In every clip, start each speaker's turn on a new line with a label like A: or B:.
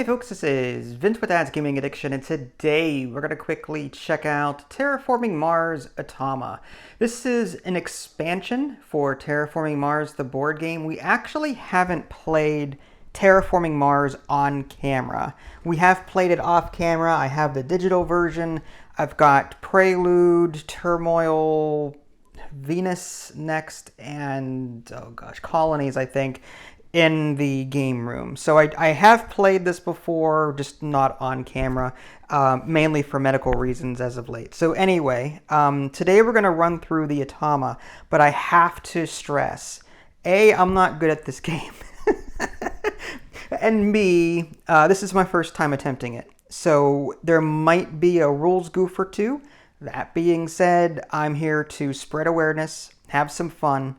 A: Hey folks, this is Vince with Ads Gaming Addiction, and today we're going to quickly check out Terraforming Mars Automa. This is an expansion for Terraforming Mars, the board game. We actually haven't played Terraforming Mars on camera. We have played it off camera. I have the digital version. I've got Prelude, Turmoil, Venus next, and Colonies, I think, in the game room. So I have played this before, just not on camera, mainly for medical reasons as of late. So anyway, today we're going to run through the Automa, but I have to stress, A, I'm not good at this game, and B, this is my first time attempting it. So there might be a rules goof or two. That being said, I'm here to spread awareness, have some fun,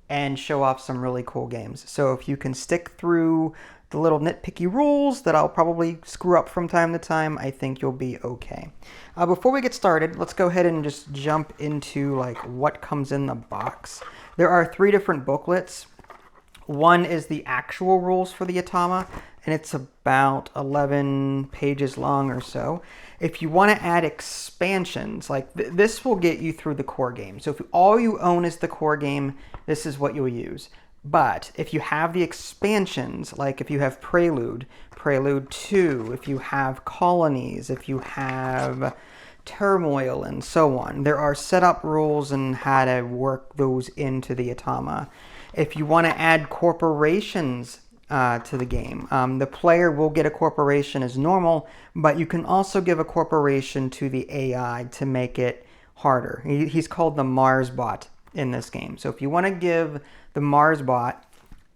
A: and show off some really cool games. So if you can stick through the little nitpicky rules that I'll probably screw up from time to time, I think you'll be okay. Before we get started, let's go ahead and just jump into like what comes in the box. There are 3 different booklets. One is the actual rules for the Automa, and it's about 11 pages long or so. If you want to add expansions, like this will get you through the core game. So if all you own is the core game, this is what you'll use. But if you have the expansions, like if you have Prelude, Prelude 2, if you have Colonies, if you have Turmoil, and so on, there are setup rules and how to work those into the Automa. If you want to add corporations to the game, the player will get a corporation as normal, but you can also give a corporation to the AI to make it harder. He's called the Mars bot in this game. So if you want to give the Mars bot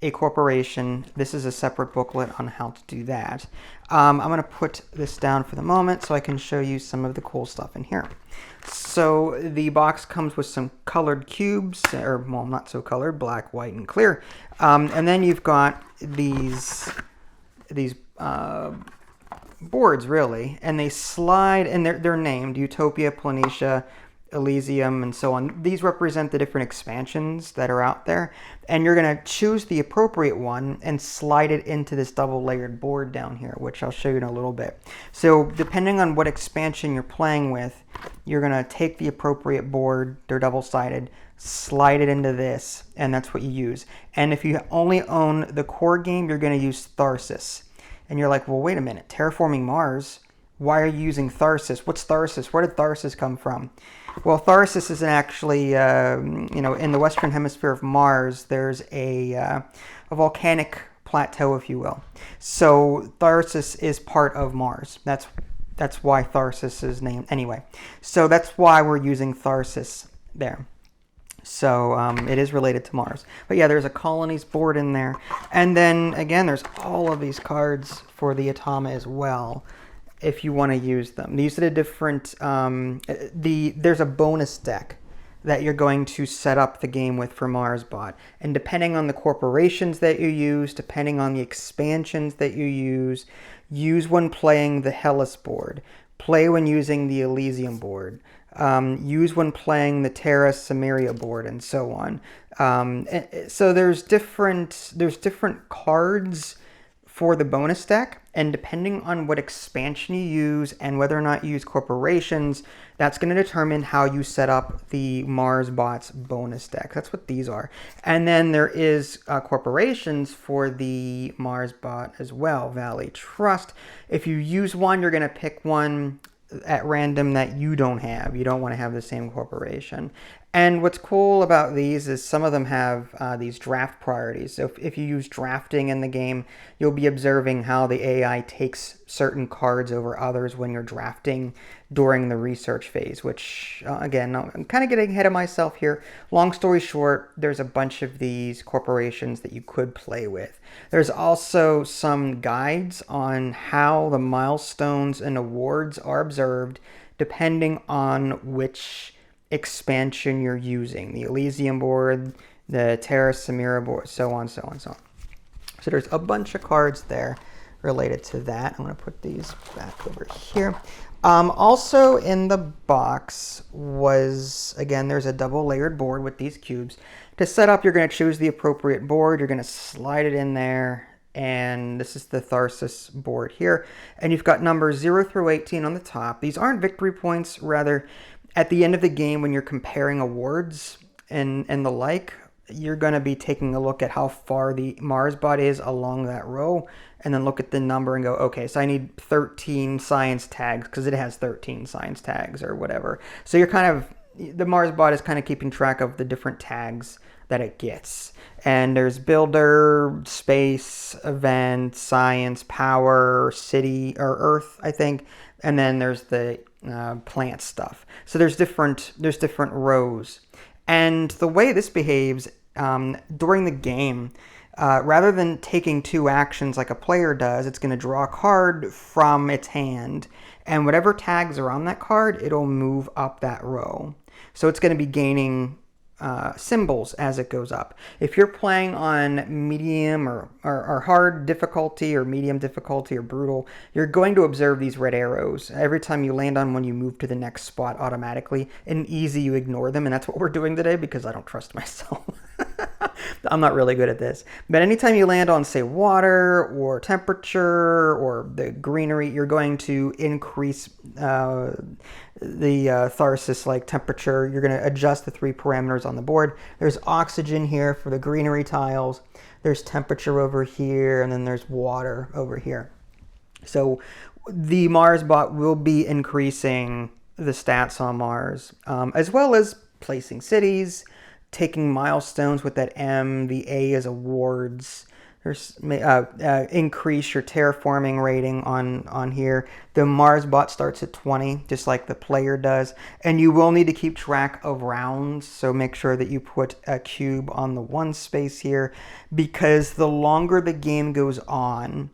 A: a corporation, this is a separate booklet on how to do that. I'm going to put this down for the moment so I can show you some of the cool stuff in here. So the box comes with some colored cubes, or well, not so colored, black, white, and clear. And then you've got these boards, really, and they slide, and they're named Utopia, Planitia, Elysium, and so on. These represent the different expansions that are out there, and you're going to choose the appropriate one and slide it into this double layered board down here, which I'll show you in a little bit. So depending on what expansion you're playing with, you're going to take the appropriate board, they're double-sided, slide it into this, and that's what you use. And if you only own the core game, you're going to use Tharsis. And you're like, well, wait a minute, Terraforming Mars, why are you using Tharsis? What's Tharsis? Where did Tharsis come from? Well, Tharsis is actually, in the western hemisphere of Mars, there's a volcanic plateau, if you will. So Tharsis is part of Mars. That's why Tharsis is named. Anyway, so that's why we're using Tharsis there. So it is related to Mars. But yeah, there's a Colonies board in there. And then, again, there's all of these cards for the Automa as well, if you want to use them. These are the different, there's a bonus deck that you're going to set up the game with for MarsBot. And depending on the corporations that you use, depending on the expansions that you use when playing the Hellas board, play when using the Elysium board, use when playing the Terra Samaria board, and so on. So there's different cards for the bonus deck, and depending on what expansion you use and whether or not you use corporations, that's going to determine how you set up the MarsBot's bonus deck. That's what these are. And then there is corporations for the MarsBot as well. Valley Trust. If you use one, you're going to pick one at random that you don't have. You don't want to have the same corporation. And what's cool about these is some of them have these draft priorities. So if you use drafting in the game, you'll be observing how the AI takes certain cards over others when you're drafting during the research phase, which, again, I'm kind of getting ahead of myself here. Long story short, there's a bunch of these corporations that you could play with. There's also some guides on how the milestones and awards are observed depending on which expansion you're using. The Elysium board, the Terra Samaria board, so on, so on, so on. So there's a bunch of cards there related to that. I'm going to put these back over here. Also in the box was, again, there's a double layered board with these cubes. To set up, you're going to choose the appropriate board. You're going to slide it in there, and this is the Tharsis board here. And you've got numbers 0 through 18 on the top. These aren't victory points, rather, at the end of the game when you're comparing awards and the like, you're going to be taking a look at how far the Mars bot is along that row, and then look at the number and go, okay, so I need 13 science tags because it has 13 science tags or whatever. So you're kind of, the Mars bot is kind of keeping track of the different tags that it gets. And there's builder, space, event, science, power, city, or earth, I think. And then there's the plant stuff. So there's different rows. And the way this behaves during the game, rather than taking 2 actions like a player does, it's going to draw a card from its hand. And whatever tags are on that card, it'll move up that row. So it's going to be gaining symbols as it goes up. If you're playing on medium or hard difficulty or medium difficulty or brutal, you're going to observe these red arrows. Every time you land on one, you move to the next spot automatically. In easy, you ignore them, and that's what we're doing today because I don't trust myself. I'm not really good at this. But anytime you land on, say, water or temperature or the greenery, you're going to increase the Tharsis temperature. You're going to adjust the 3 parameters on the board. There's oxygen here for the greenery tiles. There's temperature over here, and then there's water over here. So the Mars bot will be increasing the stats on Mars, as well as placing cities, taking milestones with that M. The A is awards. There's increase your terraforming rating on here. The Mars bot starts at 20, just like the player does. And you will need to keep track of rounds, so make sure that you put a cube on the 1 space here, because the longer the game goes on,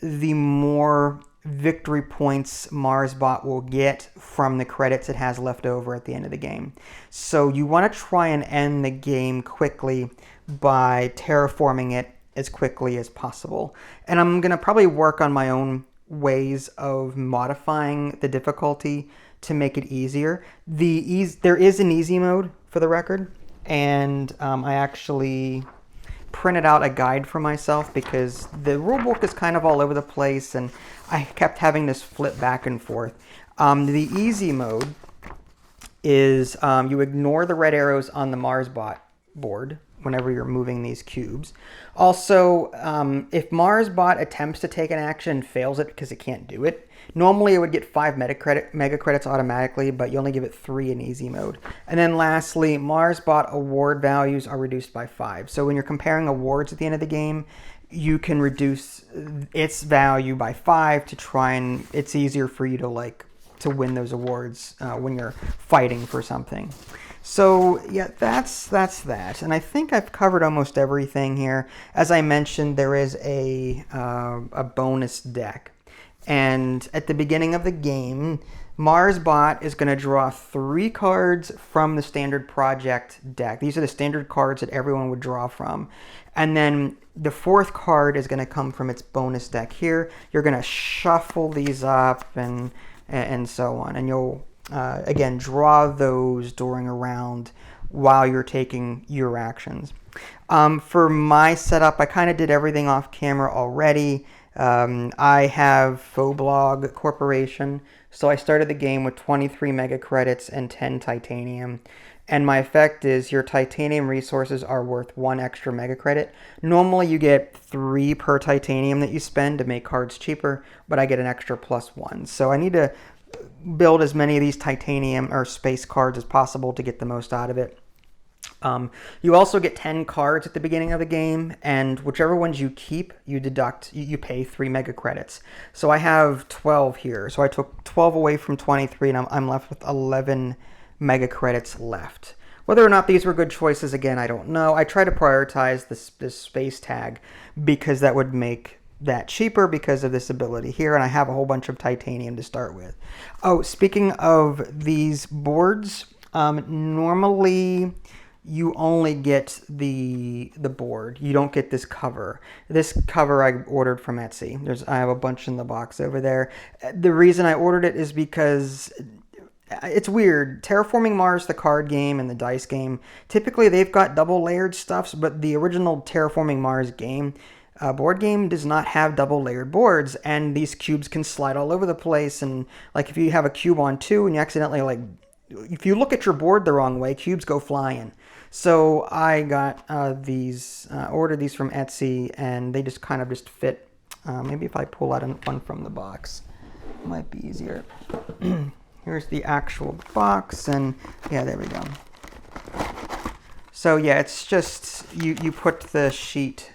A: the more victory points Mars bot will get from the credits it has left over at the end of the game. So you want to try and end the game quickly by terraforming it as quickly as possible. And I'm going to probably work on my own ways of modifying the difficulty to make it easier. There is an easy mode, for the record, and I actually printed out a guide for myself because the rulebook is kind of all over the place and I kept having this flip back and forth. The easy mode is you ignore the red arrows on the Mars bot board whenever you're moving these cubes. Also, if Mars bot attempts to take an action and fails it because it can't do it, normally it would get 5 mega credits automatically, but you only give it 3 in easy mode. And then lastly, Mars bot award values are reduced by 5. So when you're comparing awards at the end of the game, you can reduce its value by 5 to try and it's easier for you to win those awards when you're fighting for something. So yeah, that's that. And I think I've covered almost everything here. As I mentioned, there is a bonus deck. And at the beginning of the game, Mars bot is going to draw 3 cards from the standard project deck. These are the standard cards that everyone would draw from. And then the 4th card is going to come from its bonus deck here. You're going to shuffle these up and so on. And you'll, again, draw those during a round while you're taking your actions. For my setup, I kind of did everything off camera already. I have Foblog Corporation, so I started the game with 23 mega credits and 10 titanium. And my effect is your titanium resources are worth 1 extra mega credit. Normally you get 3 per titanium that you spend to make cards cheaper, but I get an extra +1. So I need to build as many of these titanium or space cards as possible to get the most out of it. You also get 10 cards at the beginning of the game, and whichever ones you keep, you pay 3 mega credits. So I have 12 here. So I took 12 away from 23, and I'm left with 11 mega credits left. Whether or not these were good choices, again, I don't know. I try to prioritize this space tag because that would make that cheaper because of this ability here, and I have a whole bunch of titanium to start with. Oh, speaking of these boards, normally you only get the board. You don't get this cover. This cover I ordered from Etsy. I have a bunch in the box over there. The reason I ordered it is because it's weird. Terraforming Mars, the card game and the dice game, typically they've got double layered stuffs, but the original Terraforming Mars game board game does not have double layered boards, and these cubes can slide all over the place. And like if you have a cube on 2 and you accidentally if you look at your board the wrong way, cubes go flying. So I got ordered these from Etsy, and they just kind of just fit. Maybe if I pull out one from the box, it might be easier. Here's the actual box, and yeah, there we go. So yeah, it's just, you put the sheet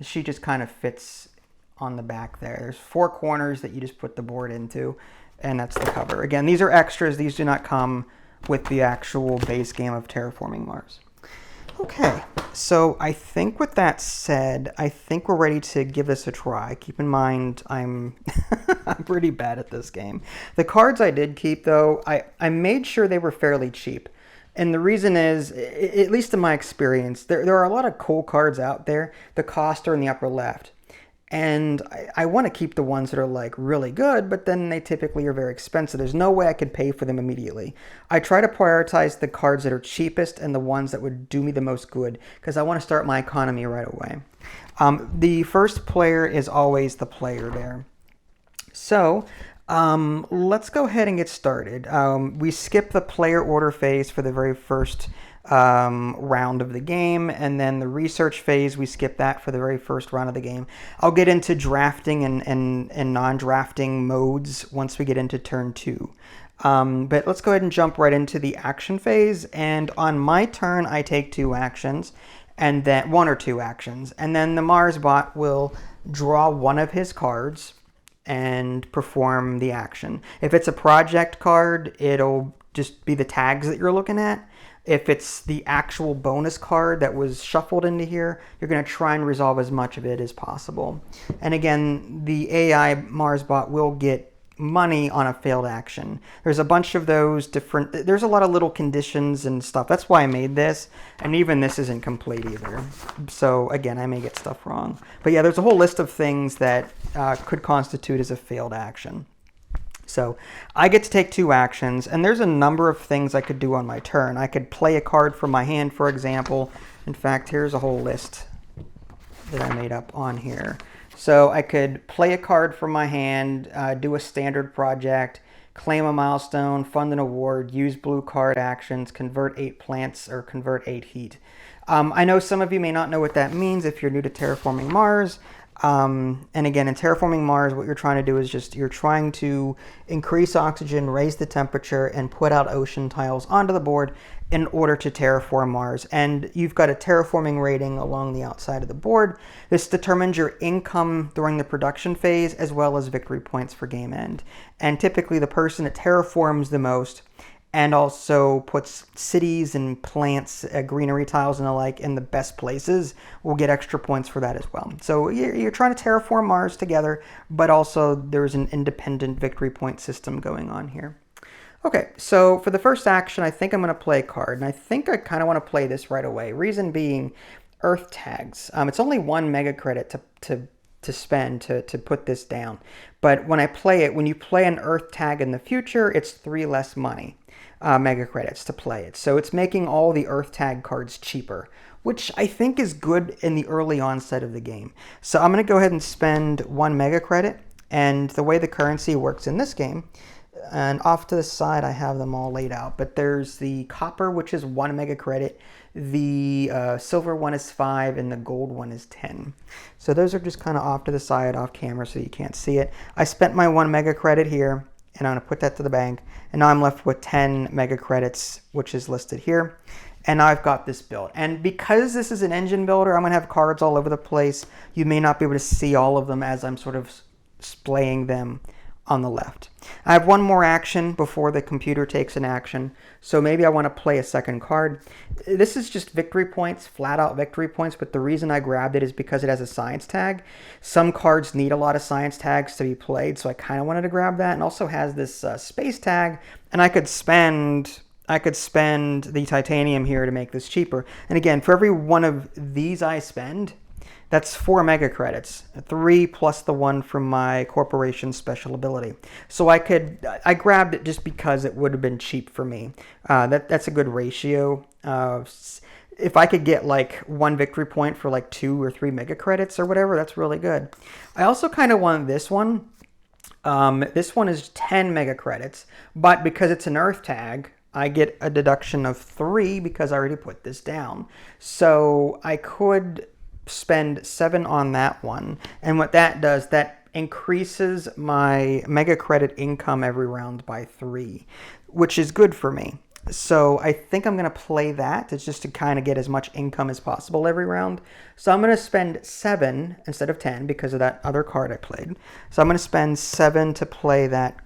A: just kind of fits on the back there. There's 4 corners that you just put the board into, and that's the cover. Again, these are extras. These do not come with the actual base game of Terraforming Mars. Okay, so I think with that said, I think we're ready to give this a try. Keep in mind, I'm pretty bad at this game. The cards I did keep, though, I made sure they were fairly cheap. And the reason is, at least in my experience, there are a lot of cool cards out there. The cost are in the upper left. And I want to keep the ones that are like really good, but then they typically are very expensive. There's no way I could pay for them immediately. I try to prioritize the cards that are cheapest and the ones that would do me the most good, because I want to start my economy right away. The first player is always the player there. So let's go ahead and get started. We skip the player order phase for the very first round of the game, and then the research phase, we skip that for the very first round of the game. I'll get into drafting and non-drafting modes once we get into turn 2. But let's go ahead and jump right into the action phase, and on my turn I take 2 actions, and then 1 or 2 actions, and then the Mars bot will draw one of his cards and perform the action. If it's a project card, it'll just be the tags that you're looking at. If it's the actual bonus card that was shuffled into here, you're going to try and resolve as much of it as possible. And again, the AI Mars bot will get money on a failed action. There's a bunch of those different, there's a lot of little conditions and stuff. That's why I made this, and even this isn't complete either. So again, I may get stuff wrong. But yeah, there's a whole list of things that could constitute as a failed action. So I get to take 2 actions, and there's a number of things I could do on my turn. I could play a card from my hand, for example. In fact, here's a whole list that I made up on here. So I could play a card from my hand, do a standard project, claim a milestone, fund an award, use blue card actions, convert 8 plants, or convert 8 heat. I know some of you may not know what that means if you're new to Terraforming Mars. And again, in Terraforming Mars, what you're trying to do is you're trying to increase oxygen, raise the temperature, and put out ocean tiles onto the board in order to terraform Mars. And you've got a terraforming rating along the outside of the board. This determines your income during the production phase, as well as victory points for game end. And typically the person that terraforms the most and also puts cities and plants, greenery tiles and the like in the best places will get extra points for that as well. So you're trying to terraform Mars together, but also there's an independent victory point system going on here. Okay, so for the first action, I think I'm going to play a card, and I think I kind of want to play this right away. Reason being, Earth tags. It's only 1 mega credit to spend to put this down, but when I play it, when you play an Earth tag in the future, it's 3 less money. Mega credits to play it. So it's making all the Earth tag cards cheaper, which I think is good in the early onset of the game. So I'm going to go ahead and spend 1 mega credit, and the way the currency works in this game, and off to the side I have them all laid out, but there's the copper, which is 1 mega credit, the silver one is 5, and the gold one is 10. So those are just kind of off to the side, off camera, so you can't see it. I spent my 1 mega credit here, and I'm going to put that to the bank. And now I'm left with 10 mega credits, which is listed here. And now I've got this build. And because this is an engine builder, I'm going to have cards all over the place. You may not be able to see all of them as I'm sort of displaying them on the left. I have one more action before the computer takes an action. So maybe I want to play a second card. This is just victory points, flat out victory points, but the reason I grabbed it is because it has a science tag. Some cards need a lot of science tags to be played, so I kind of wanted to grab that. And also has this space tag, and I could spend the titanium here to make this cheaper. And again, for every one of these I spend, that's 4 mega credits, 3 plus the 1 from my corporation special ability. So I grabbed it just because it would have been cheap for me. That's a good ratio. if I could get like 1 victory point for like 2 or 3 mega credits or whatever, that's really good. I also kind of want this one. This one is 10 mega credits, but because it's an Earth tag, I get a deduction of 3 because I already put this down. So I could spend 7 on that one. And what that does, that increases my mega credit income every round by 3, which is good for me. So I think I'm going to play that. It's just to kind of get as much income as possible every round. So I'm going to spend 7 instead of 10 because of that other card I played. So I'm going to spend 7 to play that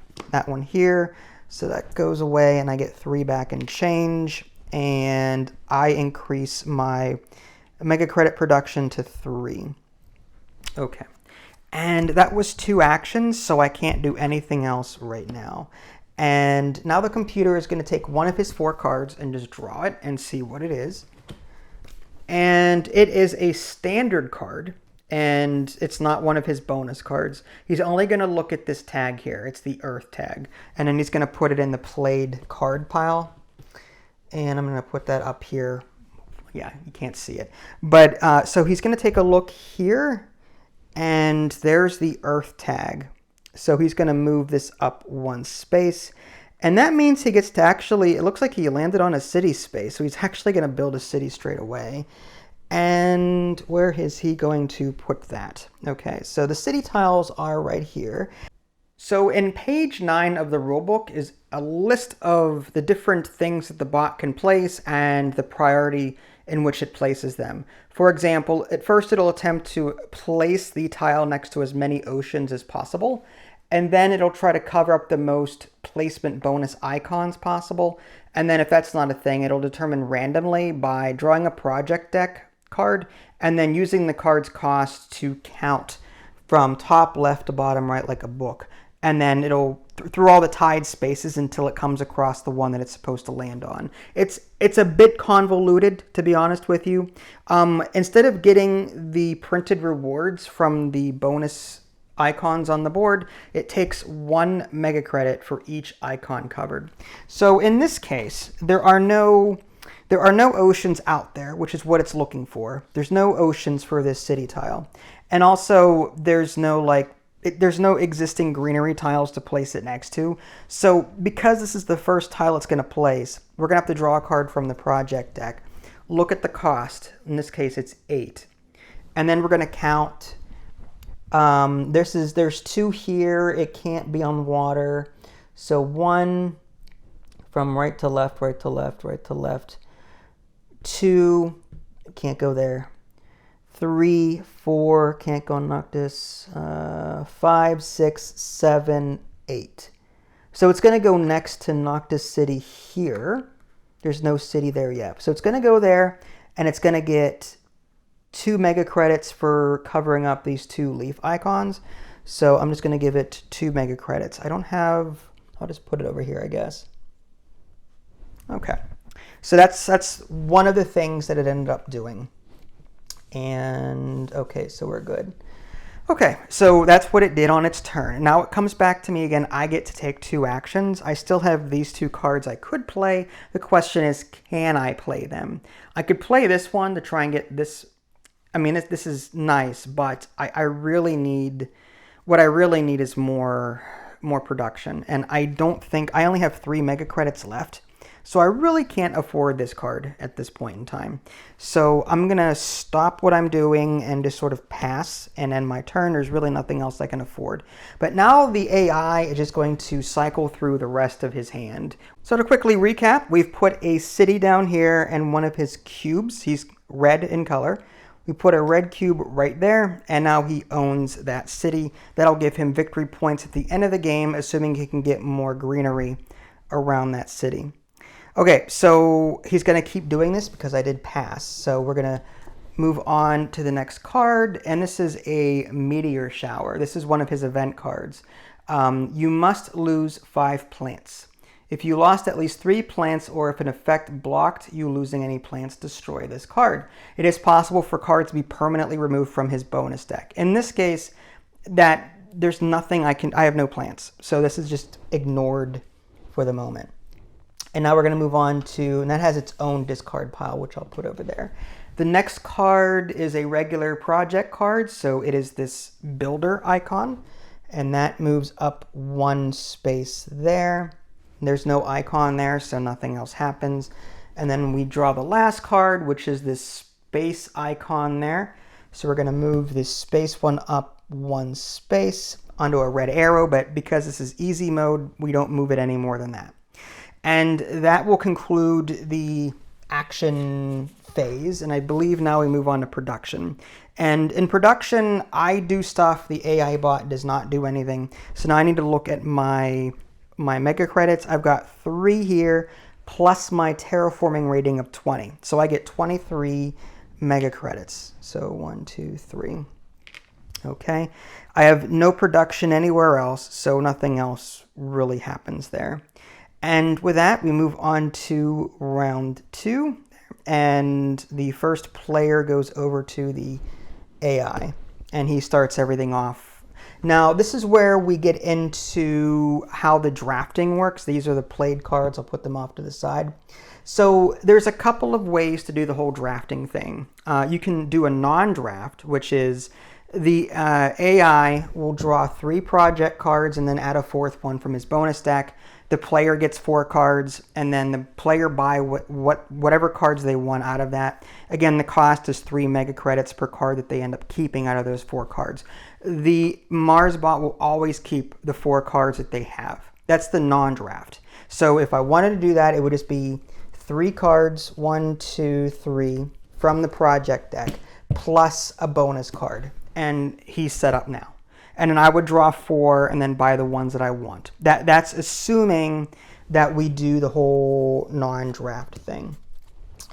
A: one here. So that goes away and I get 3 back in change. And I increase my mega credit production to 3. Okay. And that was 2 actions, so I can't do anything else right now. And now the computer is going to take one of his 4 cards and just draw it and see what it is. And it is a standard card, and it's not one of his bonus cards. He's only going to look at this tag here. It's the Earth tag. And then he's going to put it in the played card pile. And I'm going to put that up here. Yeah, you can't see it. But so he's going to take a look here, and there's the Earth tag. So he's going to move this up 1 space. And that means he gets to actually, it looks like he landed on a city space. So he's actually going to build a city straight away. And where is he going to put that? Okay, so the city tiles are right here. So in page 9 of the rulebook is a list of the different things that the bot can place and the priority in which it places them. For example, at first it'll attempt to place the tile next to as many oceans as possible, and then it'll try to cover up the most placement bonus icons possible. And then if that's not a thing, it'll determine randomly by drawing a project deck card and then using the card's cost to count from top left to bottom right like a book. And then it'll through all the tied spaces until it comes across the one that it's supposed to land on. It's a bit convoluted, to be honest with you. Instead of getting the printed rewards from the bonus icons on the board, it takes 1 mega credit for each icon covered. So in this case, there are no oceans out there, which is what it's looking for. There's no oceans for this city tile. And also there's no existing greenery tiles to place it next to. So because this is the first tile it's going to place, we're going to have to draw a card from the project deck. Look at the cost. In this case, it's 8. And then we're going to count. There's 2 here. It can't be on water. So 1 from right to left, right to left, right to left. 2, can't go there. 3, 4, can't go Noctis. 5, 6, 7, 8. So it's going to go next to Noctis City here. There's no city there yet. So it's going to go there, and it's going to get 2 mega credits for covering up these 2 leaf icons. So I'm just going to give it 2 mega credits. I don't have, I'll just put it over here, I guess. Okay. So that's one of the things that it ended up doing. And okay, so we're good. Okay, so that's what it did on its turn. Now it comes back to me again. I get to take 2 actions. I still have these 2 cards I could play. The question is, can I play them? I could play this one to try and get this. I mean, this is nice, but I really need, what I really need is more production. And I don't think, I only have 3 mega credits left. So I really can't afford this card at this point in time. So I'm going to stop what I'm doing and just sort of pass and end my turn. There's really nothing else I can afford. But now the AI is just going to cycle through the rest of his hand. So to quickly recap, we've put a city down here and one of his cubes. He's red in color. We put a red cube right there, and now he owns that city. That'll give him victory points at the end of the game, assuming he can get more greenery around that city. Okay, so he's going to keep doing this because I did pass. So we're going to move on to the next card, and this is a meteor shower. This is one of his event cards. You must lose 5 plants. If you lost at least 3 plants, or if an effect blocked you losing any plants, destroy this card. It is possible for cards to be permanently removed from his bonus deck. In this case, there's nothing I have no plants. So this is just ignored for the moment. And now we're going to move on to, and that has its own discard pile, which I'll put over there. The next card is a regular project card, so it is this builder icon, and that moves up 1 space there. There's no icon there, so nothing else happens. And then we draw the last card, which is this space icon there. So we're going to move this space one up 1 space onto a red arrow, but because this is easy mode, we don't move it any more than that. And that will conclude the action phase, and I believe now we move on to production. And in production, I do stuff, the AI bot does not do anything. So now I need to look at my mega credits. I've got 3 here, plus my terraforming rating of 20. So I get 23 mega credits. So 1, 2, 3. Okay. I have no production anywhere else, so nothing else really happens there. And with that, we move on to round 2. And the first player goes over to the AI, and he starts everything off. Now, this is where we get into how the drafting works. These are the played cards. I'll put them off to the side. So there's a couple of ways to do the whole drafting thing. You can do a non-draft, which is the AI will draw 3 project cards and then add a 4th one from his bonus deck. The player gets 4 cards, and then the player buy whatever cards they want out of that. Again, the cost is 3 mega credits per card that they end up keeping out of those 4 cards. The Mars bot will always keep the 4 cards that they have. That's the non-draft. So if I wanted to do that, it would just be 3 cards, 1, 2, 3, from the project deck, plus a bonus card. And he's set up now. And then I would draw 4 and then buy the ones that I want. That's assuming that we do the whole non-draft thing.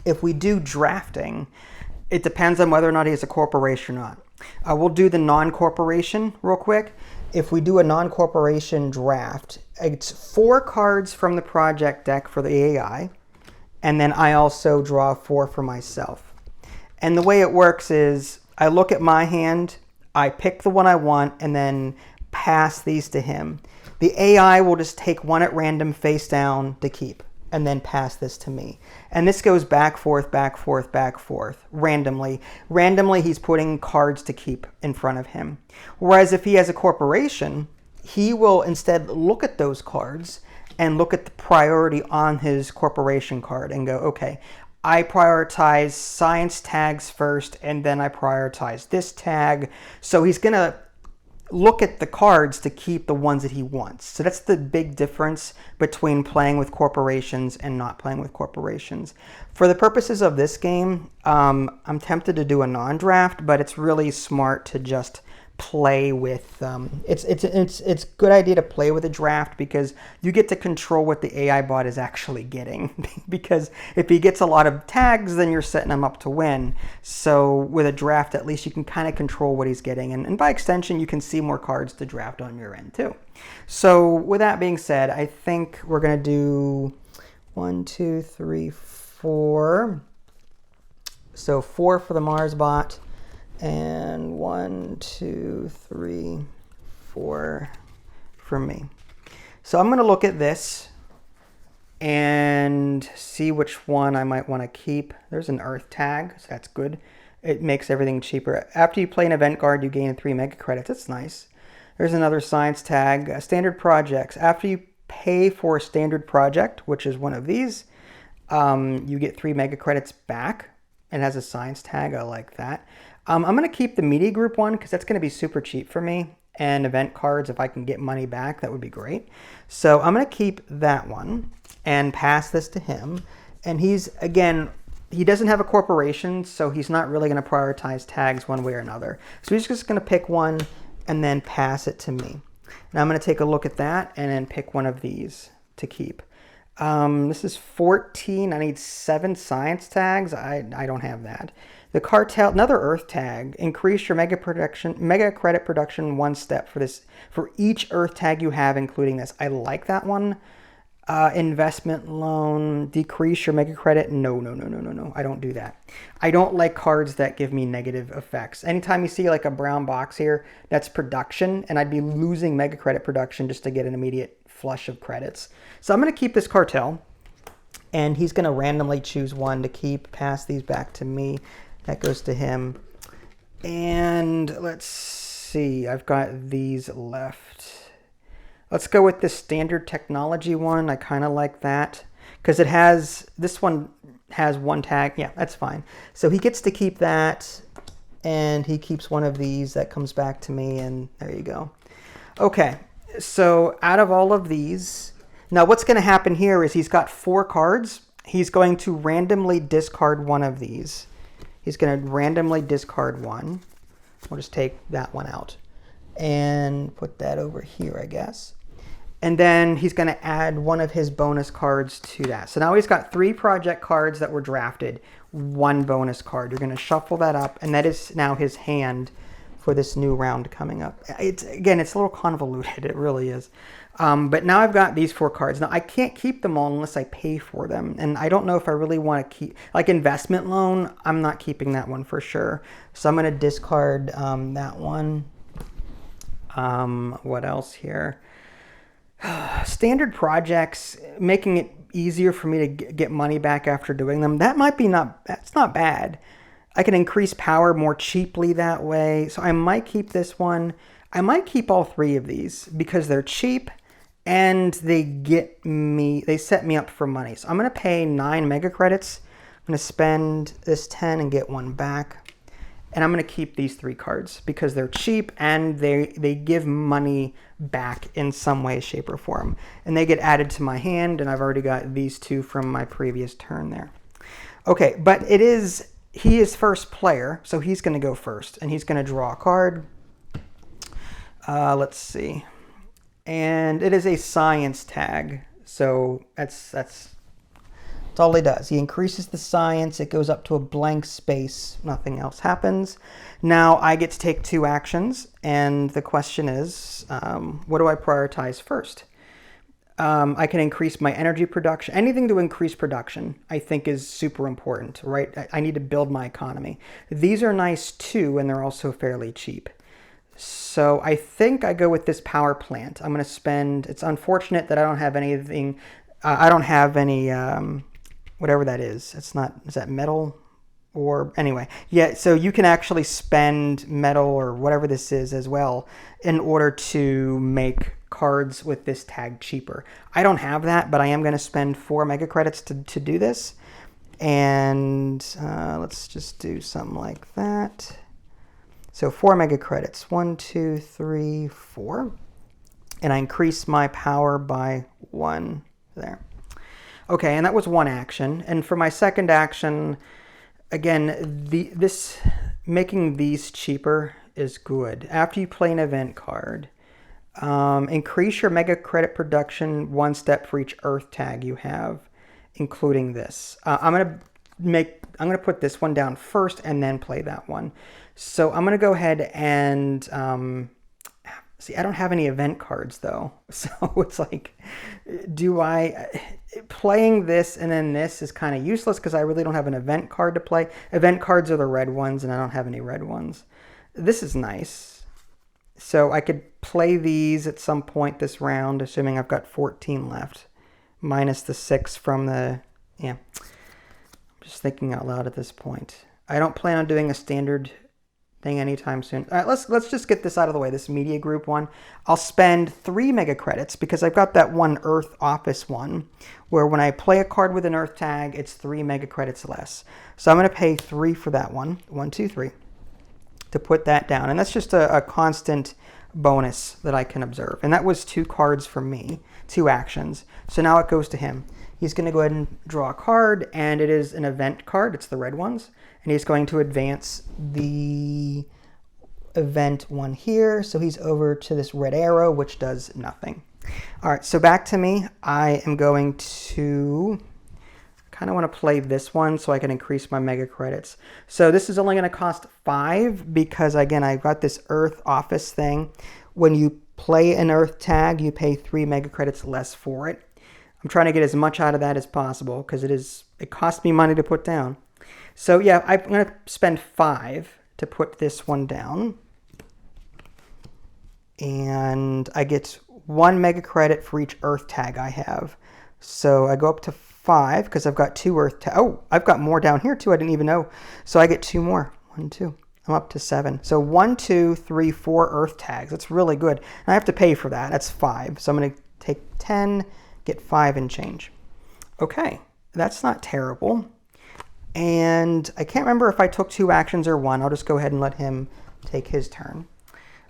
A: If we do drafting, it depends on whether or not he has a corporation or not. We'll do the non-corporation real quick. If we do a non-corporation draft, it's 4 cards from the project deck for the AI, and then I also draw 4 for myself. And the way it works is I look at my hand, I pick the one I want, and then pass these to him. The AI will just take one at random face down to keep, and then pass this to me. And this goes back, forth, back, forth, back, forth, randomly. Randomly, he's putting cards to keep in front of him. Whereas if he has a corporation, he will instead look at those cards and look at the priority on his corporation card and go, okay, I prioritize science tags first, and then I prioritize this tag. So he's going to look at the cards to keep the ones that he wants. So that's the big difference between playing with corporations and not playing with corporations. For the purposes of this game, I'm tempted to do a non-draft, but it's really smart to just play with it's a good idea to play with a draft because you get to control what the AI bot is actually getting. Because if he gets a lot of tags, then you're setting him up to win. So with a draft, at least you can kind of control what he's getting, and by extension you can see more cards to draft on your end too. So with that being said, I think we're gonna do 1, 2, 3, 4. So 4 for the Mars bot, and 1, 2, 3, 4 for me. So I'm going to look at this and see which one I might want to keep. There's an Earth tag, so that's good. It makes everything cheaper. After you play an event card, you gain 3 mega credits. That's nice. There's another science tag. Standard projects. After you pay for a standard project, which is one of these, you get 3 mega credits back. It has a science tag. I like that. I'm going to keep the media group one because that's going to be super cheap for me. And event cards, if I can get money back, that would be great. So I'm going to keep that one and pass this to him. And he's, again, he doesn't have a corporation, so he's not really going to prioritize tags one way or another. So he's just going to pick one and then pass it to me. Now I'm going to take a look at that and then pick one of these to keep. This is 14. I need 7 science tags. I don't have that. The cartel, another Earth tag. Increase your mega credit production 1 step for each Earth tag you have, including this. I like that one. Investment loan. Decrease your mega credit. No. I don't do that. I don't like cards that give me negative effects. Anytime you see like a brown box here, that's production, and I'd be losing mega credit production just to get an immediate flush of credits. So I'm going to keep this cartel. And he's going to randomly choose one to keep, pass these back to me. That goes to him. And let's see, I've got these left. Let's go with the standard technology one. I kind of like that because it has, this one has one tag. Yeah, that's fine. So he gets to keep that, and he keeps one of these that comes back to me, and there you go. Okay, so out of all of these, now what's going to happen here is he's got 4 cards. He's going to randomly discard one of these. He's going to randomly discard one. We'll just take that one out and put that over here, I guess. And then he's going to add one of his bonus cards to that. So now he's got 3 project cards that were drafted, 1 bonus card. You're going to shuffle that up, and that is now his hand for this new round coming up. Again, it's a little convoluted. It really is. But now I've got these 4 cards. Now I can't keep them all unless I pay for them. And I don't know if I really want to keep, like investment loan, I'm not keeping that one for sure. So I'm going to discard that one. What else here? Standard projects, making it easier for me to get money back after doing them. That might be that's not bad. I can increase power more cheaply that way. So I might keep this one. I might keep all 3 of these because they're cheap and they set me up for money. So I'm going to pay 9 mega credits. I'm going to spend this 10 and get 1 back. And I'm going to keep these 3 cards because they're cheap and they give money back in some way, shape, or form. And they get added to my hand, and I've already got these 2 from my previous turn there. Okay, but he is first player, so he's going to go first. And he's going to draw a card. Let's see. And it is a science tag. So that's all he does. He increases the science. It goes up to a blank space. Nothing else happens. Now I get to take 2 actions. And the question is, what do I prioritize first? I can increase my energy production. Anything to increase production, I think, is super important, right? I need to build my economy. These are nice too, and they're also fairly cheap. So I think I go with this power plant. I'm going to spend, it's unfortunate that I don't have anything, I don't have any, whatever that is. It's not, is that metal? Or anyway, yeah, so you can actually spend metal or whatever this is as well in order to make cards with this tag cheaper. I don't have that, but I am going to spend 4 mega credits to do this. And let's just do something like that. So 4 mega credits, 1, 2, 3, 4. And I increase my power by 1 there. Okay, and that was 1 action. And for my second action, again, making these cheaper is good. After you play an event card, increase your mega credit production 1 step for each earth tag you have, including this. I'm gonna put this one down first and then play that one. So I'm gonna go ahead and see. I don't have any event cards though, so it's like, playing this and then this is kind of useless because I really don't have an event card to play. Event cards are the red ones, and I don't have any red ones. This is nice. So I could play these at some point this round, assuming I've got 14 left, minus the 6 from the, yeah. I'm just thinking out loud at this point. I don't plan on doing a standard thing anytime soon. All right, let's just get this out of the way, this media group one. I'll spend 3 mega credits because I've got that one Earth Office one where when I play a card with an Earth tag, it's 3 mega credits less. So I'm going to pay 3 for that one, 1, 2, 3, to put that down. And that's just a constant bonus that I can observe. And that was 2 cards for me, 2 actions. So now it goes to him. He's going to go ahead and draw a card, and it is an event card. It's the red ones. And he's going to advance the event one here. So he's over to this red arrow, which does nothing. All right, so back to me. I am going to kind of want to play this one so I can increase my mega credits. So this is only going to cost 5 because, again, I've got this Earth Office thing. When you play an Earth tag, you pay 3 mega credits less for it. I'm trying to get as much out of that as possible because it costs me money to put down. So yeah, I'm going to spend 5 to put this one down. And I get 1 mega credit for each Earth tag I have. So I go up to 5 because I've got 2 earth tags. Oh, I've got more down here too. I didn't even know. So I get 2 more. 1, 2. I'm up to 7. So 1, 2, 3, 4 earth tags. That's really good. And I have to pay for that. That's 5. So I'm going to take 10, get 5 and change. Okay, that's not terrible. And I can't remember if I took 2 actions or 1. I'll just go ahead and let him take his turn.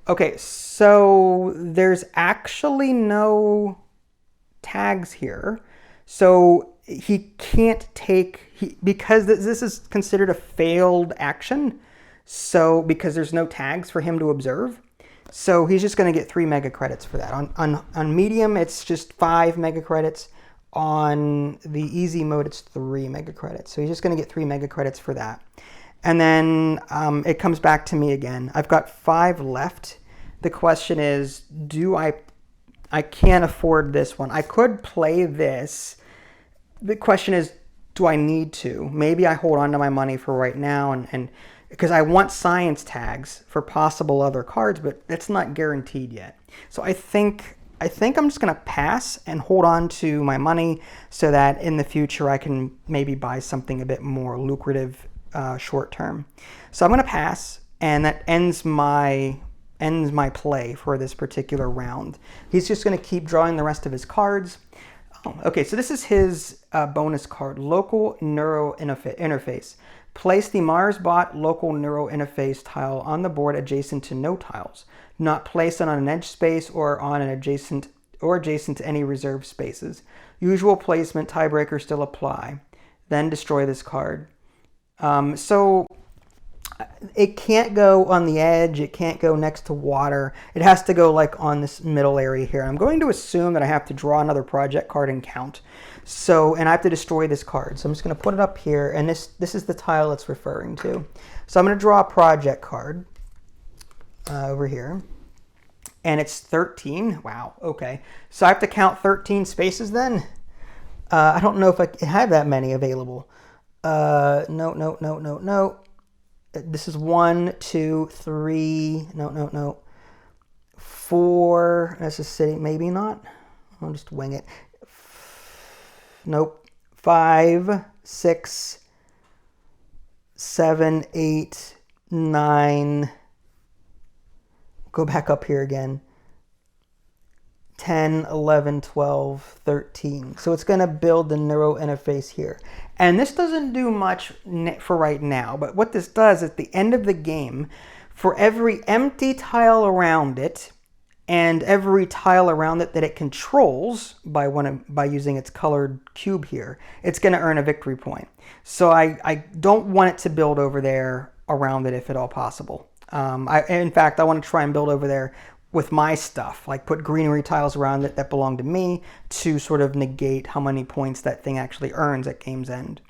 A: Okay, so there's actually no tags here. So he can't take, because this is considered a failed action. So because there's no tags for him to observe. So he's just going to get 3 mega credits for that. On medium, it's just 5 mega credits. On the easy mode, it's 3 mega credits. So he's just going to get 3 mega credits for that. And then it comes back to me again. I've got 5 left. The question is, I can't afford this one. I could play this. The question is, do I need to? Maybe I hold on to my money for right now, and because I want science tags for possible other cards, but it's not guaranteed yet. So I think I'm just going to pass and hold on to my money so that in the future I can maybe buy something a bit more lucrative short term. So I'm going to pass, and that ends my play for this particular round. He's just going to keep drawing the rest of his cards. Oh, okay, so this is his bonus card, Local Neuro Interface. Place the MarsBot Local Neuro Interface tile on the board adjacent to no tiles. Not place it on an edge space or on an adjacent to any reserved spaces. Usual placement tiebreakers still apply. Then destroy this card. So it can't go on the edge. It can't go next to water. It has to go like on this middle area here. I'm going to assume that I have to draw another project card and count. So, and I have to destroy this card. So I'm just going to put it up here, and this is the tile it's referring to. So I'm going to draw a project card over here, and it's 13. Wow. Okay. So I have to count 13 spaces then. I don't know if I have that many available. No. This is 1, 2, 3. No. 4. That's a city. Maybe not. I'll just wing it. Nope. 5, 6, 7, 8, 9. Go back up here again. 10, 11, 12, 13. So it's going to build the neuro interface here. And this doesn't do much for right now, but what this does at the end of the game, for every empty tile around it and every tile around it that it controls by using its colored cube here, it's going to earn a victory point. So I don't want it to build over there around it if at all possible. In fact, I want to try and build over there with my stuff, like put greenery tiles around it that belong to me to sort of negate how many points that thing actually earns at game's end.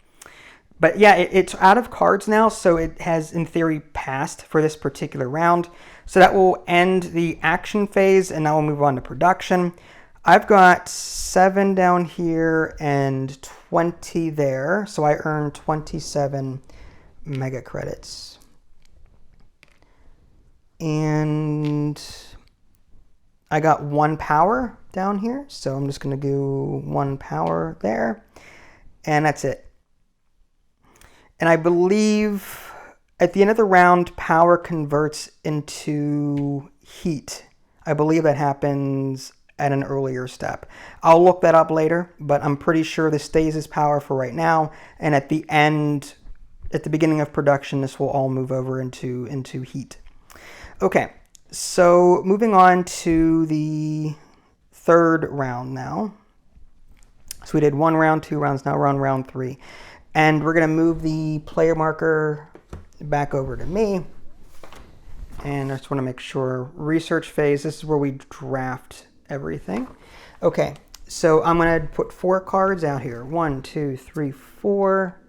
A: But yeah, it's out of cards now, so it has, in theory, passed for this particular round. So that will end the action phase, and now we'll move on to production. I've got 7 down here and 20 there, so I earn 27 mega credits. And I got 1 power down here, so I'm just going to do 1 power there, and that's it. And I believe at the end of the round, power converts into heat. I believe that happens at an earlier step. I'll look that up later, but I'm pretty sure this stays as power for right now, and at the end, at the beginning of production, this will all move over into heat. Okay. So moving on to the 3rd round now. So we did 1 round, 2 rounds, now we're on round 3. And we're going to move the player marker back over to me. And I just want to make sure, research phase, this is where we draft everything. Okay, so I'm going to put 4 cards out here. 1, 2, 3, 4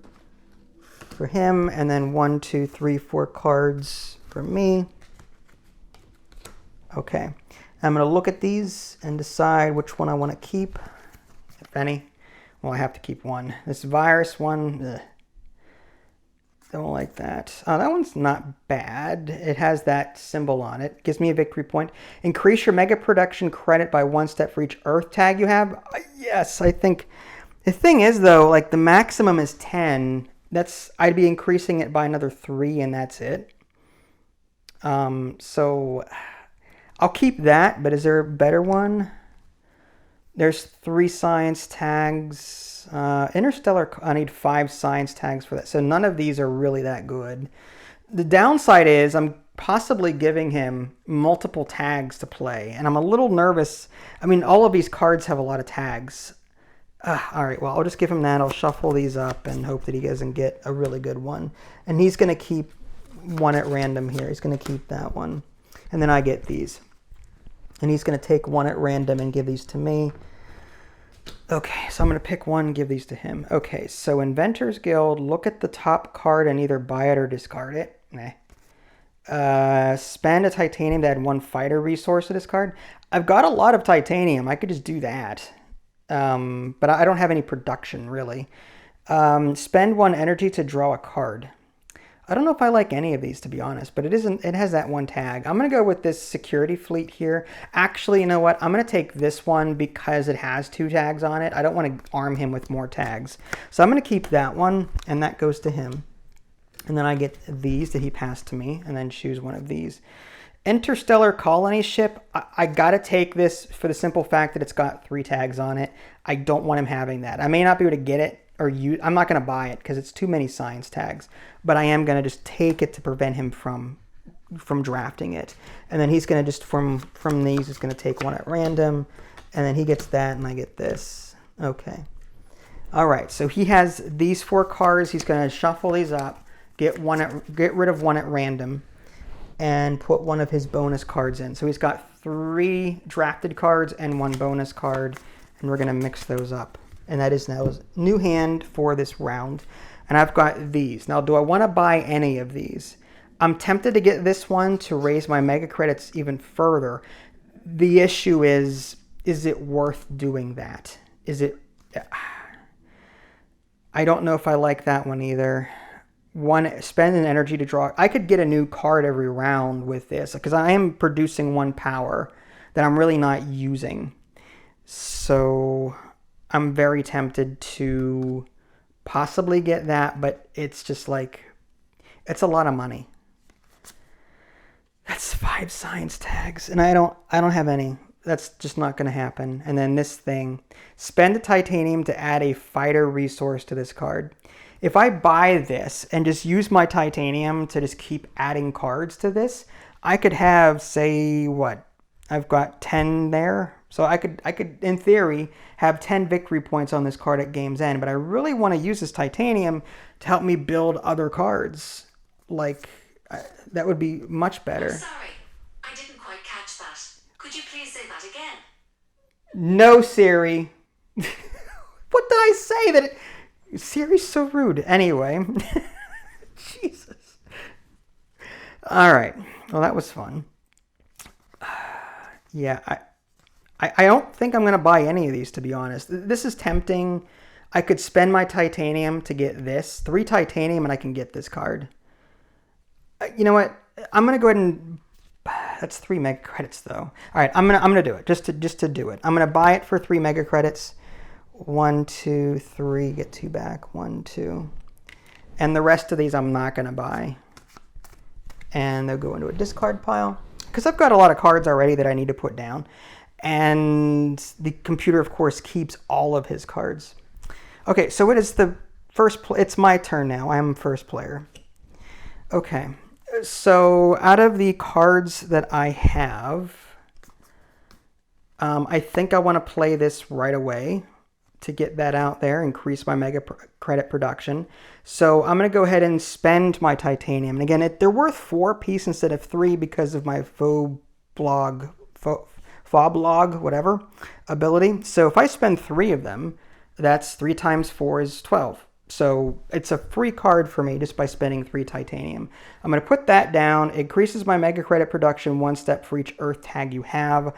A: for him, and then 1, 2, 3, 4 cards for me. Okay, I'm going to look at these and decide which one I want to keep, if any. Well, I have to keep one. This virus one, ugh. Don't like that. That one's not bad. It has that symbol on it. Gives me a victory point. Increase your mega production credit by 1 step for each Earth tag you have. Yes, I think. The thing is, though, like the maximum is 10. I'd be increasing it by another 3, and that's it. So I'll keep that. But is there a better one? There's 3 science tags. Interstellar, I need 5 science tags for that. So none of these are really that good. The downside is I'm possibly giving him multiple tags to play. And I'm a little nervous. I mean, all of these cards have a lot of tags. All right, well, I'll just give him that. I'll shuffle these up and hope that he doesn't get a really good one. And he's going to keep one at random here. He's going to keep that one. And then I get these. And he's going to take one at random and give these to me. Okay, so I'm going to pick one and give these to him. Okay, so Inventors Guild, look at the top card and either buy it or discard it. Spend a titanium to add 1 fighter resource to this card. I've got a lot of titanium. I could just do that. But I don't have any production, really. Spend 1 energy to draw a card. I don't know if I like any of these, to be honest, but it has that 1 tag. I'm going to go with this security fleet here. Actually, you know what? I'm going to take this one because it has 2 tags on it. I don't want to arm him with more tags. So I'm going to keep that one, and that goes to him. And then I get these that he passed to me, and then choose one of these. Interstellar Colony Ship. I got to take this for the simple fact that it's got 3 tags on it. I don't want him having that. I may not be able to get it. I'm not going to buy it because it's too many science tags, but I am going to just take it to prevent him from drafting it. And then he's going to just from these, he's going to take one at random, and then he gets that, and I get this. Okay. All right. So he has these 4 cards. He's going to shuffle these up, get rid of one at random, and put one of his bonus cards in. So he's got 3 drafted cards and 1 bonus card, and we're going to mix those up. And that is now new hand for this round. And I've got these. Now, do I want to buy any of these? I'm tempted to get this one to raise my mega credits even further. The issue is it worth doing that? Is it... I don't know if I like that one either. Spend an energy to draw. I could get a new card every round with this because I am producing 1 power that I'm really not using. So... I'm very tempted to possibly get that, but it's just like, it's a lot of money. That's 5 science tags, and I don't have any. That's just not going to happen. And then this thing, spend a titanium to add a fighter resource to this card. If I buy this and just use my titanium to just keep adding cards to this, I could have, say, what? I've got 10 there. So I could, in theory, have 10 victory points on this card at game's end. But I really want to use this titanium to help me build other cards. Like, that would be much better.
B: I'm sorry, I didn't quite catch that. Could you please say that again?
A: No, Siri. What did I say? Siri's so rude. Anyway. Jesus. All right. Well, that was fun. Yeah, I don't think I'm going to buy any of these, to be honest. This is tempting. I could spend my titanium to get this. 3 titanium and I can get this card. You know what? I'm going to go ahead and... That's 3 mega credits, though. All right, I'm gonna do it, just to do it. I'm going to buy it for 3 mega credits. 1, 2, 3, get 2 back. 1, 2. And the rest of these I'm not going to buy. And they'll go into a discard pile. Because I've got a lot of cards already that I need to put down. And the computer, of course, keeps all of his cards. Okay, so it is the first... It's my turn now. I'm first player. Okay, so out of the cards that I have, I think I want to play this right away to get that out there, increase my mega credit production. So I'm going to go ahead and spend my titanium. And again, they're worth 4 apiece instead of 3 because of my foblog, whatever, ability. So if I spend 3 of them, that's 3 times 4 is 12. So it's a free card for me just by spending 3 titanium. I'm going to put that down. It increases my mega credit production 1 step for each Earth tag you have.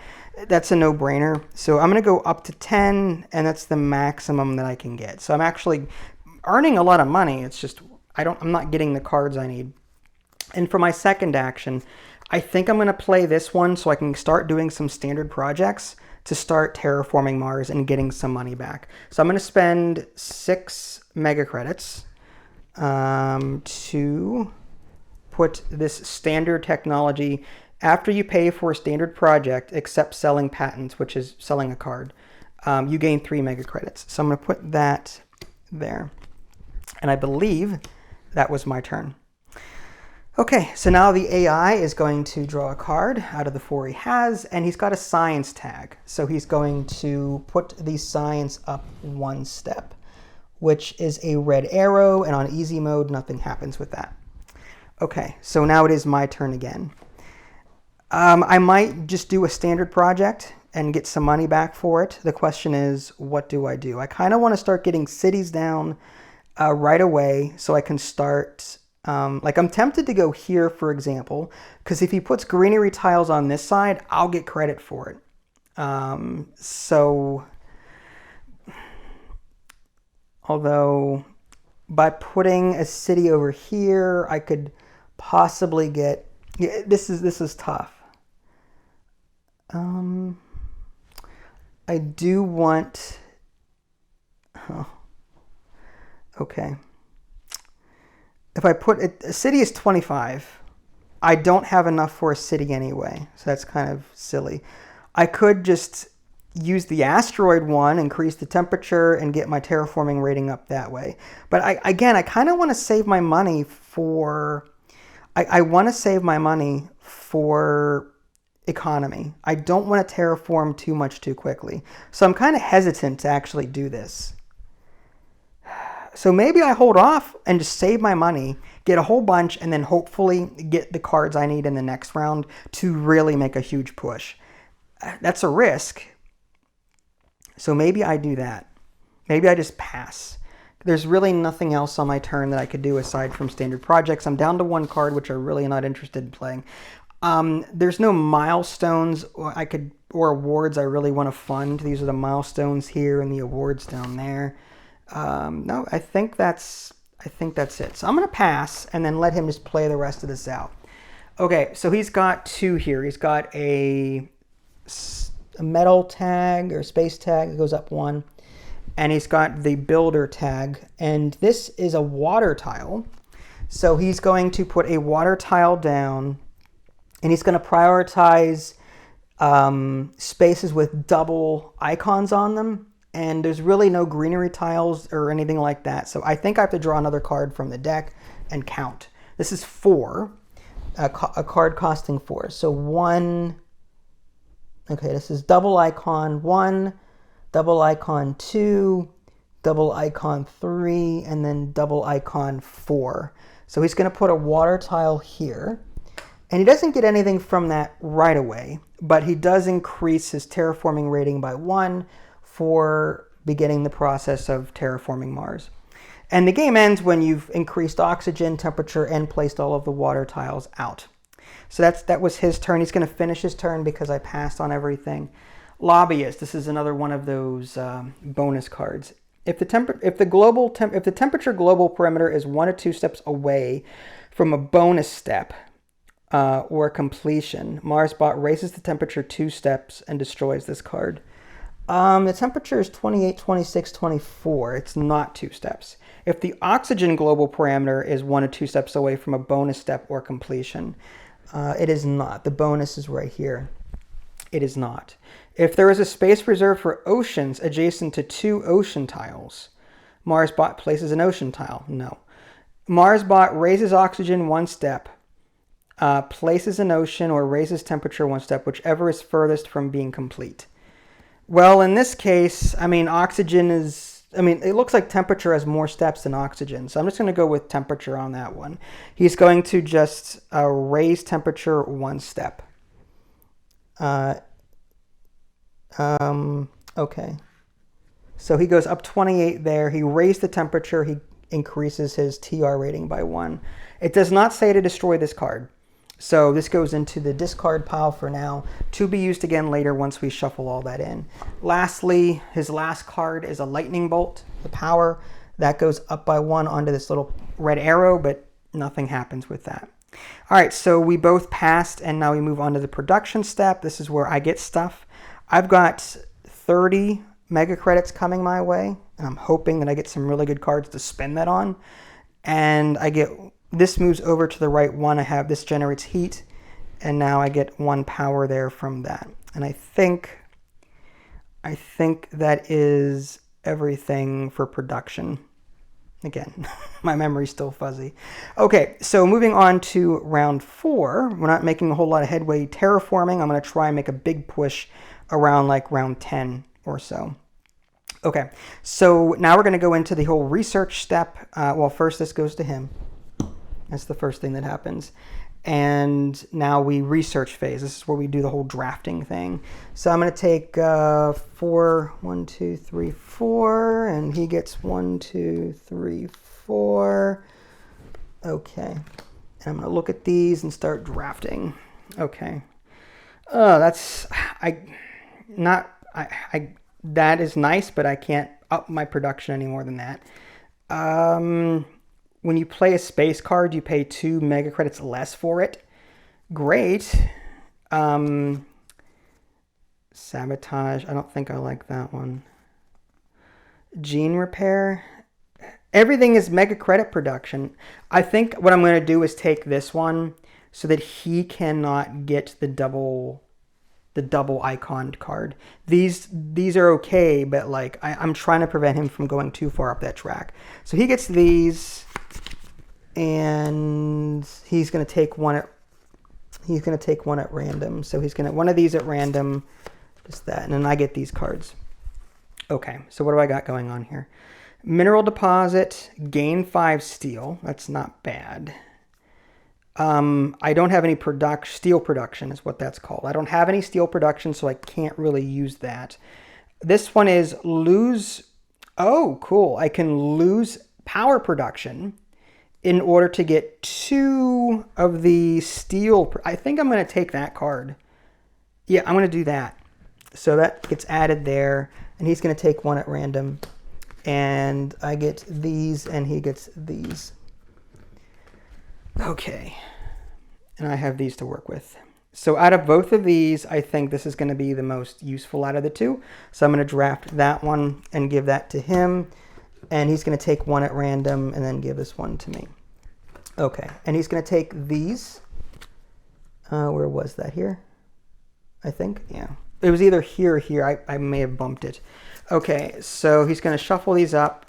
A: That's a no-brainer. So I'm going to go up to 10, and that's the maximum that I can get. So I'm actually earning a lot of money. It's just I'm not getting the cards I need. And for my second action, I think I'm going to play this one so I can start doing some standard projects to start terraforming Mars and getting some money back. So I'm going to spend 6 mega credits to put this standard technology. After you pay for a standard project, except selling patents, which is selling a card, you gain 3 mega credits. So I'm going to put that there. And I believe that was my turn. Okay, so now the AI is going to draw a card out of the 4 he has, and he's got a science tag. So he's going to put the science up 1 step, which is a red arrow, and on easy mode, nothing happens with that. Okay, so now it is my turn again. I might just do a standard project and get some money back for it. The question is, what do? I kind of want to start getting cities down right away so I can start... like I'm tempted to go here, for example, because if he puts greenery tiles on this side, I'll get credit for it. So, although by putting a city over here, I could possibly get, yeah, this is tough. I do want, oh, okay. If I put it, a city is 25. I don't have enough for a city anyway, so that's kind of silly. I could just use the asteroid one, increase the temperature, and get my terraforming rating up that way. But I kind of want to save my money for... I want to save my money for economy. I don't want to terraform too much too quickly. So I'm kind of hesitant to actually do this. So maybe I hold off and just save my money, get a whole bunch, and then hopefully get the cards I need in the next round to really make a huge push. That's a risk. So maybe I do that. Maybe I just pass. There's really nothing else on my turn that I could do aside from standard projects. I'm down to 1 card, which I'm really not interested in playing. There's no milestones or awards I really want to fund. These are the milestones here and the awards down there. No, I think that's it. So I'm going to pass and then let him just play the rest of this out. Okay, so he's got 2 here. He's got a metal tag or space tag that goes up 1. And he's got the builder tag. And this is a water tile. So he's going to put a water tile down. And he's going to prioritize spaces with double icons on them. And there's really no greenery tiles or anything like that. So I think I have to draw another card from the deck and count. This is 4, a card costing 4. So 1, okay, this is double icon 1, double icon 2, double icon 3, and then double icon 4. So he's going to put a water tile here. And he doesn't get anything from that right away, but he does increase his terraforming rating by 1 for beginning the process of terraforming Mars. And the game ends when you've increased oxygen, temperature, and placed all of the water tiles out. So that was his turn. He's going to finish his turn because I passed on everything. Lobbyist. This is another one of those bonus cards. If the temperature global perimeter is 1 or 2 steps away from a bonus step or completion, MarsBot raises the temperature 2 steps and destroys this card. The temperature is 28, 26, 24. It's not 2 steps. If the oxygen global parameter is 1 or 2 steps away from a bonus step or completion, it is not. The bonus is right here. It is not. If there is a space reserved for oceans adjacent to 2 ocean tiles, MarsBot places an ocean tile. No. MarsBot raises oxygen 1 step, places an ocean, or raises temperature 1 step, whichever is furthest from being complete. Well, in this case, oxygen is... it looks like temperature has more steps than oxygen, so I'm just going to go with temperature on that one. He's going to just raise temperature 1 step. Okay. So he goes up 28 there. He raised the temperature. He increases his TR rating by 1. It does not say to destroy this card. So this goes into the discard pile for now, to be used again later once we shuffle all that in. Lastly, his last card is a lightning bolt, the power. That goes up by 1 onto this little red arrow, but nothing happens with that. All right, so we both passed, and now we move on to the production step. This is where I get stuff. I've got 30 mega credits coming my way, and I'm hoping that I get some really good cards to spend that on. And I get, this moves over to the right one. I have, this generates heat, and now I get 1 power there from that. And I think that is everything for production. Again, my memory's still fuzzy. Okay, so moving on to round 4. We're not making a whole lot of headway terraforming. I'm going to try and make a big push around like round 10 or so. Okay, so now we're going to go into the whole research step. Well, first this goes to him. That's the first thing that happens. And now we research phase. This is where we do the whole drafting thing. So I'm going to take 4, 1, 2, 3, 4, and he gets 1, 2, 3, 4. Okay, and I'm going to look at these and start drafting. Okay. That is nice, but I can't up my production any more than that. When you play a space card, you pay 2 mega credits less for it. Great. Sabotage. I don't think I like that one. Gene repair. Everything is mega credit production. I think what I'm going to do is take this one so that he cannot get the double iconed card. These are okay, but like I'm trying to prevent him from going too far up that track. So he gets these. And he's going to take one at random. So he's going to one of these at random, just that, and then I get these cards. Okay, so what do I got going on here? Mineral deposit, gain 5 steel. That's not bad. I don't have any steel production is what that's called. I don't have any steel production, so I can't really use that. This one is lose. Oh, cool. I can lose power production in order to get 2 of the steel. I think I'm going to take that card. Yeah, I'm going to do that. So that gets added there, and he's going to take 1 at random. And I get these, and he gets these. Okay. And I have these to work with. So out of both of these, I think this is going to be the most useful out of the 2. So I'm going to draft that one and give that to him. And he's going to take 1 at random and then give this one to me. Okay, and he's going to take these. Where was that? Here? I think, yeah. It was either here or here. I may have bumped it. Okay, so he's going to shuffle these up,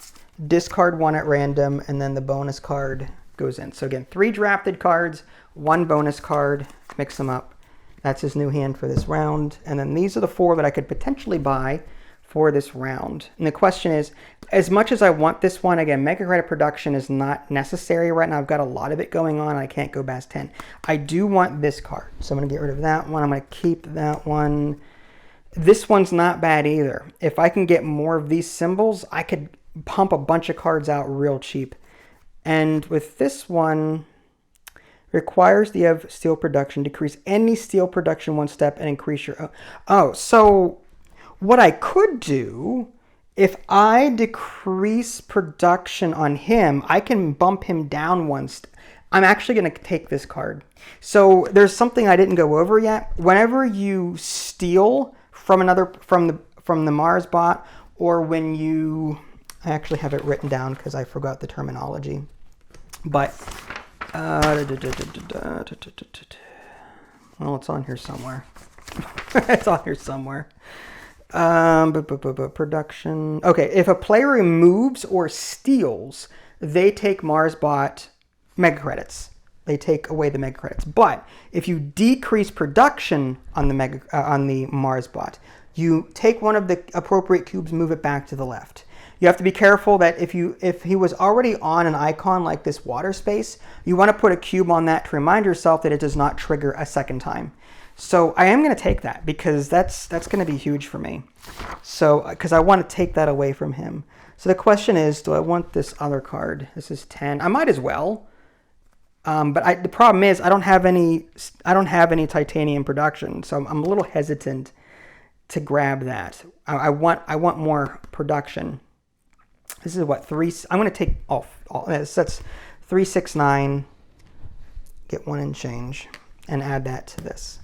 A: discard 1 at random, and then the bonus card goes in. So again, 3 drafted cards, 1 bonus card, mix them up. That's his new hand for this round. And then these are the 4 that I could potentially buy for this round. And the question is, as much as I want this one, again, mega credit production is not necessary right now. I've got a lot of it going on. I can't go past 10. I do want this card. So I'm going to get rid of that one. I'm going to keep that one. This one's not bad either. If I can get more of these symbols, I could pump a bunch of cards out real cheap. And with this one, requires the of steel production, decrease any steel production 1 step and increase your... Oh, so what I could do, if I decrease production on him, I can bump him down 1 step. I'm actually going to take this card. So there's something I didn't go over yet. Whenever you steal from the Mars bot, or when you... I actually have it written down because I forgot the terminology. But... well, it's on here somewhere. It's on here somewhere. Production. Okay, if a player removes or steals, they take Mars bot mega credits. They take away the mega credits. But if you decrease production on the Mars bot, you take one of the appropriate cubes, move it back to the left. You have to be careful that if he was already on an icon like this water space, you want to put a cube on that to remind yourself that it does not trigger a second time. So I am going to take that because that's going to be huge for me. So because I want to take that away from him. So the question is, do I want this other card? This is 10. I might as well. But the problem is I don't have any titanium production, so I'm a little hesitant to grab that. I want more production. This is what, 3. I'm going to take all that's 369, get 1 and change, and add that to this.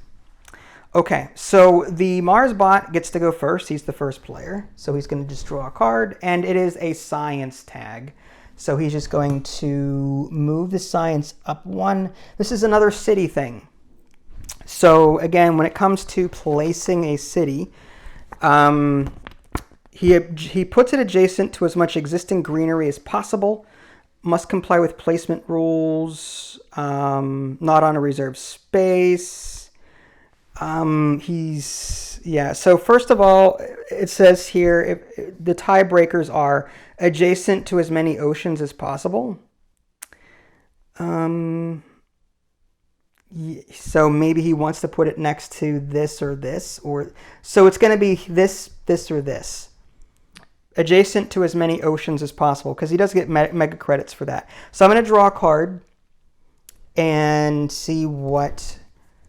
A: Okay, so the Mars bot gets to go first. He's the first player. So he's going to just draw a card, and it is a science tag. So he's just going to move the science up 1. This is another city thing. So again, when it comes to placing a city, he puts it adjacent to as much existing greenery as possible. Must comply with placement rules. Not on a reserved space. So first of all, it says here, the tiebreakers are adjacent to as many oceans as possible. So maybe he wants to put it next to this or this, so it's going to be this, or this. Adjacent to as many oceans as possible, because he does get mega credits for that. So I'm going to draw a card and see what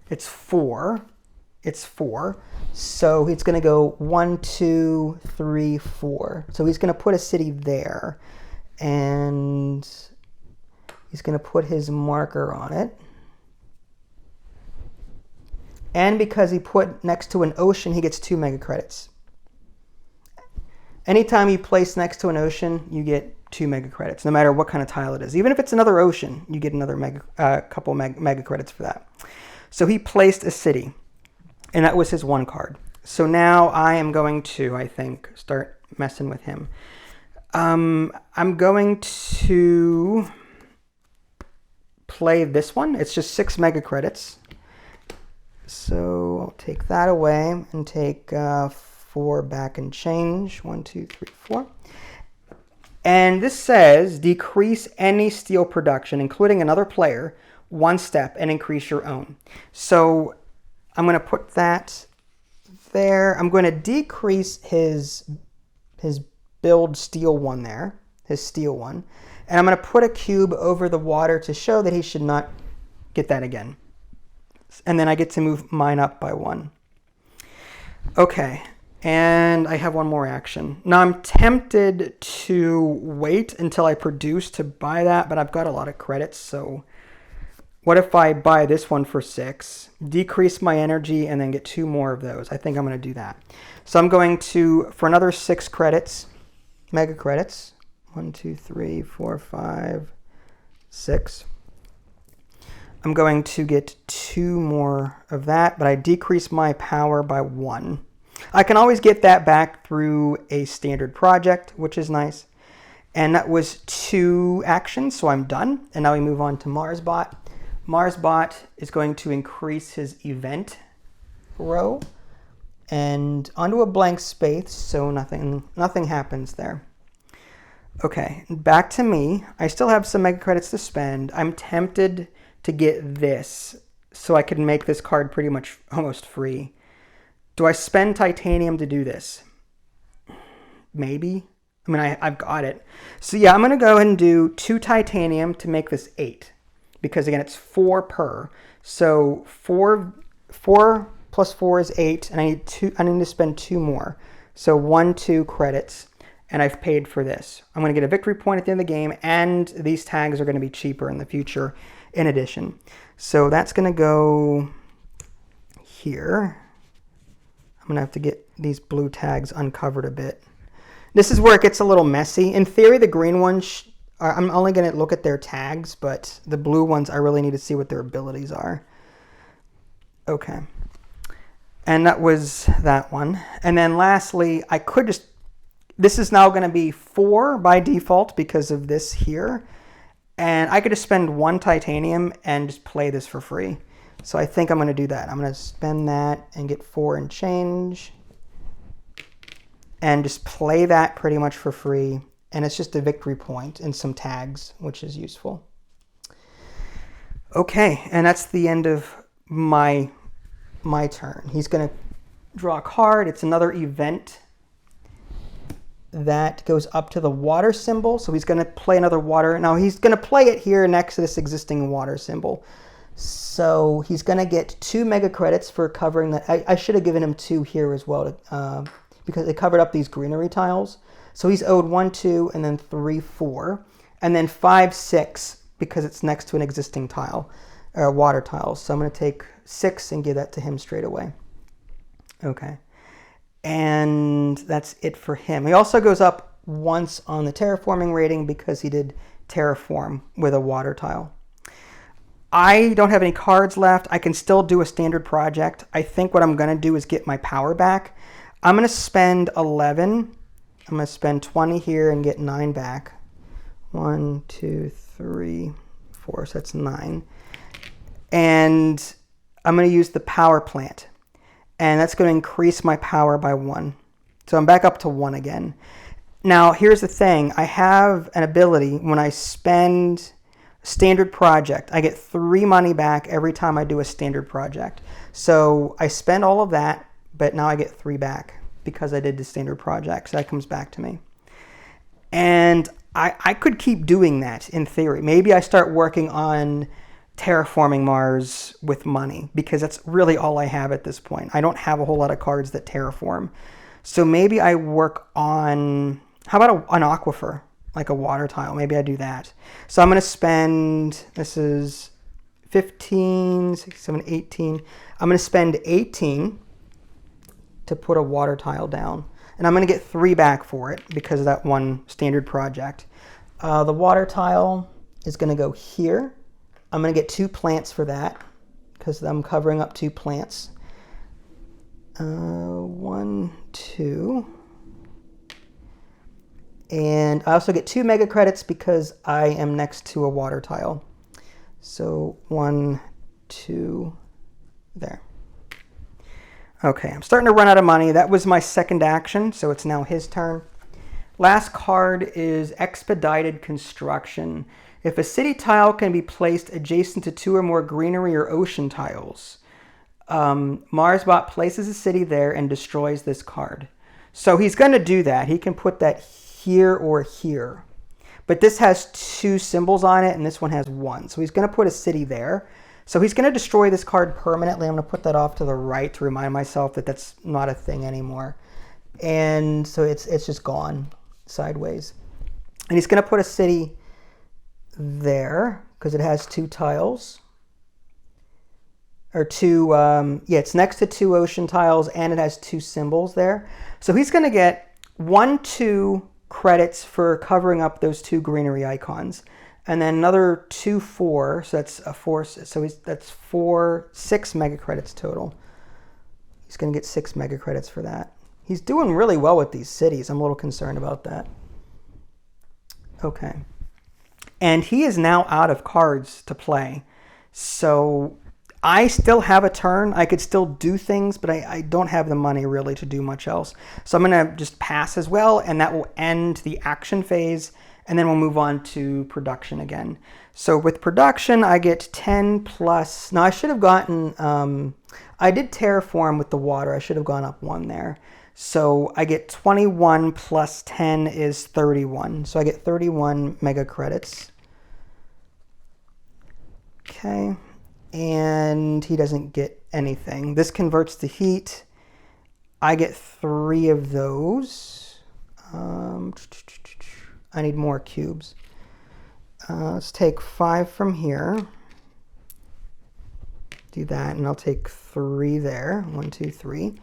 A: it's for. It's 4. So it's going to go 1, 2, 3, 4. So he's going to put a city there, and he's going to put his marker on it. And because he put next to an ocean, he gets 2 mega credits. Anytime you place next to an ocean, you get 2 mega credits, no matter what kind of tile it is. Even if it's another ocean, you get another couple mega credits for that. So he placed a city, and that was his 1 card. So now I am going to, I think, start messing with him. I'm going to play this one. It's just 6 mega credits. So I'll take that away and take 4 back and change. 1, 2, 3, 4. And this says decrease any steel production, including another player, 1 step, and increase your own. So I'm going to put that there. I'm going to decrease his build steel 1 there, his steel 1. And I'm going to put a cube over the water to show that he should not get that again. And then I get to move mine up by 1. Okay, and I have 1 more action. Now I'm tempted to wait until I produce to buy that, but I've got a lot of credits, so what if I buy this one for 6, decrease my energy, and then get 2 more of those? I think I'm going to do that. So I'm going to, for another 6 credits, mega credits, 1, 2, 3, 4, 5, 6. I'm going to get 2 more of that, but I decrease my power by 1. I can always get that back through a standard project, which is nice. And that was 2 actions, so I'm done. And now we move on to MarsBot. MarsBot is going to increase his event row and onto a blank space, so nothing happens there. Okay, back to me. I still have some mega credits to spend. I'm tempted to get this so I can make this card pretty much almost free. Do I spend titanium to do this? Maybe. I mean, I've got it. So yeah, I'm going to go ahead and do 2 titanium to make this 8. Because again, it's 4 per. So 4 plus 4 is 8, and I need to spend 2 more. So 1, 2 credits, and I've paid for this. I'm going to get a victory point at the end of the game, and these tags are going to be cheaper in the future in addition. So that's going to go here. I'm going to have to get these blue tags uncovered a bit. This is where it gets a little messy. In theory, the green ones, I'm only going to look at their tags, but the blue ones, I really need to see what their abilities are. Okay. And that was that one. And then lastly, I could just, this is now going to be 4 by default because of this here. And I could just spend 1 titanium and just play this for free. So I think I'm going to do that. I'm going to spend that and get 4 and change. And just play that pretty much for free. And it's just a victory point and some tags, which is useful. Okay, and that's the end of my turn. He's going to draw a card. It's another event that goes up to the water symbol. So he's going to play another water. Now he's going to play it here next to this existing water symbol. So he's going to get 2 mega credits for covering that. I should have given him 2 here as well because it covered up these greenery tiles. So he's owed 1, 2, and then 3, 4. And then 5, 6 because it's next to an existing tile, or water tile. So I'm going to take 6 and give that to him straight away. Okay. And that's it for him. He also goes up once on the terraforming rating because he did terraform with a water tile. I don't have any cards left. I can still do a standard project. I think what I'm going to do is get my power back. I'm going to spend 11. I'm going to spend 20 here and get 9 back. 1, 2, 3, 4. So that's 9. And I'm going to use the power plant. And that's going to increase my power by 1. So I'm back up to 1 again. Now, here's the thing. I have an ability when I spend standard project. I get 3 money back every time I do a standard project. So I spend all of that, but now I get 3 back because I did the standard project. So that comes back to me. And I could keep doing that in theory. Maybe I start working on terraforming Mars with money because that's really all I have at this point. I don't have a whole lot of cards that terraform. So maybe I work on, how about an aquifer, like a water tile? Maybe I do that. So I'm going to spend, this is 15, 16, 17, 18. I'm going to spend 18 to put a water tile down. And I'm going to get 3 back for it because of that one standard project. The water tile is going to go here. I'm going to get 2 plants for that because I'm covering up 2 plants. 1, 2. And I also get 2 mega credits because I am next to a water tile. So 1, 2, there. Okay, I'm starting to run out of money. That was my second action, so it's now his turn. Last card is Expedited Construction. If a city tile can be placed adjacent to 2 or more greenery or ocean tiles, Marsbot places a city there and destroys this card. So he's going to do that. He can put that here or here. But this has 2 symbols on it, and this one has 1. So he's going to put a city there. So he's going to destroy this card permanently. I'm going to put that off to the right to remind myself that that's not a thing anymore. And so it's just gone sideways. And he's going to put a city there because it has 2 tiles. Or 2, yeah, it's next to 2 ocean tiles and it has 2 symbols there. So he's going to get 1, 2 credits for covering up those 2 greenery icons. And then another 2, 4, so that's a 4, so that's 4, 6 mega credits total. He's going to get 6 mega credits for that. He's doing really well with these cities. I'm a little concerned about that. Okay. And he is now out of cards to play. So I still have a turn. I could still do things, but I don't have the money really to do much else. So I'm going to just pass as well, and that will end the action phase. And then we'll move on to production again. So with production, I get 10 plus. Now I should have gotten, I did terraform with the water. I should have gone up 1 there. So I get 21 plus 10 is 31. So I get 31 mega credits. Okay. And he doesn't get anything. This converts to heat. I get 3 of those. I need more cubes. Let's take 5 from here. Do that, and I'll take 3 there. 1, 2, 3.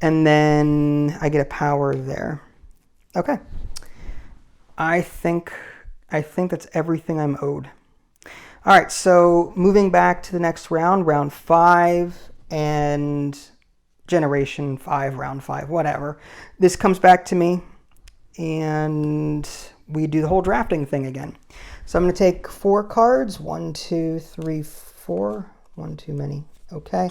A: And then I get a power there. Okay. I think that's everything I'm owed. All right, so moving back to the next round, round 5, and generation 5, round 5, whatever. This comes back to me, and we do the whole drafting thing again. So I'm going to take 4 cards. 1, 2, 3, 4. 1 too many. Okay.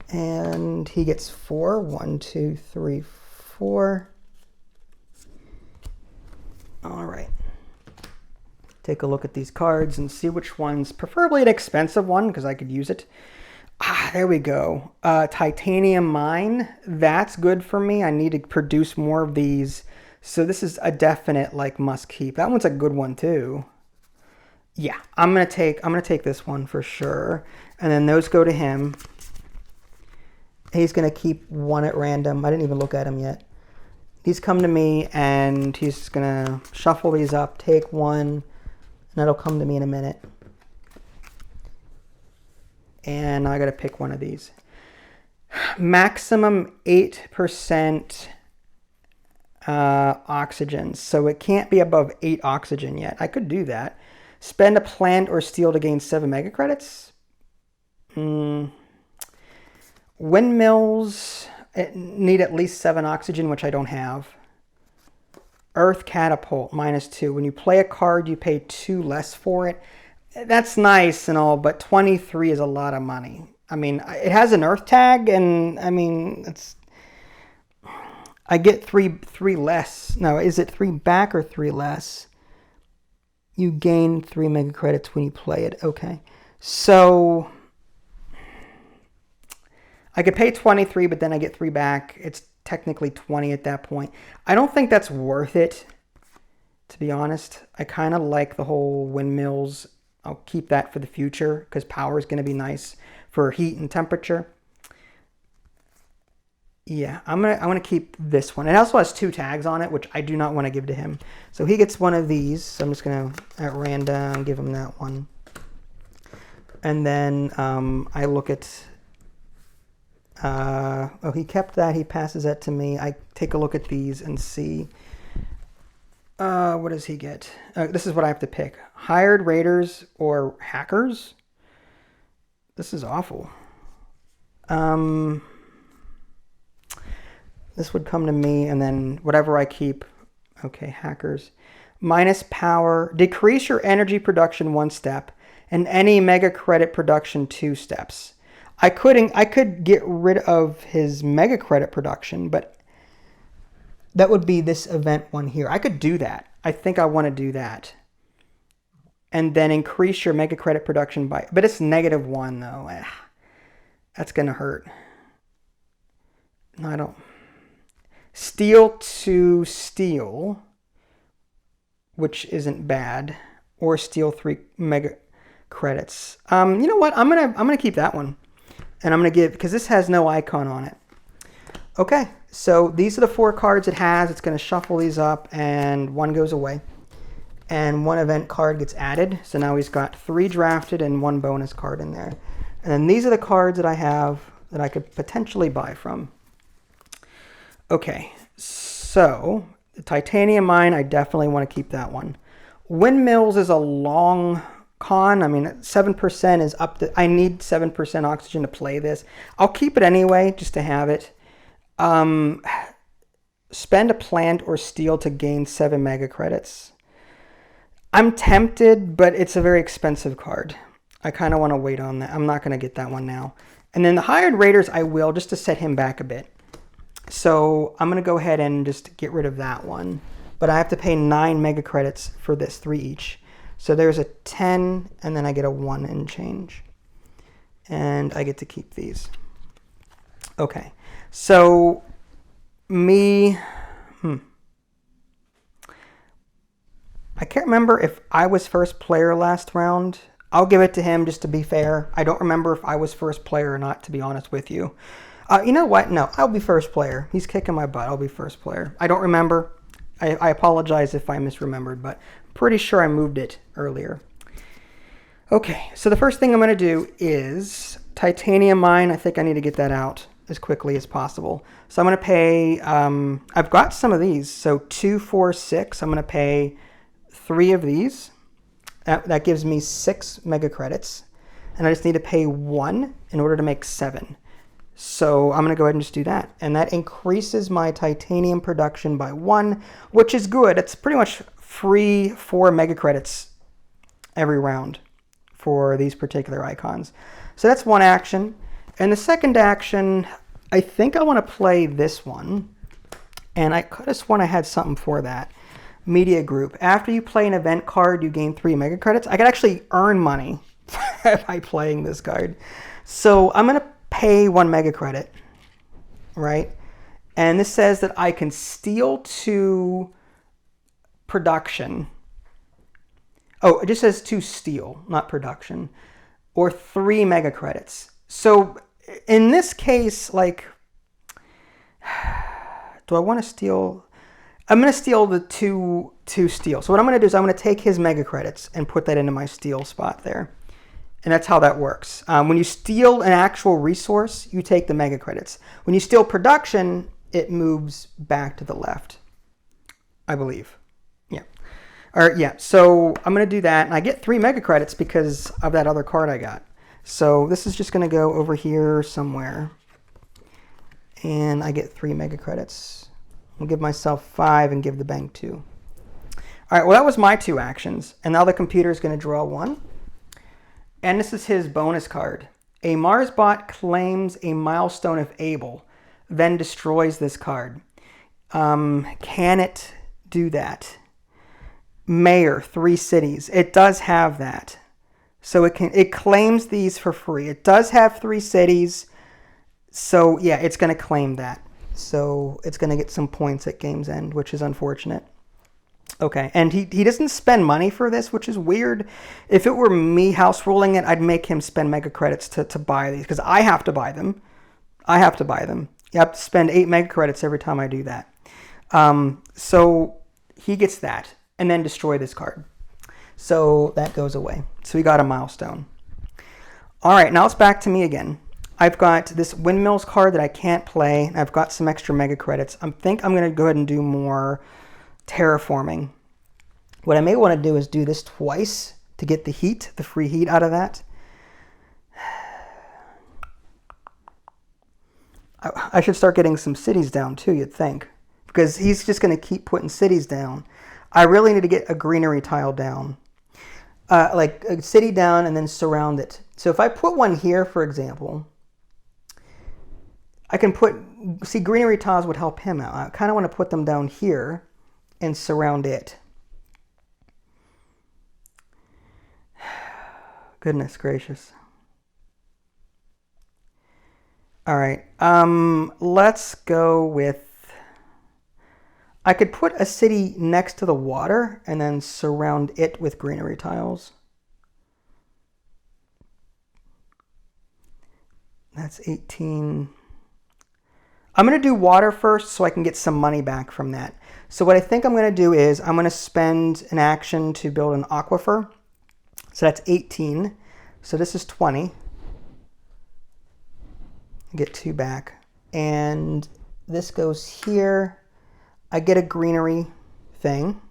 A: And he gets 4. 1, 2, 3, 4. All right. Take a look at these cards and see which one's, preferably an expensive one because I could use it. There we go. Titanium Mine. That's good for me. I need to produce more of these. So this is a definite like must keep. That one's a good one too. Yeah, I'm gonna take this one for sure. And then those go to him. He's gonna keep 1 at random. I didn't even look at him yet. These come to me and he's gonna shuffle these up, take 1, That'll come to me in a minute. And now I gotta pick one of these. Maximum 8% oxygen. So it can't be above 8 oxygen yet. I could do that. Spend a plant or steel to gain 7 mega credits. Windmills need at least 7 oxygen, which I don't have. Earth catapult, -2. When you play a card, you pay 2 less for it. That's nice and all, but 23 is a lot of money. I mean, it has an earth tag, and I mean, I get three less. No, is it 3 back or 3 less? You gain 3 mega credits when you play it. Okay, so I could pay 23, but then I get 3 back. It's technically 20 at that point. I don't think that's worth it, to be honest. I kind of like the whole windmills. I'll keep that for the future because power is going to be nice for heat and temperature. Yeah, I'm gonna keep this one. It also has 2 tags on it, which I do not want to give to him. So he gets one of these. So I'm just gonna at random give him that one. And then I look at. Oh, he kept that. He passes that to me. I take a look at these and see. What does he get? This is what I have to pick: hired raiders or hackers. This is awful. This would come to me, and then whatever I keep. Okay, hackers. Minus power. Decrease your energy production 1 step, and any mega credit production 2 steps. I could get rid of his mega credit production, but that would be this event one here. I could do that. I think I want to do that. And then increase your mega credit production by, but it's -1 though. That's going to hurt. No, I don't. Steel to steel, which isn't bad, or steal 3 mega credits. You know what? I'm gonna keep that one, and I'm gonna give, because this has no icon on it. Okay, so these are the 4 cards it has. It's gonna shuffle these up, and 1 goes away, and 1 event card gets added. So now he's got 3 drafted and 1 bonus card in there. And then these are the cards that I have that I could potentially buy from. Okay, so the titanium mine, I definitely want to keep that one. Windmills is a long con. I mean, 7% is up to, I need 7% oxygen to play this. I'll keep it anyway, just to have it. Spend a plant or steel to gain 7 mega credits. I'm tempted, but it's a very expensive card. I kind of want to wait on that. I'm not going to get that one now. And then the hired raiders, I will, just to set him back a bit. So I'm going to go ahead and just get rid of that one. But I have to pay 9 mega credits for this, 3 each. So there's a 10, and then I get a 1 and change. And I get to keep these. Okay. So me... I can't remember if I was first player last round. I'll give it to him just to be fair. I don't remember if I was first player or not, to be honest with you. You know what? No, I'll be first player. He's kicking my butt. I'll be first player. I don't remember. I apologize if I misremembered, but I'm pretty sure I moved it earlier. Okay, so the first thing I'm going to do is titanium mine. I think I need to get that out as quickly as possible. So I'm going to pay, I've got some of these. So 2, 4, 6. I'm going to pay 3 of these. That gives me 6 mega credits. And I just need to pay 1 in order to make 7. So I'm going to go ahead and just do that. And that increases my titanium production by 1, which is good. It's pretty much free 4 mega credits every round for these particular icons. So that's one action. And the second action, I think I want to play this one. And I could have sworn I had something for that. Media group. After you play an event card, you gain 3 mega credits. I could actually earn money by playing this card. So I'm going to pay 1 mega credit, right? And this says that I can steal to production. Oh, it just says to steal, not production, or 3 mega credits. So in this case, like, do I want to steal? I'm going to steal the two steel. So what I'm going to do is I'm going to take his mega credits and put that into my steel spot there. And that's how that works. When you steal an actual resource, you take the mega credits. When you steal production, it moves back to the left, I believe. Yeah. All right, yeah. So I'm going to do that. And I get 3 mega credits because of that other card I got. So this is just going to go over here somewhere. And I get 3 mega credits. I'll give myself 5 and give the bank 2. All right, well, that was my 2 actions. And now the computer is going to draw 1. And this is his bonus card. A Marsbot claims a milestone of Able, then destroys this card. Can it do that? Mayor, 3 cities. It does have that. So it claims these for free. It does have 3 cities. So yeah, it's going to claim that. So it's going to get some points at game's end, which is unfortunate. Okay, and he doesn't spend money for this, which is weird. If it were me house ruling it, I'd make him spend mega credits to buy these, because I have to buy them. You have to spend 8 mega credits every time I do that. So he gets that, and then destroy this card. So that goes away. So we got a milestone. All right, now it's back to me again. I've got this windmills card that I can't play. I've got some extra mega credits. I think I'm going to go ahead and do more terraforming. What I may want to do is do this twice to get the heat, the free heat out of that. I should start getting some cities down too, you'd think, because he's just going to keep putting cities down. I really need to get a greenery tile down, like a city down and then surround it. So if I put one here, for example, I can see, greenery tiles would help him out. I kind of want to put them down here and surround it. Goodness gracious. All right, let's go with, I could put a city next to the water and then surround it with greenery tiles. That's 18. I'm going to do water first so I can get some money back from that. So what I think I'm going to do is I'm going to spend an action to build an aquifer. So that's 18. So this is 20. Get 2 back. And this goes here. I get a greenery thing.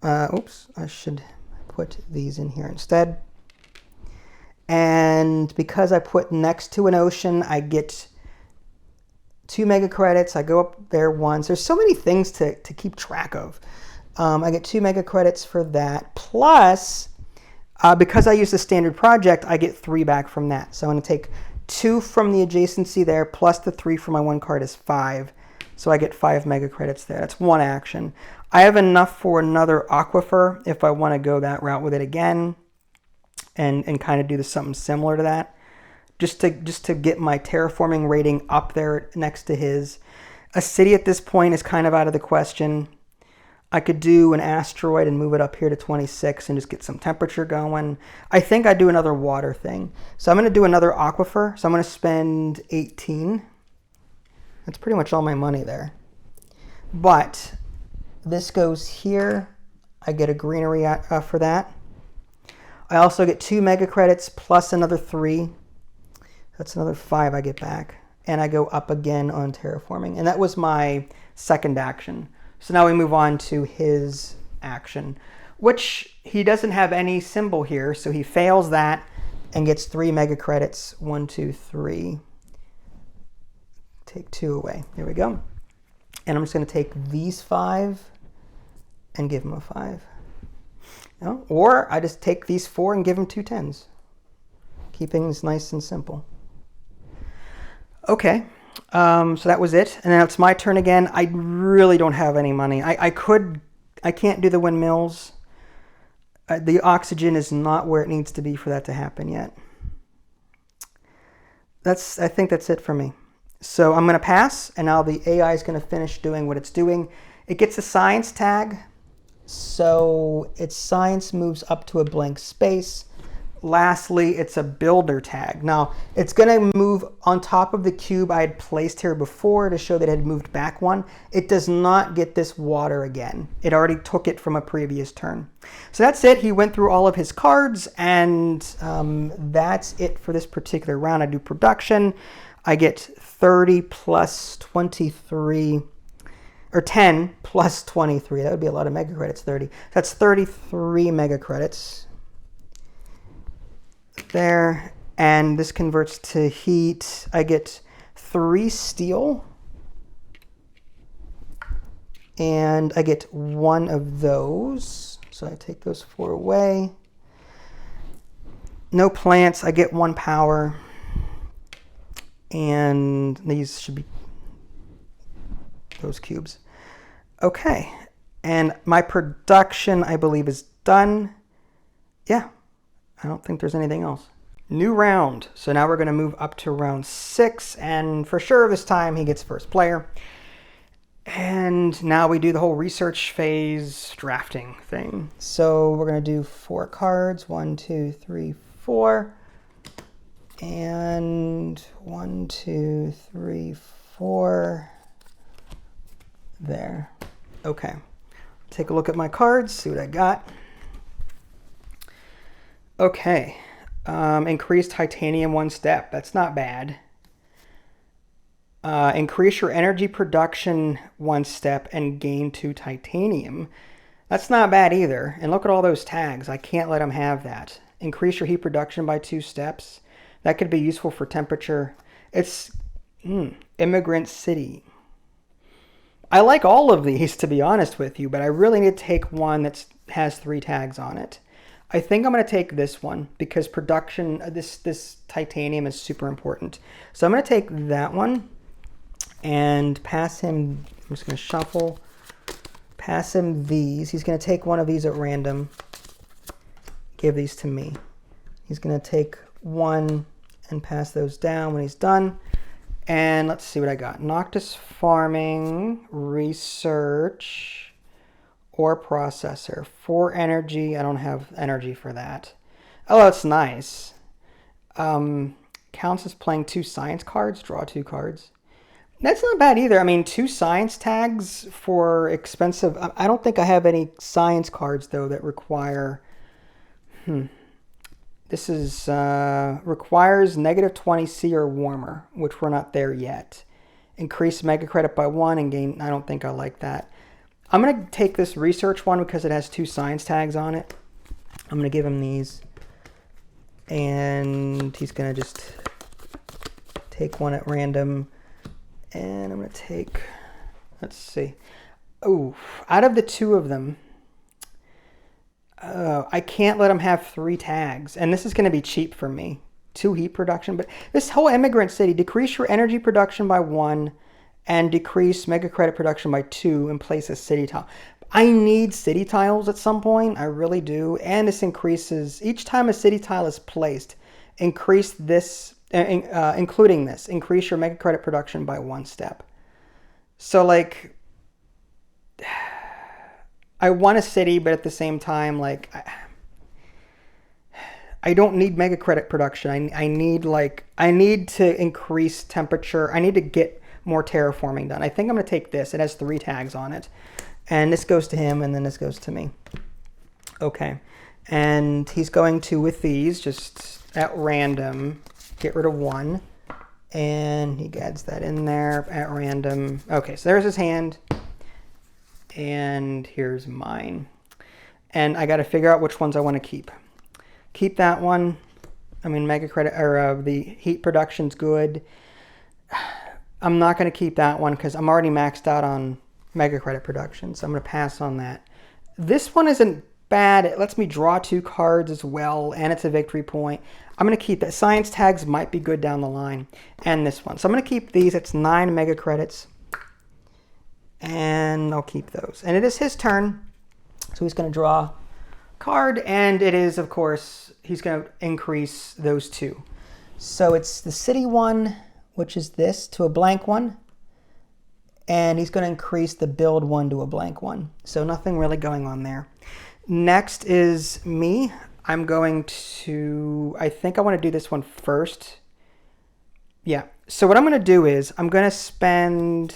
A: Oops, I should put these in here instead. And because I put next to an ocean, I get 2 mega credits. I go up there once. There's so many things to keep track of. I get 2 mega credits for that. Plus, because I use the standard project, I get 3 back from that. So I'm going to take 2 from the adjacency there, plus the 3 from my 1 card is 5. So I get 5 mega credits there. That's 1 action. I have enough for another aquifer if I want to go that route with it again. And kind of do something similar to that, just to get my terraforming rating up there next to his. A city at this point is kind of out of the question. I could do an asteroid and move it up here to 26 and just get some temperature going. I think I'd do another water thing. So I'm going to do another aquifer. So I'm going to spend 18. That's pretty much all my money there. But this goes here. I get a greenery for that. I also get 2 mega credits plus another 3. That's another 5 I get back. And I go up again on terraforming. And that was my second action. So now we move on to his action, which he doesn't have any symbol here. So he fails that and gets 3 mega credits. 1, 2, 3. Take 2 away. Here we go. And I'm just going to take these 5 and give him a 5. No? Or I just take these 4 and give him 2 10s. Keep things nice and simple. Okay, so that was it. And now it's my turn again. I really don't have any money. I can't do the windmills. The oxygen is not where it needs to be for that to happen yet. I think that's it for me. So I'm going to pass, and now the AI is going to finish doing what it's doing. It gets a science tag. So its science moves up to a blank space, lastly, it's a builder tag. Now, it's going to move on top of the cube I had placed here before to show that it had moved back one. It does not get this water again. It already took it from a previous turn. So that's it. He went through all of his cards, and that's it for this particular round. I do production. I get 30 plus 23, or 10 plus 23. That would be a lot of mega credits, 30. That's 33 mega credits. There, and this converts to heat. I get 3 steel, and I get 1 of those. So I take those 4 away. No plants. I get 1 power, and these should be those cubes. Okay, and my production, I believe, is done. Yeah. I don't think there's anything else. New round. So now we're going to move up to round 6. And for sure this time he gets first player. And now we do the whole research phase drafting thing. So we're going to do 4 cards. 1, 2, 3, 4. And 1, 2, 3, 4. There. Okay. Take a look at my cards. See what I got. Okay, increase titanium 1 step. That's not bad. Increase your energy production 1 step and gain 2 titanium. That's not bad either. And look at all those tags. I can't let them have that. Increase your heat production by 2 steps. That could be useful for temperature. It's Immigrant City. I like all of these, to be honest with you, but I really need to take one that has 3 tags on it. I think I'm going to take this one because production, this titanium is super important. So I'm going to take that one and pass him, I'm just going to shuffle, pass him these. He's going to take one of these at random, give these to me. He's going to take one and pass those down when he's done. And let's see what I got. Noctis Farming, Research, or Processor. 4 energy. I don't have energy for that. Oh, that's nice. Counts as playing 2 science cards. Draw 2 cards. That's not bad either. I mean, 2 science tags for expensive. I don't think I have any science cards, though, that require... This is requires -20 C or warmer, which we're not there yet. Increase mega credit by 1 and gain... I don't think I like that. I'm going to take this research one because it has 2 science tags on it. I'm going to give him these. And he's going to just take one at random. And I'm going to take, let's see. Oh, out of the 2 of them, I can't let him have 3 tags. And this is going to be cheap for me. 2 heat production. But this whole Immigrant City, decrease your energy production by 1 and decrease mega credit production by 2 and place a city tile. I need city tiles at some point. I really do. And this increases, each time a city tile is placed, increase this, including this, increase your mega credit production by 1 step. So like, I want a city, but at the same time, like, I don't need mega credit production. I need to increase temperature. I need to get more terraforming done. I think I'm going to take this. It has 3 tags on it. And this goes to him, and then this goes to me. Okay. And he's going to, with these, just at random, get rid of 1. And he adds that in there at random. Okay, so there's his hand. And here's mine. And I got to figure out which ones I want to keep. Keep that one. I mean, mega credit, or the heat production's good. I'm not going to keep that one because I'm already maxed out on mega credit production, so I'm going to pass on that. This one isn't bad. It lets me draw 2 cards as well, and it's a victory point. I'm going to keep that. Science tags might be good down the line, and this one. So I'm going to keep these. It's 9 mega credits, and I'll keep those. And it is his turn, so he's going to draw a card, and it is, of course, he's going to increase those 2. So it's the city one, which is this, to a blank one. And he's going to increase the build one to a blank one. So nothing really going on there. Next is me. I'm going to, I think I want to do this one first. Yeah. So what I'm going to do is I'm going to spend,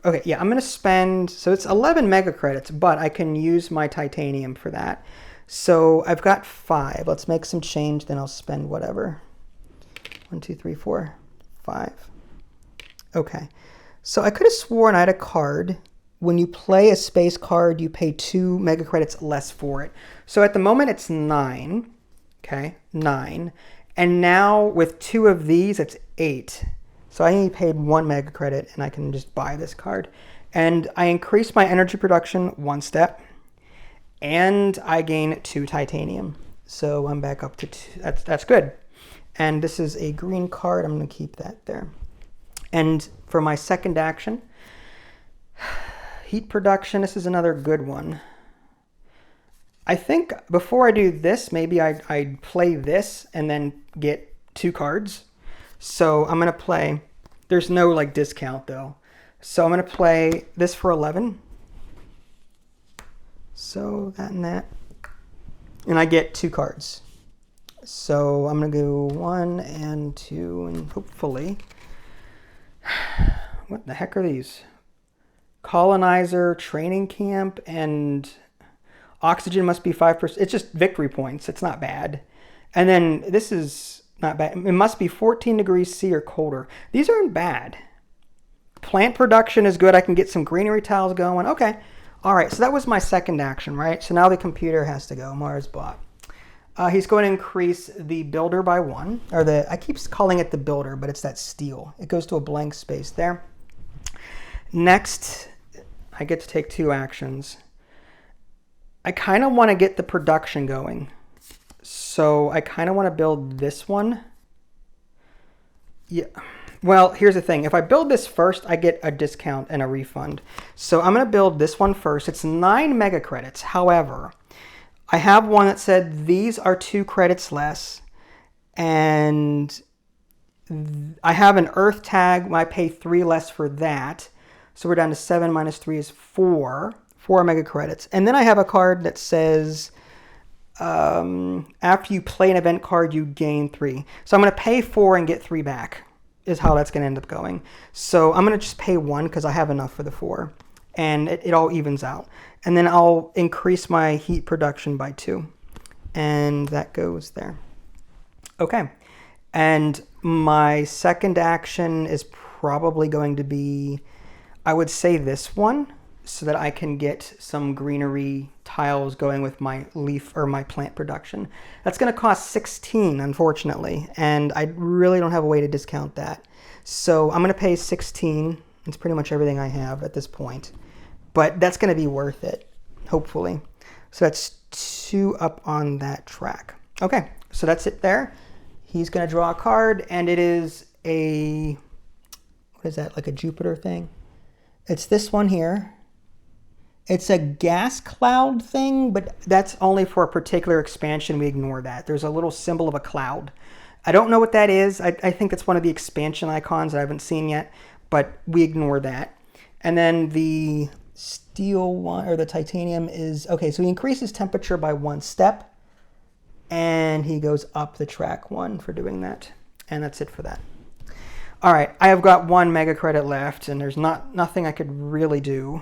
A: okay, yeah, I'm going to spend, so it's 11 mega credits, but I can use my titanium for that. So I've got 5. Let's make some change, then I'll spend whatever. 1, 2, 3, 4, 5. Okay. So I could have sworn I had a card. When you play a space card, you pay 2 mega credits less for it. So at the moment it's 9. Okay, 9. And now with 2 of these, it's 8. So I only paid 1 mega credit and I can just buy this card. And I increase my energy production 1 step. And I gain 2 titanium. So I'm back up to 2. That's good. And this is a green card. I'm going to keep that there. And for my second action, heat production, this is another good one. I think before I do this, maybe I'd play this and then get 2 cards. So I'm going to play, there's no like discount though. So I'm going to play this for 11. So that and that. And I get 2 cards. So I'm going to go 1 and 2 and hopefully, what the heck are these? Colonizer, training camp, and oxygen must be 5%. It's just victory points. It's not bad. And then this is not bad. It must be 14 degrees C or colder. These aren't bad. Plant production is good. I can get some greenery tiles going. Okay. All right. So that was my second action, right? So now the computer has to go. Mars bot. He's going to increase the builder by 1. Or I keep calling it the builder, but it's that steel. It goes to a blank space there. Next, I get to take 2 actions. I kind of want to get the production going. So I kind of want to build this one. Yeah. Well, here's the thing. If I build this first, I get a discount and a refund. So I'm going to build this one first. It's 9 mega credits. However, I have one that said these are 2 credits less. And I have an earth tag. I pay 3 less for that. So we're down to 7 minus 3 is 4. 4 mega credits. And then I have a card that says after you play an event card, you gain 3. So I'm going to pay 4 and get 3 back is how that's going to end up going. So I'm going to just pay 1 because I have enough for the 4. And it all evens out. And then I'll increase my heat production by 2. And that goes there. Okay. And my second action is probably going to be, I would say this one, so that I can get some greenery tiles going with my leaf or my plant production. That's going to cost 16, unfortunately, and I really don't have a way to discount that. So I'm going to pay 16. It's pretty much everything I have at this point, but that's going to be worth it, hopefully. So that's 2 up on that track. Okay, so that's it there. He's going to draw a card, and it is a, what is that, like a Jupiter thing? It's this one here. It's a gas cloud thing, but that's only for a particular expansion. We ignore that. There's a little symbol of a cloud. I don't know what that is. I think it's one of the expansion icons I haven't seen yet, but we ignore that. And then the steel one, or the titanium is, okay, so he increases temperature by 1 step, and he goes up the track 1 for doing that. And that's it for that. All right, I have got 1 mega credit left, and there's nothing I could really do.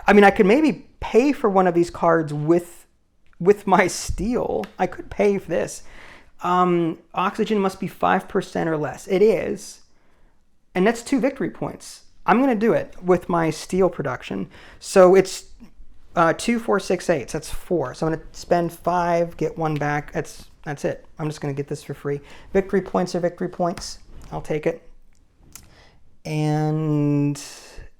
A: I mean, I could maybe pay for one of these cards with my steel. I could pay for this. Oxygen must be 5% or less. It is. And that's 2 victory points. I'm going to do it with my steel production. So it's 2, 4, 6, 8. So that's 4. So I'm going to spend 5, get 1 back. That's it. I'm just going to get this for free. Victory points are victory points. I'll take it. And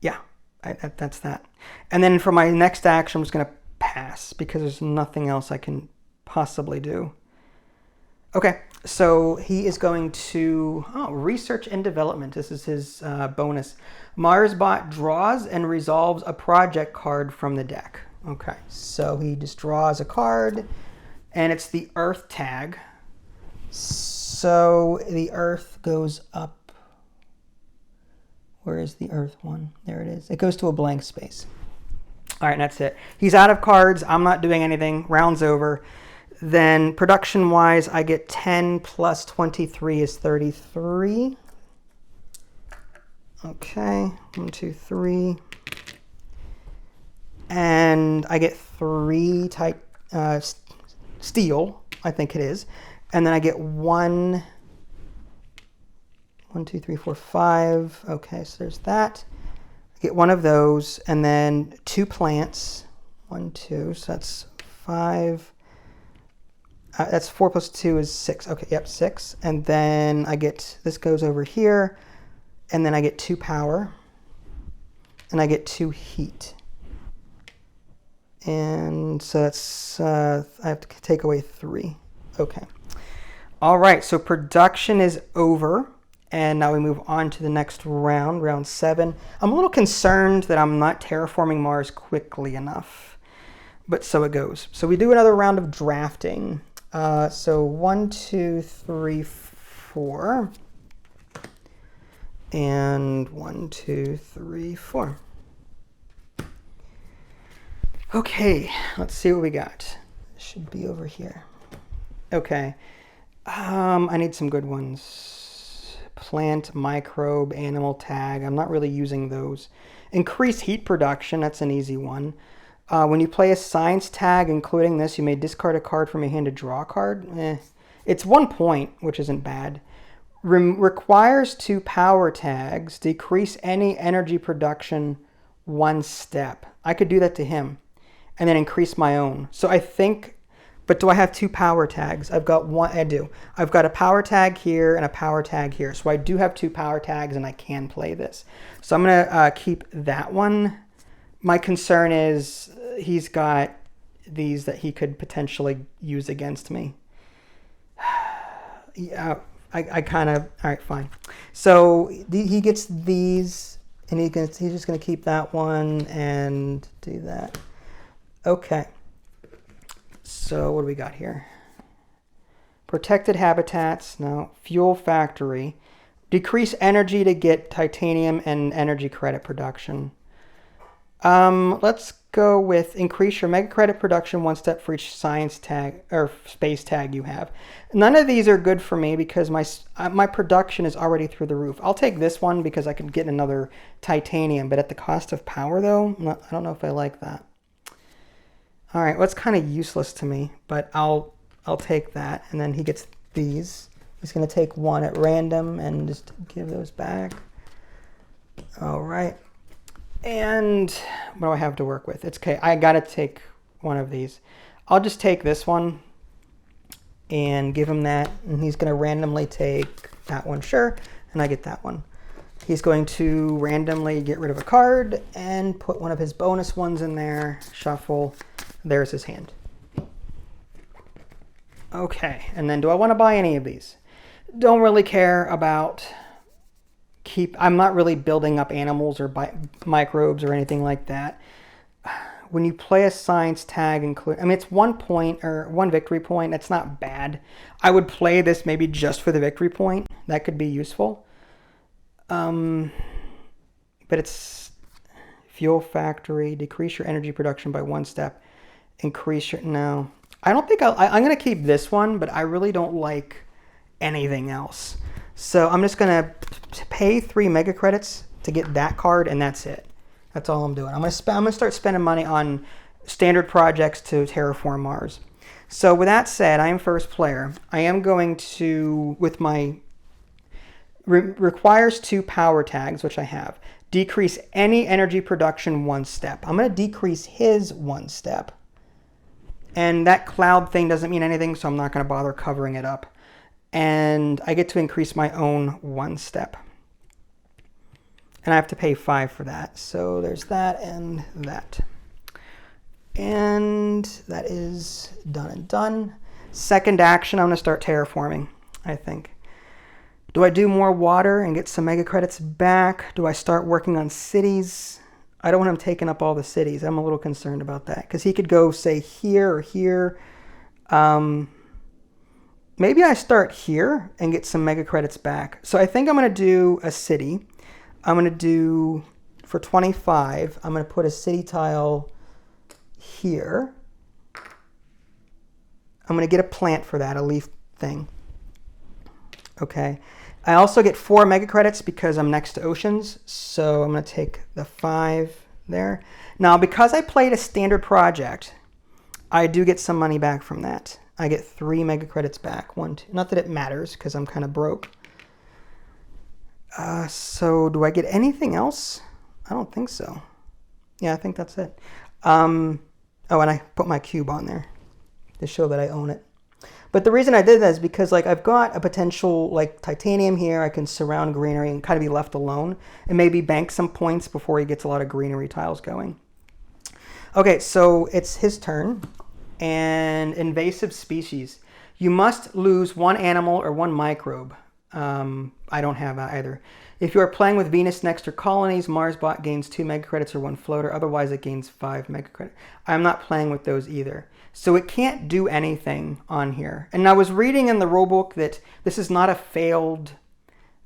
A: yeah, that's that. And then for my next action, I'm just going to pass because there's nothing else I can possibly do. Okay, so he is going to research and development. This is his bonus. Marsbot draws and resolves a project card from the deck. Okay, so he just draws a card, and it's the Earth tag. So the Earth goes up. Where is the Earth one? There it is. It goes to a blank space. All right, and that's it. He's out of cards. I'm not doing anything. Round's over. Then production-wise, I get 10 plus 23 is 33. Okay, 1, 2, 3. And I get 3 type steel, I think it is. And then I get 1, 2, 3, 4, 5. Okay, so there's that. I get 1 of those, and then 2 plants. 1, 2, so that's 5. That's 4 plus 2 is 6. Okay, yep, 6. And then I get, this goes over here, and then I get 2 power, and I get 2 heat. And so that's, I have to take away 3. Okay. All right, so production is over. And now we move on to the next round, round 7. I'm a little concerned that I'm not terraforming Mars quickly enough. But so it goes. So we do another round of drafting. So 1, 2, 3, 4. And 1, 2, 3, 4. Okay, let's see what we got. It should be over here. Okay. I need some good ones. Plant, microbe, animal tag. I'm not really using those. Increase heat production. That's an easy one. When you play a science tag, including this, you may discard a card from your hand to draw a card. It's 1 point, which isn't bad. Requires 2 power tags. Decrease any energy production 1 step. I could do that to him. And then increase my own. So I think, but do I have 2 power tags? I've got 1, I do. I've got a power tag here and a power tag here. So I do have 2 power tags and I can play this. So I'm gonna keep that one. My concern is he's got these that he could potentially use against me. Yeah, I kind of, all right, fine. So he gets these and he's just gonna keep that one and do that. Okay, so what do we got here? Protected habitats, no. Fuel factory. Decrease energy to get titanium and energy credit production. Let's go with increase your mega credit production 1 step for each science tag or space tag you have. None of these are good for me because my production is already through the roof. I'll take this one because I can get another titanium, but at the cost of power though, I don't know if I like that. All right, well, it's kind of useless to me, but I'll take that. And then he gets these. He's going to take 1 at random and just give those back. All right. And what do I have to work with? It's okay. I got to take 1 of these. I'll just take this one and give him that. And he's going to randomly take that one, sure. And I get that one. He's going to randomly get rid of a card and put 1 of his bonus ones in there. Shuffle. There's his hand. Okay, and then do I want to buy any of these? Don't really care about I'm not really building up animals or microbes or anything like that. When you play a science tag, it's 1 point or 1 victory point. That's not bad. I would play this maybe just for the victory point. That could be useful. But it's fuel factory. Decrease your energy production by 1 step. Increase your, no. I don't think I'm going to keep this one, but I really don't like anything else. So I'm just going to pay 3 mega credits to get that card, and that's it. That's all I'm doing. I'm going to start spending money on standard projects to terraform Mars. So with that said, I am first player. I am going to, with my, requires 2 power tags, which I have. Decrease any energy production 1 step. I'm going to decrease his 1 step. And that cloud thing doesn't mean anything, so I'm not going to bother covering it up. And I get to increase my own 1 step. And I have to pay 5 for that. So there's that and that. And that is done and done. Second action, I'm going to start terraforming, I think. Do I do more water and get some mega credits back? Do I start working on cities? I don't want him taking up all the cities. I'm a little concerned about that because he could go, say, here or here. Maybe I start here and get some mega credits back. So I think I'm going to do a city. I'm going to do, for 25, I'm going to put a city tile here. I'm going to get a plant for that, a leaf thing. Okay. I also get 4 mega credits because I'm next to oceans. So I'm going to take the 5 there. Now, because I played a standard project, I do get some money back from that. I get 3 mega credits back. 1, 2. Not that it matters because I'm kind of broke. So do I get anything else? I don't think so. Yeah, I think that's it. Oh, and I put my cube on there to show that I own it. But the reason I did that is because like I've got a potential like titanium here. I can surround greenery and kind of be left alone and maybe bank some points before he gets a lot of greenery tiles going. Okay, so it's his turn. And invasive species. You must lose 1 animal or 1 microbe. I don't have either. If you are playing with Venus next to colonies, Mars bot gains 2 mega credits or 1 floater. Otherwise, it gains 5 mega credits. I'm not playing with those either. So it can't do anything on here. And I was reading in the rulebook that this is not a failed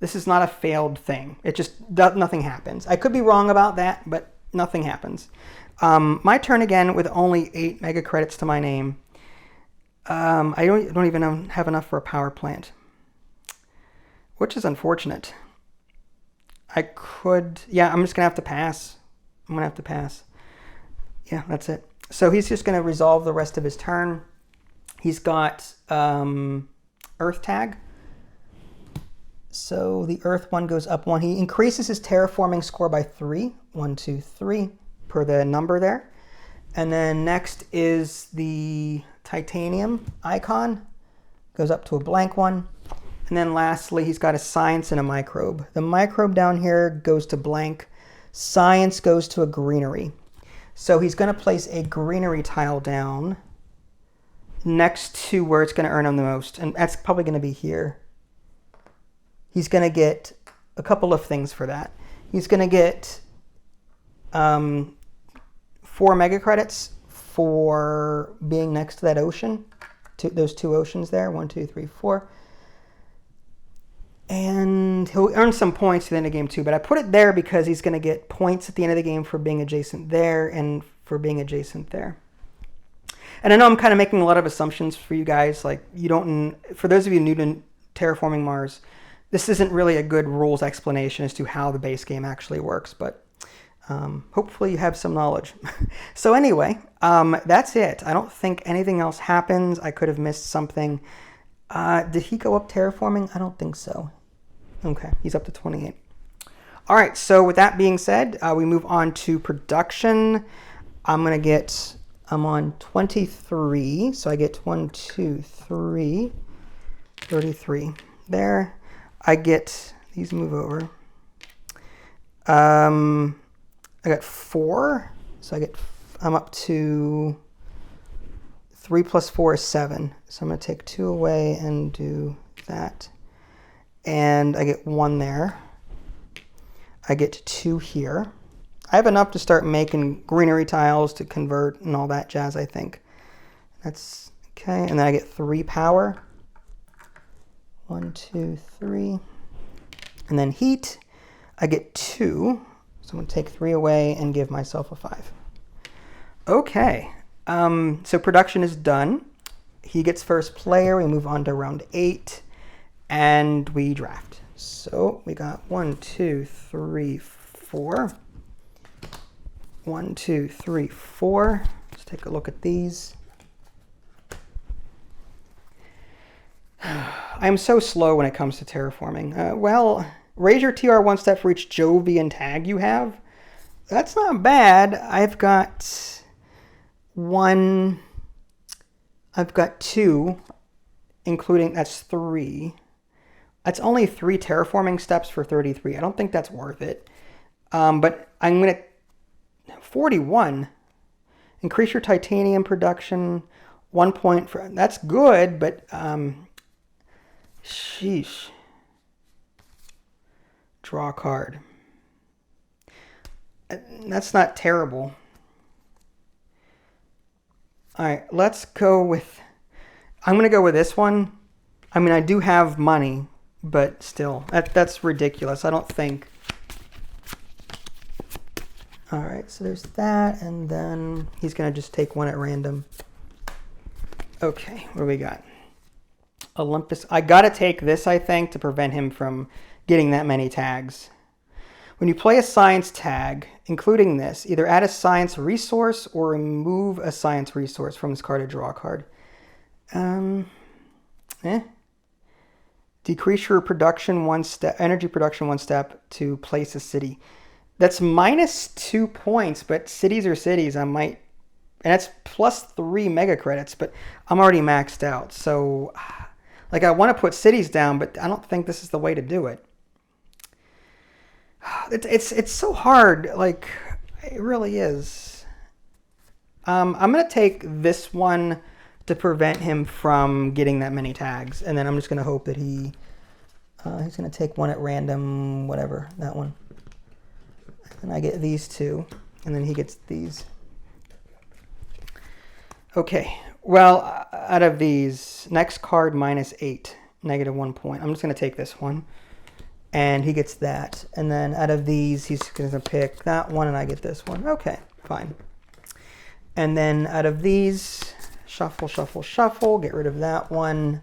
A: thing. It just, nothing happens. I could be wrong about that, but nothing happens. My turn again with only 8 mega credits to my name. I don't even have enough for a power plant, which is unfortunate. I'm just gonna have to pass. Yeah, that's it. So he's just gonna resolve the rest of his turn. He's got Earth tag. So the Earth one goes up 1. He increases his terraforming score by 3. 1, 2, 3 per the number there. And then next is the titanium icon. Goes up to a blank 1. And then lastly, he's got a science and a microbe. The microbe down here goes to blank. Science goes to a greenery. So he's going to place a greenery tile down next to where it's going to earn him the most. And that's probably going to be here. He's going to get a couple of things for that. He's going to get 4 mega credits for being next to that ocean. Those 2 oceans there. 1, 2, 3, 4. And he'll earn some points at the end of game too, but I put it there because he's going to get points at the end of the game for being adjacent there and for being adjacent there. And I know I'm kind of making a lot of assumptions for you guys. Like for those of you new to Terraforming Mars, this isn't really a good rules explanation as to how the base game actually works, but hopefully you have some knowledge. So anyway, that's it. I don't think anything else happens. I could have missed something. Did he go up terraforming? I don't think so. Okay, he's up to 28. All right, so with that being said, we move on to production. I'm on 23, so I get 1, 2, 3, 33. There, I get, these move over. I got 4, so I'm up to 3 plus 4 is 7. So I'm going to take 2 away and do that. And I get 1 there. I get 2 here. I have enough to start making greenery tiles to convert and all that jazz, I think. That's okay. And then I get 3 power. 1, 2, 3. And then heat, I get 2. So I'm going to take 3 away and give myself a 5. Okay. So production is done. He gets first player. We move on to round 8 and we draft. So we got 1, 2, 3, 4. 1, 2, 3, 4. Let's take a look at these. I'm so slow when it comes to terraforming. Well, raise your TR 1 step for each Jovian tag you have. That's not bad. I've got 2, including, that's 3. That's only 3 terraforming steps for 33. I don't think that's worth it. But I'm going to, 41. Increase your titanium production 1 point for, that's good, but sheesh. Draw a card. That's not terrible. All right, let's go with, I'm going to go with this one. I mean, I do have money, but still, that's ridiculous. I don't think. All right, so there's that, and then he's going to just take one at random. Okay, what do we got? Olympus. I got to take this, I think, to prevent him from getting that many tags. When you play a science tag, including this, either add a science resource or remove a science resource from this card to draw a card. Decrease your production one step, energy production one step to place a city. That's -2 points, but cities are cities. I might, and that's +3 mega credits, but I'm already maxed out. So, like, I want to put cities down, but I don't think this is the way to do it. It's so hard. Like, it really is. I'm gonna take this one to prevent him from getting that many tags, and then I'm just gonna hope that he's gonna take one at random, whatever, that one. And I get these two, and then he gets these. Okay, well, out of these, next card -8, -1 point. I'm just gonna take this one, and he gets that. And then out of these, he's gonna pick that one, and I get this one. Okay, fine. And then out of these, shuffle, shuffle, shuffle, get rid of that one.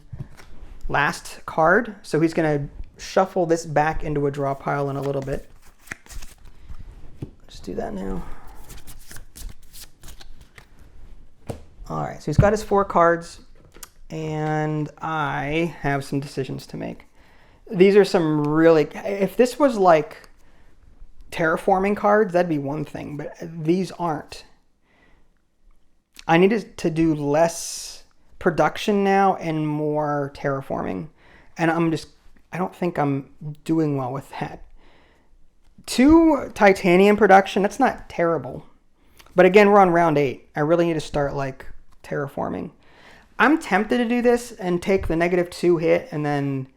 A: Last card. So he's going to shuffle this back into a draw pile in a little bit. Just do that now. All right, so he's got his 4 cards, and I have some decisions to make. These are some really, if this was like terraforming cards, that'd be one thing, but these aren't. I needed to do less production now and more terraforming. And I don't think I'm doing well with that. 2 titanium production, that's not terrible. But again, we're on round 8. I really need to start like terraforming. I'm tempted to do this and take the -2 hit, and then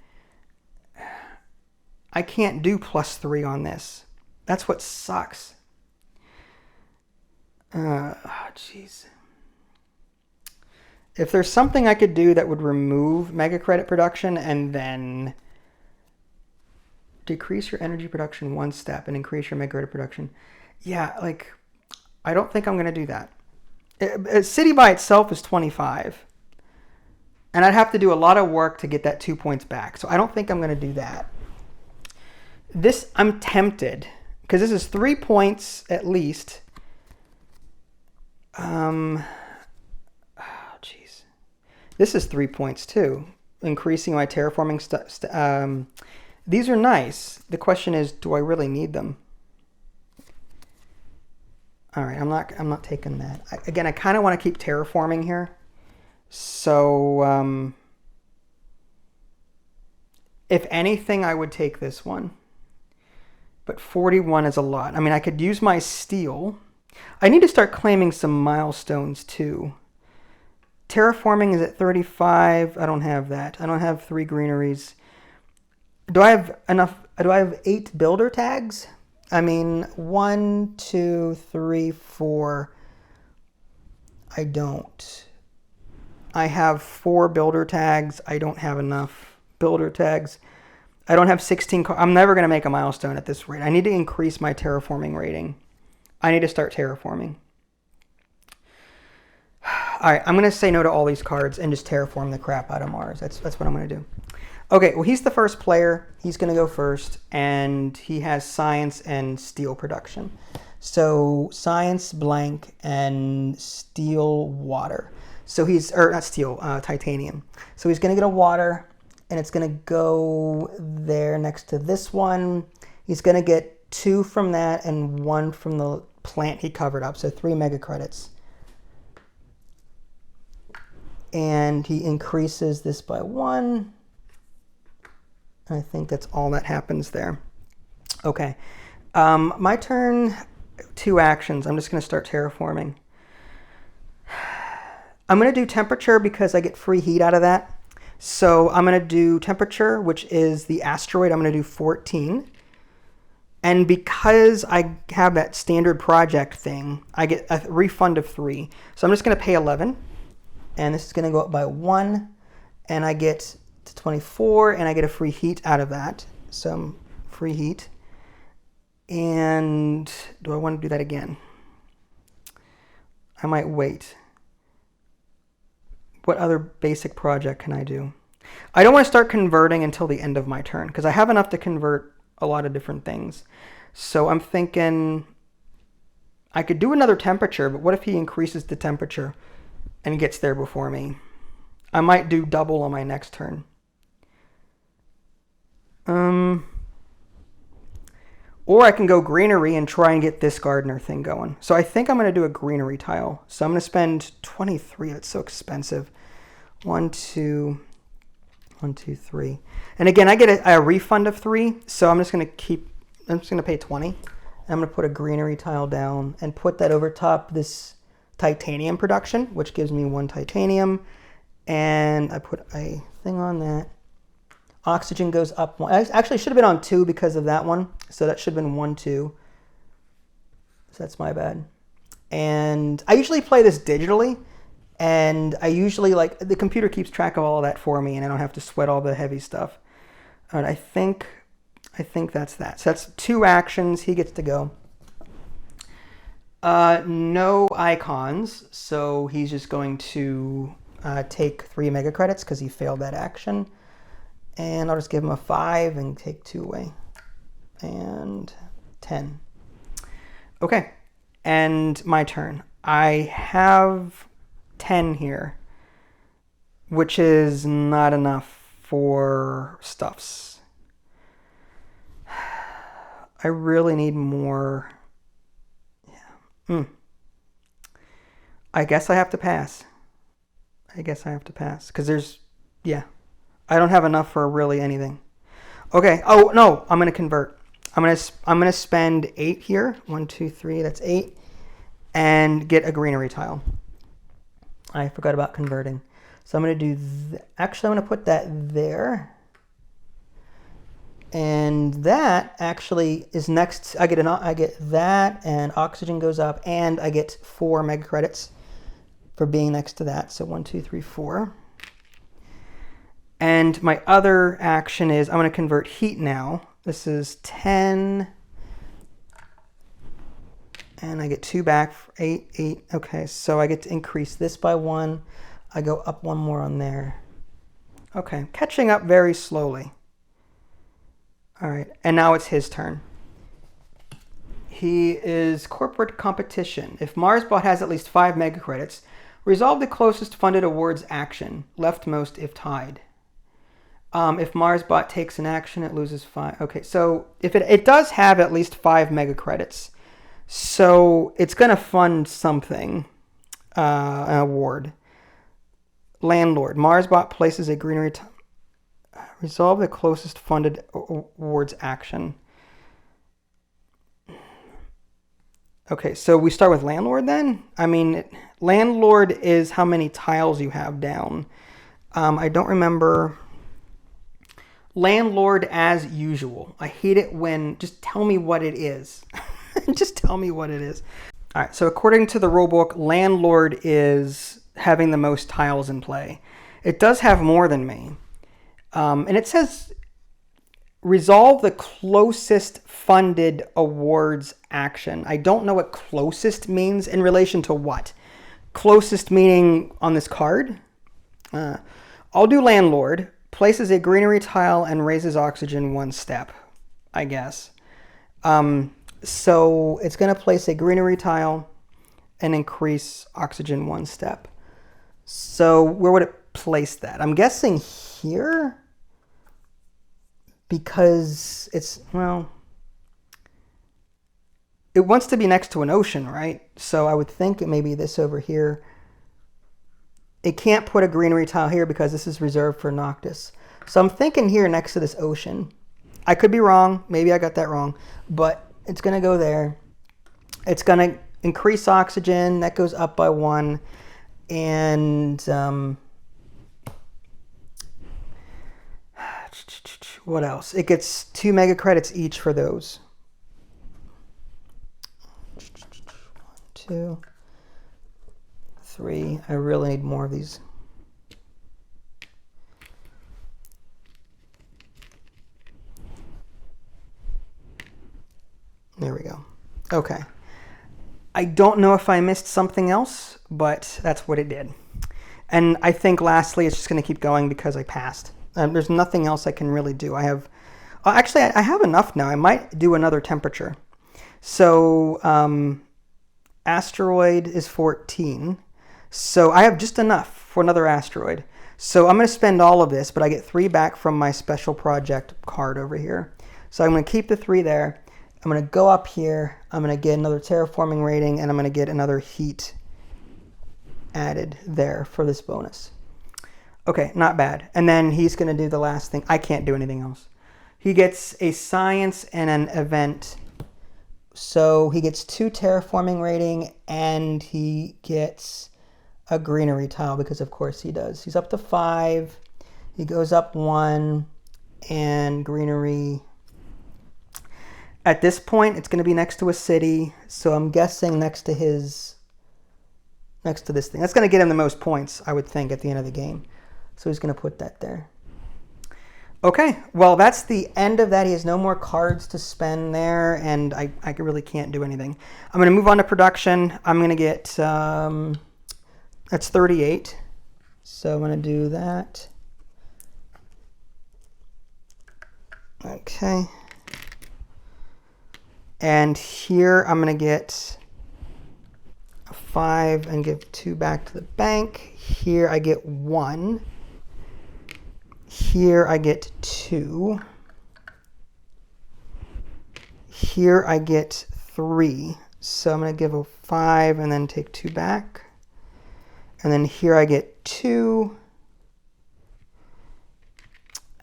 A: I can't do +3 on this. That's what sucks. Jeez. If there's something I could do that would remove mega credit production and then decrease your energy production 1 step and increase your mega credit production. Yeah, like, I don't think I'm going to do that. A city by itself is 25. And I'd have to do a lot of work to get that 2 points back. So I don't think I'm going to do that. This, I'm tempted, because this is 3 points at least. This is 3 points too. Increasing my terraforming these are nice. The question is, do I really need them? All right, I'm not taking that. Again, I kind of want to keep terraforming here. So, if anything, I would take this one. But 41 is a lot. I mean, I could use my steel. I need to start claiming some milestones too. Terraforming is at 35. I don't have that. I don't have 3 greeneries. Do I have enough? Do I have 8 builder tags? I mean, 1, 2, 3, 4. I don't. I have 4 builder tags. I don't have enough builder tags. I don't have 16. I'm never going to make a milestone at this rate. I need to increase my terraforming rating. I need to start terraforming. All right, I'm going to say no to all these cards and just terraform the crap out of Mars. That's what I'm going to do. Okay, well, he's the first player. He's going to go first, and he has science and steel production. So science, blank, and steel, water. So he's, or not steel, titanium. So he's going to get a water, and it's going to go there next to this one. He's going to get 2 from that and 1 from the plant he covered up. So 3 mega credits. And he increases this by 1. I think that's all that happens there. Okay. My turn, 2 actions. I'm just going to start terraforming. I'm going to do temperature because I get free heat out of that. So I'm going to do temperature, which is the asteroid. I'm going to do 14. And because I have that standard project thing, I get a refund of 3. So I'm just going to pay 11. And this is going to go up by 1. And I get to 24, and I get a free heat out of that. Some free heat. And do I want to do that again? I might wait. What other basic project can I do? I don't want to start converting until the end of my turn because I have enough to convert a lot of different things. So I'm thinking I could do another temperature, but what if he increases the temperature and gets there before me? I might do double on my next turn. Or I can go greenery and try and get this gardener thing going. So I think I'm going to do a greenery tile. So I'm going to spend 23. It's so expensive. 1, 2, 1, 2, 3. And again, I get a refund of 3. So I'm just going to pay 20. And I'm going to put a greenery tile down and put that over top this titanium production, which gives me 1 titanium. And I put a thing on that. Oxygen goes up 1. Actually, should have been on 2 because of that one. So that should have been 1, 2. So that's my bad. And I usually play this digitally. And I usually, like, the computer keeps track of all of that for me. And I don't have to sweat all the heavy stuff. All right, I think that's that. So that's 2 actions. He gets to go. No icons. So he's just going to take 3 mega credits because he failed that action. And I'll just give him a 5 and take 2 away. And 10. Okay. And my turn. I have 10 here, which is not enough for stuffs. I really need more. Yeah. I guess I have to pass. Because there's, yeah. I don't have enough for really anything. Okay. Oh no, I'm gonna convert. I'm gonna spend 8 here. 1, 2, 3. That's 8, and get a greenery tile. I forgot about converting, so I'm gonna do. Actually, I'm gonna put that there, and that actually is next. I get that, and oxygen goes up, and I get 4 mega credits for being next to that. So 1, 2, 3, 4. And my other action is I'm going to convert heat now. This is 10. And I get 2 back for 8, 8. Okay, so I get to increase this by 1. I go up 1 more on there. Okay, catching up very slowly. All right, and now it's his turn. He is corporate competition. If MarsBot has at least 5 mega credits, resolve the closest funded awards action, leftmost if tied. If MarsBot takes an action, it loses 5. Okay, so if it does have at least 5 mega credits, so it's going to fund something, an award. Landlord. MarsBot places a greenery. Resolve the closest funded awards action. Okay, so we start with landlord then? I mean, landlord is how many tiles you have down. I don't remember. Landlord as usual. I hate it when, just tell me what it is. Just tell me what it is. All right, so according to the rulebook, landlord is having the most tiles in play. It does have more than me. And it says resolve the closest funded awards action. I don't know what closest means in relation to what. Closest meaning on this card. I'll do landlord. Places a greenery tile and raises oxygen 1 step, I guess. So it's going to place a greenery tile and increase oxygen 1 step. So where would it place that? I'm guessing here, because it's, well, it wants to be next to an ocean, right? So I would think it may be this over here. It can't put a greenery tile here because this is reserved for Noctis. So I'm thinking here next to this ocean. I could be wrong. Maybe I got that wrong. But it's going to go there. It's going to increase oxygen. That goes up by 1. And what else? It gets 2 mega credits each for those. 1, 2, 3. I really need more of these. There we go. Okay. I don't know if I missed something else, but that's what it did. And I think lastly, it's just going to keep going because I passed. There's nothing else I can really do. I have, actually, I have enough now. I might do another temperature. So asteroid is 14. So I have just enough for another asteroid. So I'm going to spend all of this, but I get 3 back from my special project card over here. So I'm going to keep the 3 there. I'm going to go up here. I'm going to get another terraforming rating, and I'm going to get another heat added there for this bonus. Okay, not bad. And then he's going to do the last thing. I can't do anything else. He gets a science and an event. So he gets 2 terraforming rating, and he gets a greenery tile because of course he does. He's up to 5. He goes up 1, and greenery. At this point, it's going to be next to a city. So I'm guessing next to this thing. That's going to get him the most points, I would think, at the end of the game. So he's going to put that there. Okay, well, that's the end of that. He has no more cards to spend there, and I really can't do anything. I'm going to move on to production. I'm going to get, that's 38. So I'm going to do that. Okay. And here I'm going to get 5 and give 2 back to the bank. Here I get 1. Here I get 2. Here I get 3. So I'm going to give a 5 and then take 2 back. And then here I get 2.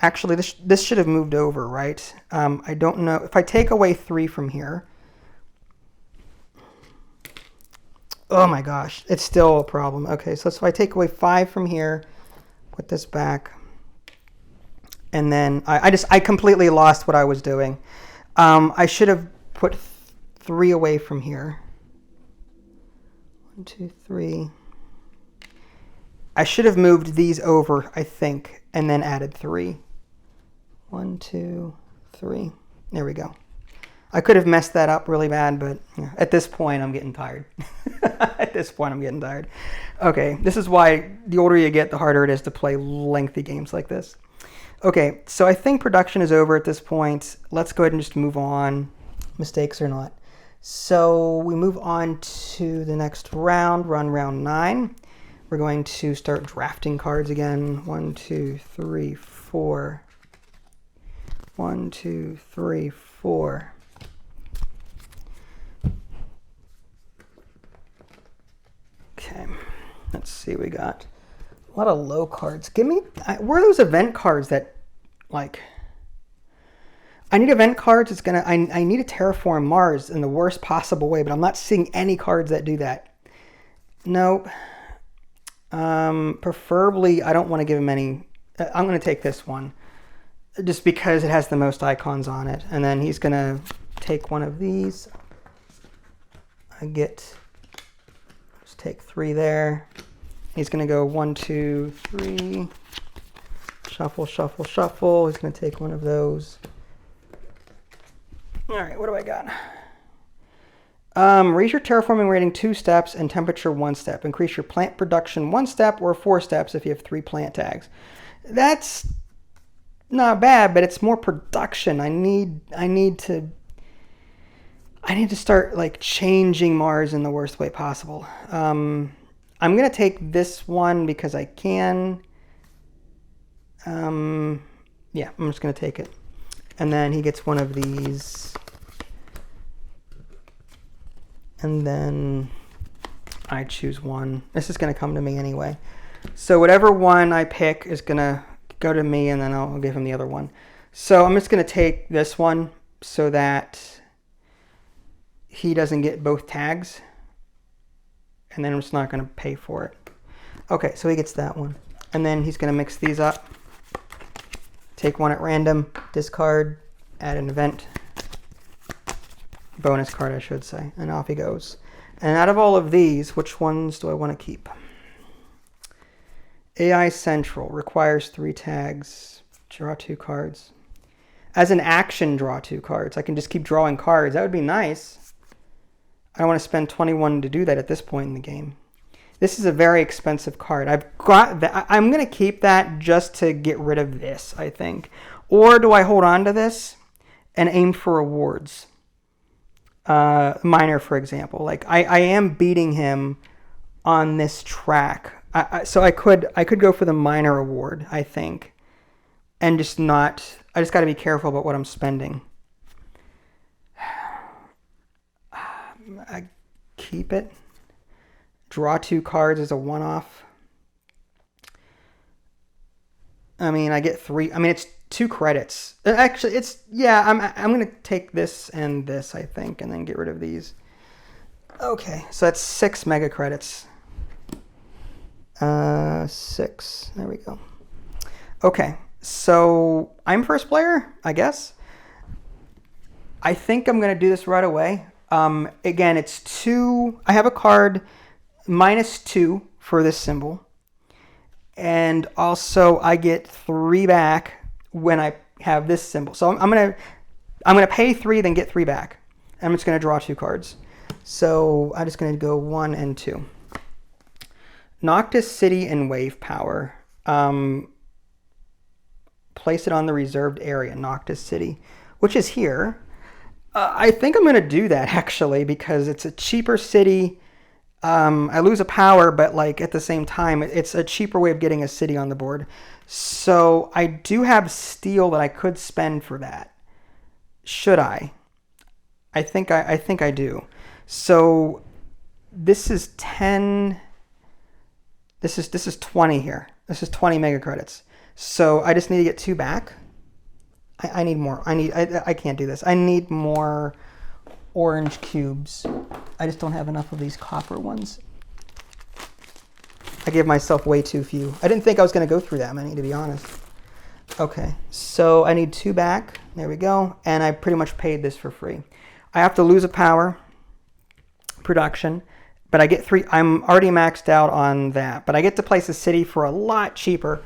A: Actually, this should have moved over, right? I don't know. If I take away 3 from here, oh my gosh, it's still a problem. Okay, so if I take away 5 from here, put this back, and then I completely lost what I was doing. I should have put 3 away from here. 1, 2, 3. I should have moved these over, I think, and then added 3. 1, 2, 3. There we go. I could have messed that up really bad, but at this point, I'm getting tired. At this point, I'm getting tired. Okay, this is why the older you get, the harder it is to play lengthy games like this. Okay, so I think production is over at this point. Let's go ahead and just move on, mistakes or not. So we move on to the next round. We're on round 9. We're going to start drafting cards again. 1, 2, 3, 4. 1, 2, 3, 4. Okay, let's see. We got a lot of low cards. Give me, where are those event cards that, like, I need event cards. It's gonna, I need to terraform Mars in the worst possible way, but I'm not seeing any cards that do that. Nope. Preferably, I don't want to give him any. I'm going to take this one just because it has the most icons on it. And then he's going to take one of these. I get, let's take 3 there. He's going to go 1, 2, 3. Shuffle, shuffle, shuffle. He's going to take one of those. All right, what do I got? Raise your terraforming rating 2 steps and temperature 1 step. Increase your plant production 1 step or 4 steps if you have 3 plant tags. That's not bad, but it's more production. I need to start like changing Mars in the worst way possible. I'm gonna take this one because I can. Yeah, I'm just gonna take it, and then he gets one of these. And then I choose one. This is going to come to me anyway. So whatever one I pick is going to go to me, and then I'll give him the other one. So I'm just going to take this one so that he doesn't get both tags. And then I'm just not going to pay for it. Okay, so he gets that one. And then he's going to mix these up. Take one at random, discard, add an event. Bonus card, I should say. And off he goes. And out of all of these, which ones do I want to keep? AI Central requires 3 tags. Draw 2 cards. As an action, draw 2 cards. I can just keep drawing cards. That would be nice. I don't want to spend 21 to do that at this point in the game. This is a very expensive card. I've got that. I'm going to keep that just to get rid of this, I think. Or do I hold on to this and aim for rewards? Minor, for example. Like, I am beating him on this track. So I could go for the minor award, I think. And just not... I just got to be careful about what I'm spending. I keep it. Draw 2 cards as a one-off. I mean, I get 3. I mean, it's 2 credits. Actually, it's... Yeah, I'm going to take this and this, I think, and then get rid of these. Okay, so that's 6 mega credits. 6. There we go. Okay, so I'm first player, I guess. I think I'm going to do this right away. Again, it's 2. I have a card -2 for this symbol. And also I get 3 back when I have this symbol. So I'm gonna pay 3, then get 3 back. I'm just gonna draw 2 cards. So I'm just gonna go 1 and 2. Noctis City and Wave Power. Place it on the reserved area, Noctis City, which is here. I think I'm gonna do that actually because it's a cheaper city. I lose a power, but like at the same time, it's a cheaper way of getting a city on the board. So I do have steel that I could spend for that. Should I? I think I do. So this is 10. This is 20 here. This is 20 mega credits. So I just need to get 2 back. I need more. I can't do this. I need more orange cubes. I just don't have enough of these copper ones. I gave myself way too few. I didn't think I was going to go through that many, to be honest. Okay, so I need 2 back. There we go. And I pretty much paid this for free. I have to lose a power production, but I get 3. I'm already maxed out on that, but I get to place a city for a lot cheaper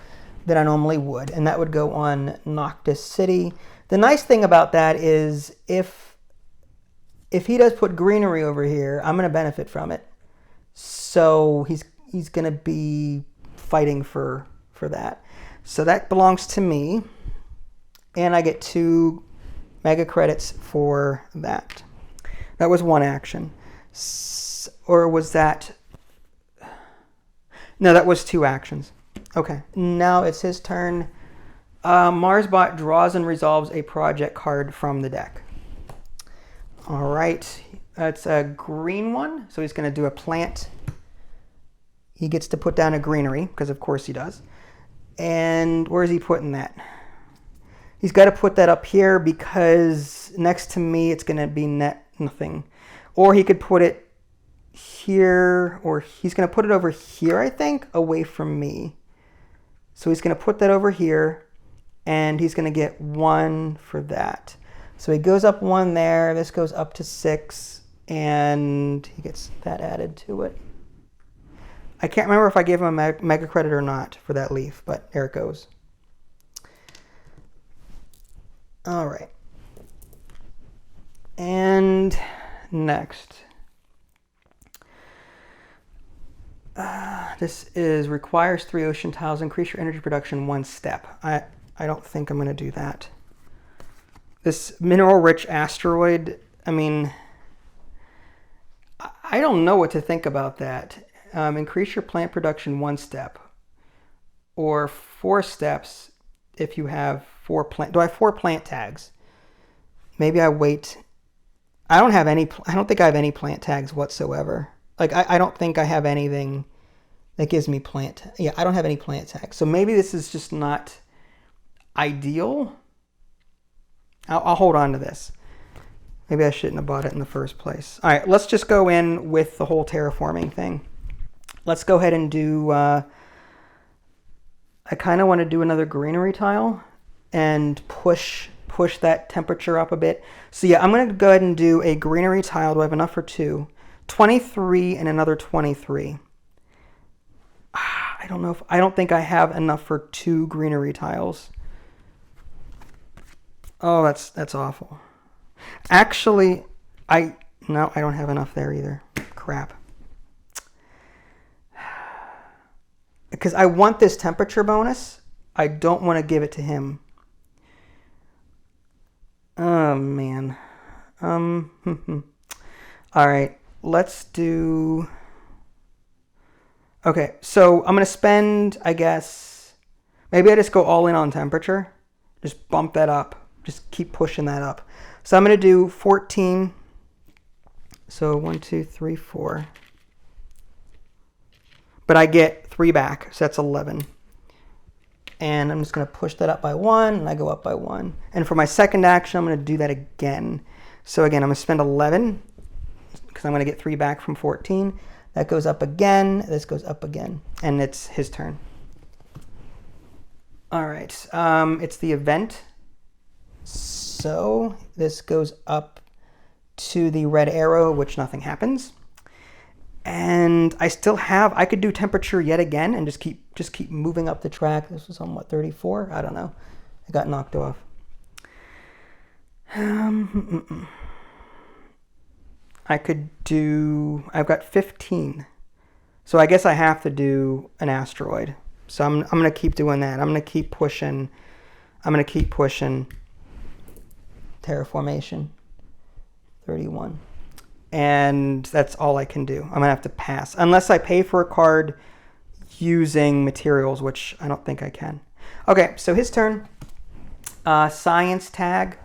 A: than I normally would, and that would go on Noctis City. The nice thing about that is if he does put greenery over here, I'm going to benefit from it. So he's going to be fighting for that. So that belongs to me, and I get 2 mega credits for that. That was 1 action. Or was that... No, that was 2 actions. Okay, now it's his turn. Marsbot draws and resolves a project card from the deck. All right, it's a green one, so he's going to do a plant. He gets to put down a greenery, because of course he does. And where is he putting that? He's got to put that up here, because next to me it's going to be nothing. Or he could put it here, or he's going to put it over here, I think, away from me. So he's going to put that over here, and he's going to get 1 for that. So he goes up 1 there, this goes up to 6, and he gets that added to it. I can't remember if I gave him a mega credit or not for that leaf, but there it goes. All right. And next. This is requires 3 ocean tiles, increase your energy production 1 step. I don't think I'm going to do that. This mineral-rich asteroid, I mean, I don't know what to think about that. Increase your plant production 1 step. Or 4 steps if you have 4 plant... Do I have 4 plant tags? Maybe I wait... I don't think I have any plant tags whatsoever. Like, I don't think I have anything that gives me plant... Yeah, I don't have any plant tags. So maybe this is just not ideal. I'll hold on to this. Maybe I shouldn't have bought it in the first place. All right, let's just go in with the whole terraforming thing. Let's go ahead and do... I kind of want to do another greenery tile and push that temperature up a bit. So yeah, I'm going to go ahead and do a greenery tile. Do I have enough for 2? 23 and another 23. I don't think I have enough for 2 greenery tiles. Oh, that's awful. Actually, no, I don't have enough there either. Crap. Because I want this temperature bonus. I don't want to give it to him. Oh, man. All right, let's do... Okay, so I'm going to spend, I guess... Maybe I just go all in on temperature. Just bump that up. Just keep pushing that up. So I'm going to do 14. So 1, 2, 3, 4. But I get 3 back, so that's 11. And I'm just going to push that up by 1, and I go up by 1. And for my second action, I'm going to do that again. So again, I'm going to spend 11, because I'm going to get 3 back from 14. That goes up again. This goes up again. And it's his turn. All right. It's the event. So this goes up to the red arrow, which nothing happens. And I still have, I could do temperature yet again and just keep moving up the track. This was on what, 34? I don't know. I got knocked off. I could do, I've got 15. So I guess I have to do an asteroid. So I'm going to keep doing that. I'm going to keep pushing terraformation. 31. And that's all I can do. I'm going to have to pass. Unless I pay for a card using materials, which I don't think I can. Okay, so his turn. Science tag.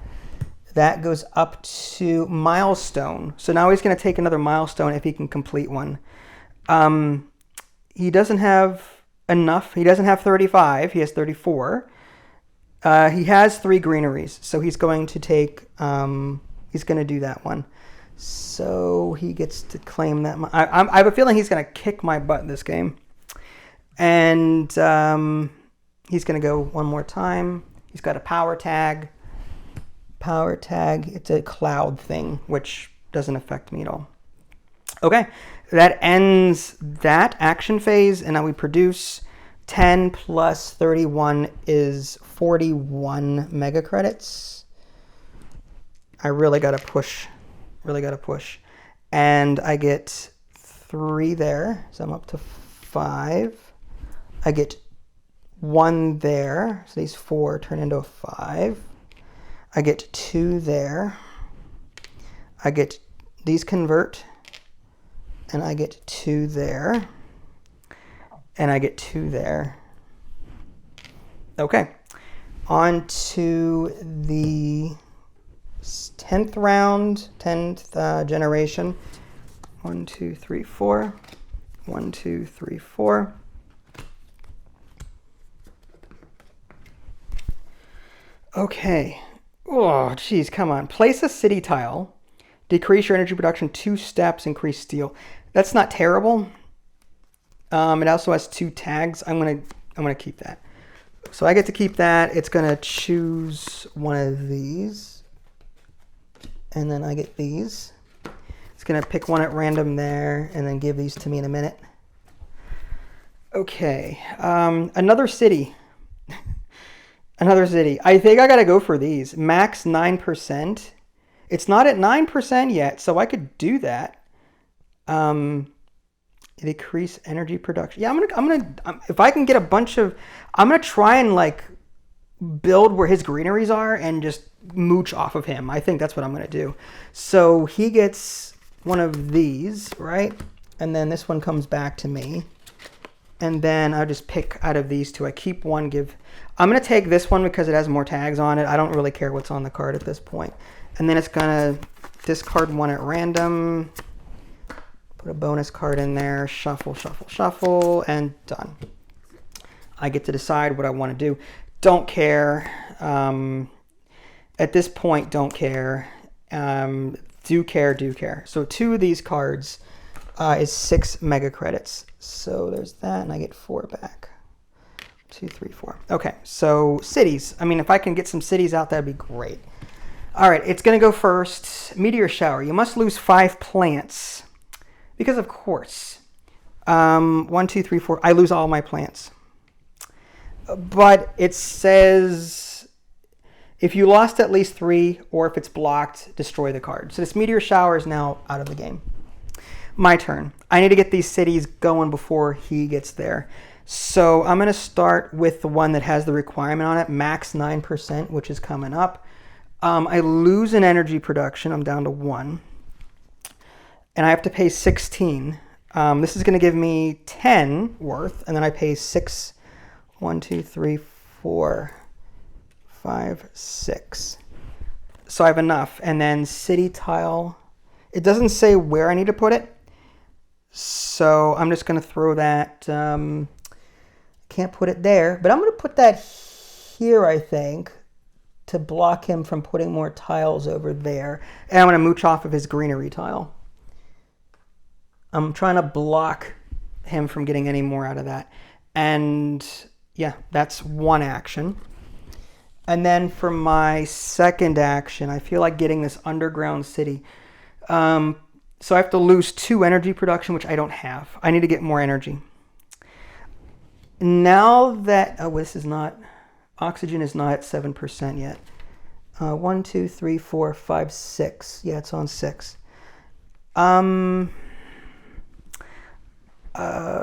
A: That goes up to milestone. So now he's going to take another milestone if he can complete one. He doesn't have enough. He doesn't have 35. He has 34. He has 3 greeneries. So he's going to take... he's going to do that one. So he gets to claim that. I have a feeling he's going to kick my butt in this game. And he's going to go one more time. He's got a power tag. Power tag. It's a cloud thing, which doesn't affect me at all. Okay. That ends that action phase. And now we produce 10 plus 31 is 41 mega credits. I really got to push. And I get 3 there, so I'm up to 5. I get 1 there, so these 4 turn into a 5. I get 2 there. I get these convert, and I get 2 there, and I get 2 there. Okay, on to the 10th round, 10th generation. 1, 2, 3, 4. 1, 2, 3, 4. Okay. Oh, geez, come on. Place a city tile. Decrease your energy production 2 steps, increase steel. That's not terrible. It also has 2 tags. I'm gonna keep that. So I get to keep that. It's gonna choose one of these. And then I get these. It's going to pick one at random there and then give these to me in a minute. Okay. Another city. Another city. I think I got to go for these. Max 9%. It's not at 9% yet, so I could do that. Decrease energy production. Yeah, I'm gonna if I can get a bunch of, I'm going to try and like build where his greeneries are and just mooch off of him. I think that's what I'm going to do. So he gets one of these, right? And then this one comes back to me. And then I'll just pick out of these 2. I keep 1, give... I'm going to take this one because it has more tags on it. I don't really care what's on the card at this point. And then it's going to discard 1 at random. Put a bonus card in there. Shuffle, shuffle, shuffle. And done. I get to decide what I want to do. Don't care. At this point, don't care. Do care. So 2 of these cards is 6 mega credits. So there's that, and I get 4 back. 2, 3, 4. Okay, so cities. I mean, if I can get some cities out, that'd be great. All right, it's going to go first. Meteor shower. You must lose 5 plants. Because, of course. 1, 2, 3, 4. I lose all my plants. But it says If you lost at least 3, or if it's blocked, destroy the card. So this meteor shower is now out of the game. My turn. I need to get these cities going before he gets there. So I'm going to start with the one that has the requirement on it, max 9%, which is coming up. I lose an energy production. I'm down to 1. And I have to pay 16. This is going to give me 10 worth, and then I pay 6. 1, 2, 3, 4, 5, 6. So I have enough. And then city tile. It doesn't say where I need to put it. So I'm just going to throw that. Can't put it there, but I'm going to put that here, I think, to block him from putting more tiles over there. And I'm going to mooch off of his greenery tile. I'm trying to block him from getting any more out of that. And yeah, that's one action. And then for my second action, I feel like getting this underground city. So I have to lose 2 energy production, which I don't have. I need to get more energy. Now that, this is not, oxygen is not at 7% yet. 1, 2, 3, 4, 5, 6. Yeah, it's on 6. Oh,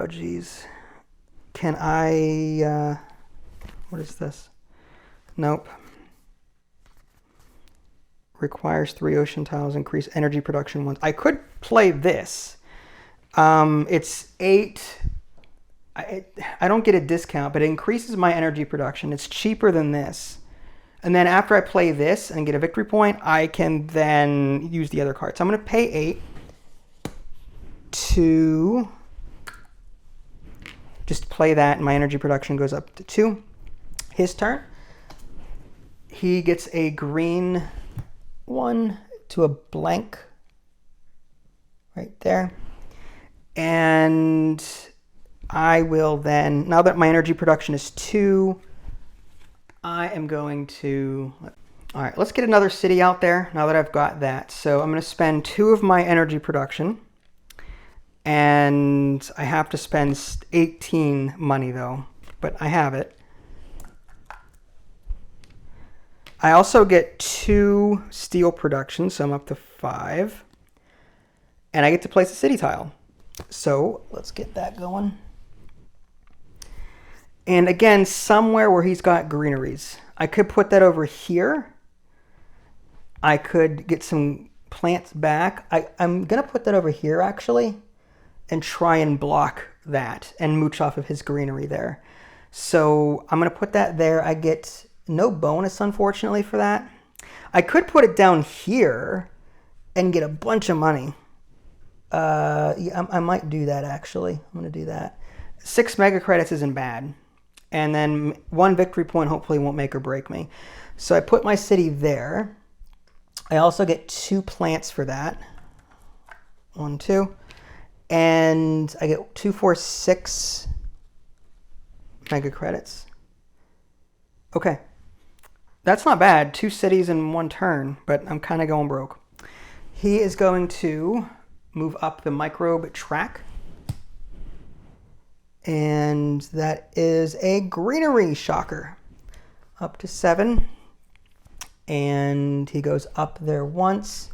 A: geez. Can I, what is this? Nope. Requires 3 ocean tiles, increase energy production once. I could play this. It's 8. I don't get a discount, but it increases my energy production. It's cheaper than this. And then after I play this and get a victory point, I can then use the other cards. So I'm going to pay 8 to just play that, and my energy production goes up to 2. His turn. He gets a green 1 to a blank right there. And I will then, now that my energy production is 2, I am going to, all right, let's get another city out there now that I've got that. So I'm going to spend 2 of my energy production, and I have to spend 18 money though, but I have it. I also get 2 steel production, so I'm up to 5, and I get to place a city tile. So let's get that going. And again, somewhere where he's got greeneries. I could put that over here. I could get some plants back. I'm going to put that over here, actually, and try and block that and mooch off of his greenery there. So I'm going to put that there. I get no bonus, unfortunately, for that. I could put it down here and get a bunch of money. Yeah, I might do that, actually. I'm going to do that. 6 mega credits isn't bad. And then 1 victory point hopefully won't make or break me. So I put my city there. I also get 2 plants for that. 1, 2. And I get 2, 4, 6 mega credits. Okay. That's not bad. 2 cities in 1 turn, but I'm kind of going broke. He is going to move up the microbe track. And that is a greenery shocker. Up to 7. And he goes up there once.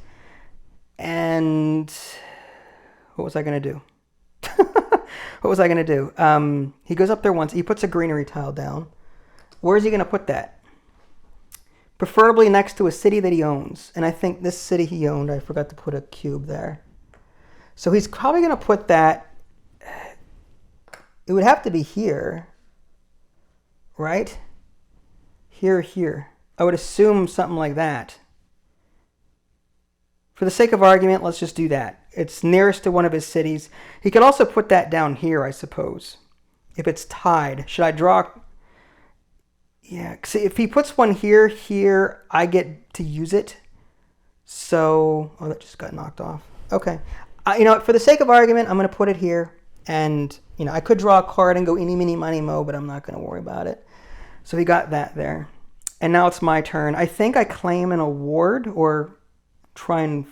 A: And what was I going to do? What was I going to do? He goes up there once. He puts a greenery tile down. Where is he going to put that? Preferably next to a city that he owns. And I think this city he owned, I forgot to put a cube there. So he's probably going to put that. It would have to be here, right? Here. I would assume something like that. For the sake of argument, let's just do that. It's nearest to one of his cities. He could also put that down here, I suppose. If it's tied. Should I draw? Yeah, see, if he puts one here, I get to use it. So, oh, that just got knocked off. Okay. You know, for the sake of argument, I'm going to put it here. And, you know, I could draw a card and go eeny, meeny, miny, mo, but I'm not going to worry about it. So he got that there. And now it's my turn. I think I claim an award or try and,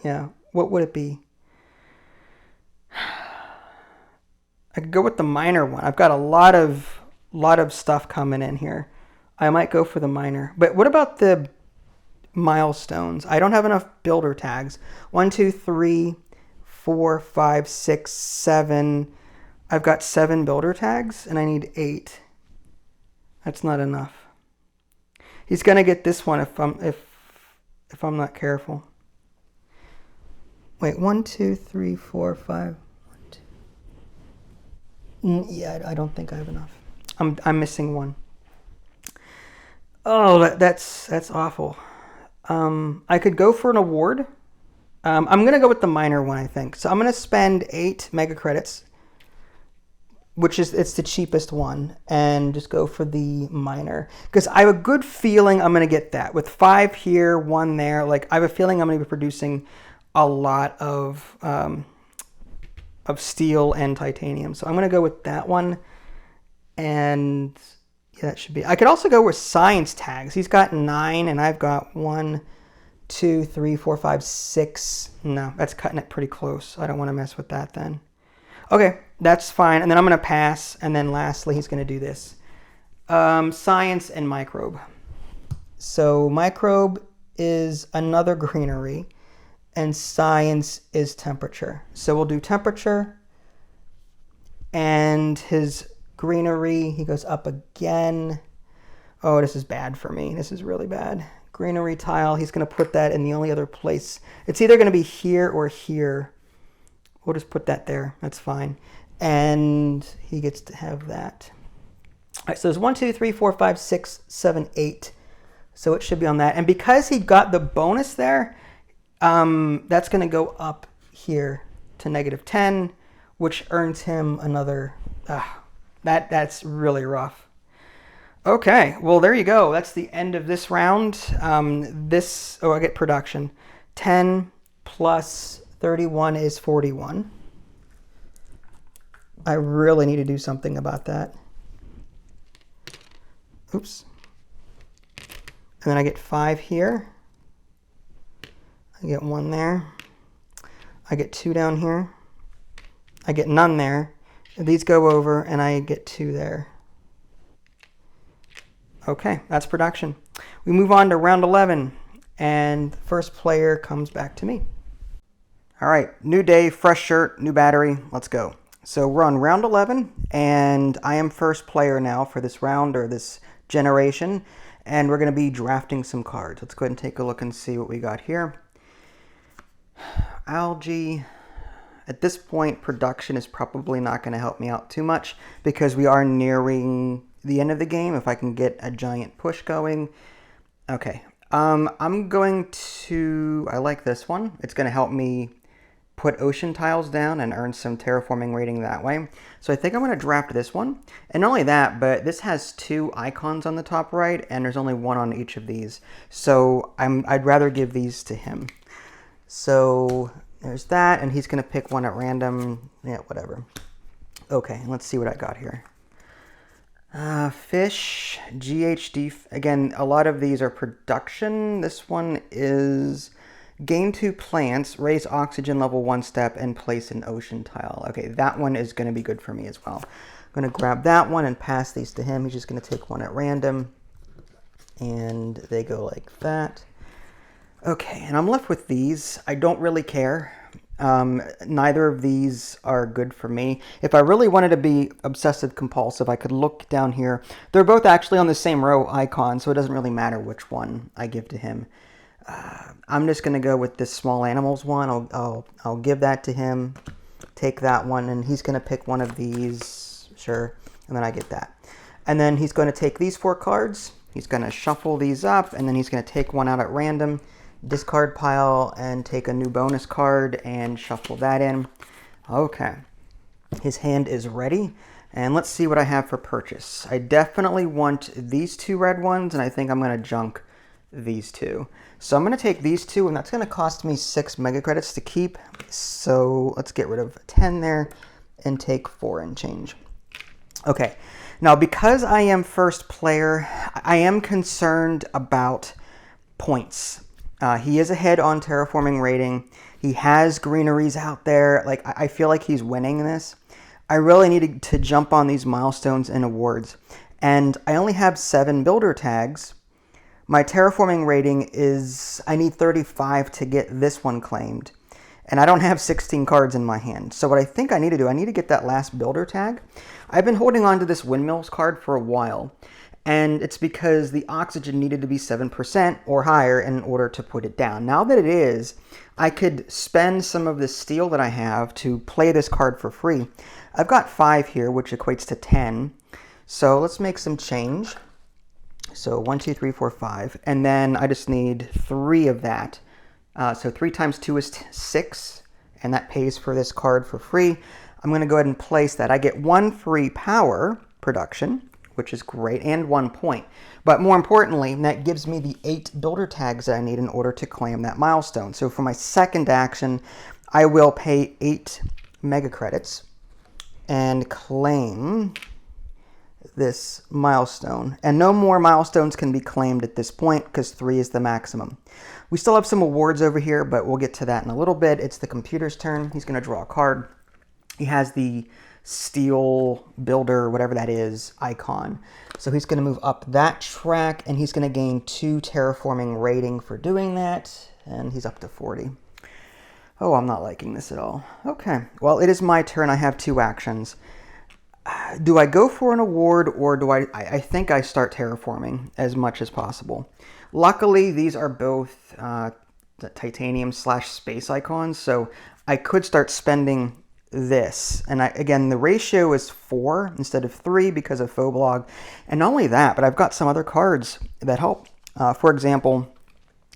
A: yeah, what would it be? I could go with the minor one. I've got a lot of stuff coming in here. I might go for the miner. But what about the milestones? I don't have enough builder tags. 1, 2, 3, 4, 5, 6, 7. I've got 7 builder tags and I need 8. That's not enough. He's gonna get this one if I'm not careful. Wait, 1, 2, 3, 4, 5. 1, 2. Yeah, I don't think I have enough. I'm missing 1. Oh, that's awful. I could go for an award. I'm gonna go with the minor one, I think. So I'm gonna spend 8 mega credits, which is it's the cheapest one, and just go for the minor because I have a good feeling I'm gonna get that with 5 here, 1 there. Like I have a feeling I'm gonna be producing a lot of steel and titanium. So I'm gonna go with that one, and yeah, that should be. I could also go with science tags. He's got 9, and I've got 1, 2, 3, 4, 5, 6. No, that's cutting it pretty close. I don't want to mess with that then. Okay, that's fine. And then I'm going to pass. And then lastly, he's going to do this. Science and microbe. So microbe is another greenery. And science is temperature. So we'll do temperature. And his greenery, he goes up again. Oh, this is bad for me. This is really bad. Greenery tile, he's going to put that in the only other place. It's either going to be here or here. We'll just put that there. That's fine. And he gets to have that. All right, so there's 1, 2, 3, 4, 5, 6, 7, 8. So it should be on that. And because he got the bonus there, that's going to go up here to -10, which earns him another... That's really rough. Okay, well, there you go. That's the end of this round. I get production. 10 plus 31 is 41. I really need to do something about that. Oops. And then I get 5 here. I get 1 there. I get 2 down here. I get none there. These go over, and I get 2 there. Okay, that's production. We move on to round 11, and the first player comes back to me. All right, new day, fresh shirt, new battery. Let's go. So we're on round 11, and I am first player now for this round or this generation, and we're going to be drafting some cards. Let's go ahead and take a look and see what we got here. Algae. At this point, production is probably not going to help me out too much because we are nearing the end of the game. If I can get a giant push going. Okay. I'm going to... I like this one. It's going to help me put ocean tiles down and earn some terraforming rating that way. So I think I'm going to draft this one. And not only that, but this has 2 icons on the top right, and there's only 1 on each of these. So I'd rather give these to him. So... there's that, and he's going to pick one at random. Yeah, whatever. Okay, let's see what I got here. Fish, GHD. Again, a lot of these are production. This one is gain 2 plants, raise oxygen level 1 step, and place an ocean tile. Okay, that one is going to be good for me as well. I'm going to grab that one and pass these to him. He's just going to take one at random, and they go like that. Okay, and I'm left with these. I don't really care. Neither of these are good for me. If I really wanted to be obsessive compulsive, I could look down here. They're both actually on the same row icon, so it doesn't really matter which one I give to him. I'm just going to go with this small animals one. I'll give that to him, take that one, and he's going to pick one of these. Sure, and then I get that. And then he's going to take these 4 cards. He's going to shuffle these up, and then he's going to take one out at random. Discard pile and take a new bonus card and shuffle that in. Okay, his hand is ready, and let's see what I have for purchase. I definitely want these 2 red ones, and I think I'm going to junk these 2. So I'm going to take these 2, and that's going to cost me 6 mega credits to keep. So let's get rid of 10 there and take 4 and change. Okay, now because I am first player, I am concerned about points. He is ahead on terraforming rating. He has greeneries out there. Like, I feel like he's winning this. I really needed to jump on these milestones and awards. and I only have 7 builder tags. My terraforming rating is, I need 35 to get this one claimed. And I don't have 16 cards in my hand. So what I think I need to do, I need to get that last builder tag. I've been holding on to this windmills card for a while. And it's because the oxygen needed to be 7% or higher in order to put it down. Now that it is, I could spend some of the steel that I have to play this card for free. I've got 5 here, which equates to 10. So let's make some change. So 1, 2, 3, 4, 5. And then I just need 3 of that. So 3 times 2 is 6. And that pays for this card for free. I'm going to go ahead and place that. I get 1 free power production, which is great, and 1 point. But more importantly, that gives me the 8 builder tags that I need in order to claim that milestone. So for my second action, I will pay 8 mega credits and claim this milestone. And no more milestones can be claimed at this point because 3 is the maximum. We still have some awards over here, but we'll get to that in a little bit. It's the computer's turn. He's going to draw a card. He has the steel builder, whatever that is, icon. So he's going to move up that track, and he's going to gain 2 terraforming rating for doing that, and he's up to 40. Oh, I'm not liking this at all. Okay, well, it is my turn. I have 2 actions. Do I go for an award, or do I think I start terraforming as much as possible. Luckily, these are both the titanium / space icons, so I could start spending this. And again, the ratio is 4 instead of 3 because of Phoblag. And not only that, but I've got some other cards that help. For example,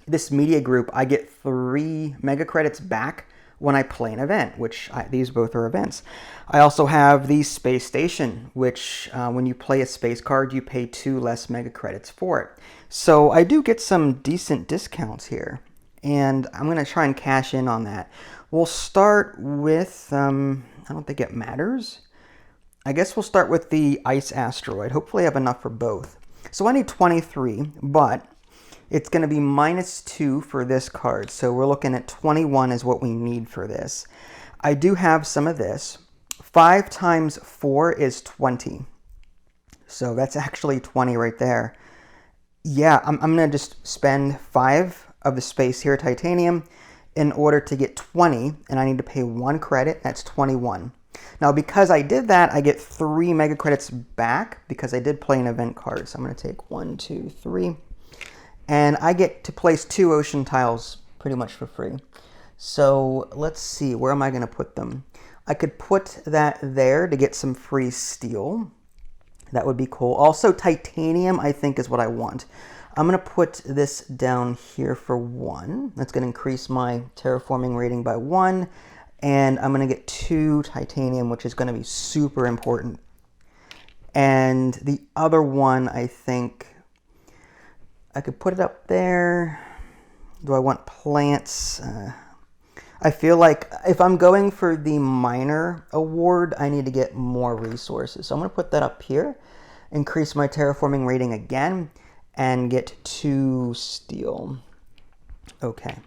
A: this media group, I get 3 mega credits back when I play an event, which these both are events. I also have the space station, which when you play a space card, you pay 2 less mega credits for it. So I do get some decent discounts here, and I'm going to try and cash in on that. We'll start with, I don't think it matters. I guess we'll start with the ice asteroid. Hopefully I have enough for both. So I need 23, but it's going to be -2 for this card. So we're looking at 21 is what we need for this. I do have some of this. 5 times 4 is 20. So that's actually 20 right there. Yeah, I'm going to just spend 5 of the space here, titanium, in order to get 20, and I need to pay 1 credit. That's 21. Now, because I did that, I get 3 mega credits back because I did play an event card. So I'm going to take 1, 2, 3. And I get to place 2 ocean tiles pretty much for free. So let's see, where am I going to put them? I could put that there to get some free steel. That would be cool. Also, titanium, I think, is what I want. I'm going to put this down here for 1. That's going to increase my terraforming rating by 1. And I'm going to get 2 titanium, which is going to be super important. And the other one, I think, I could put it up there. Do I want plants? I feel like if I'm going for the minor award, I need to get more resources. So I'm going to put that up here, increase my terraforming rating again, and get 2 steel. Okay,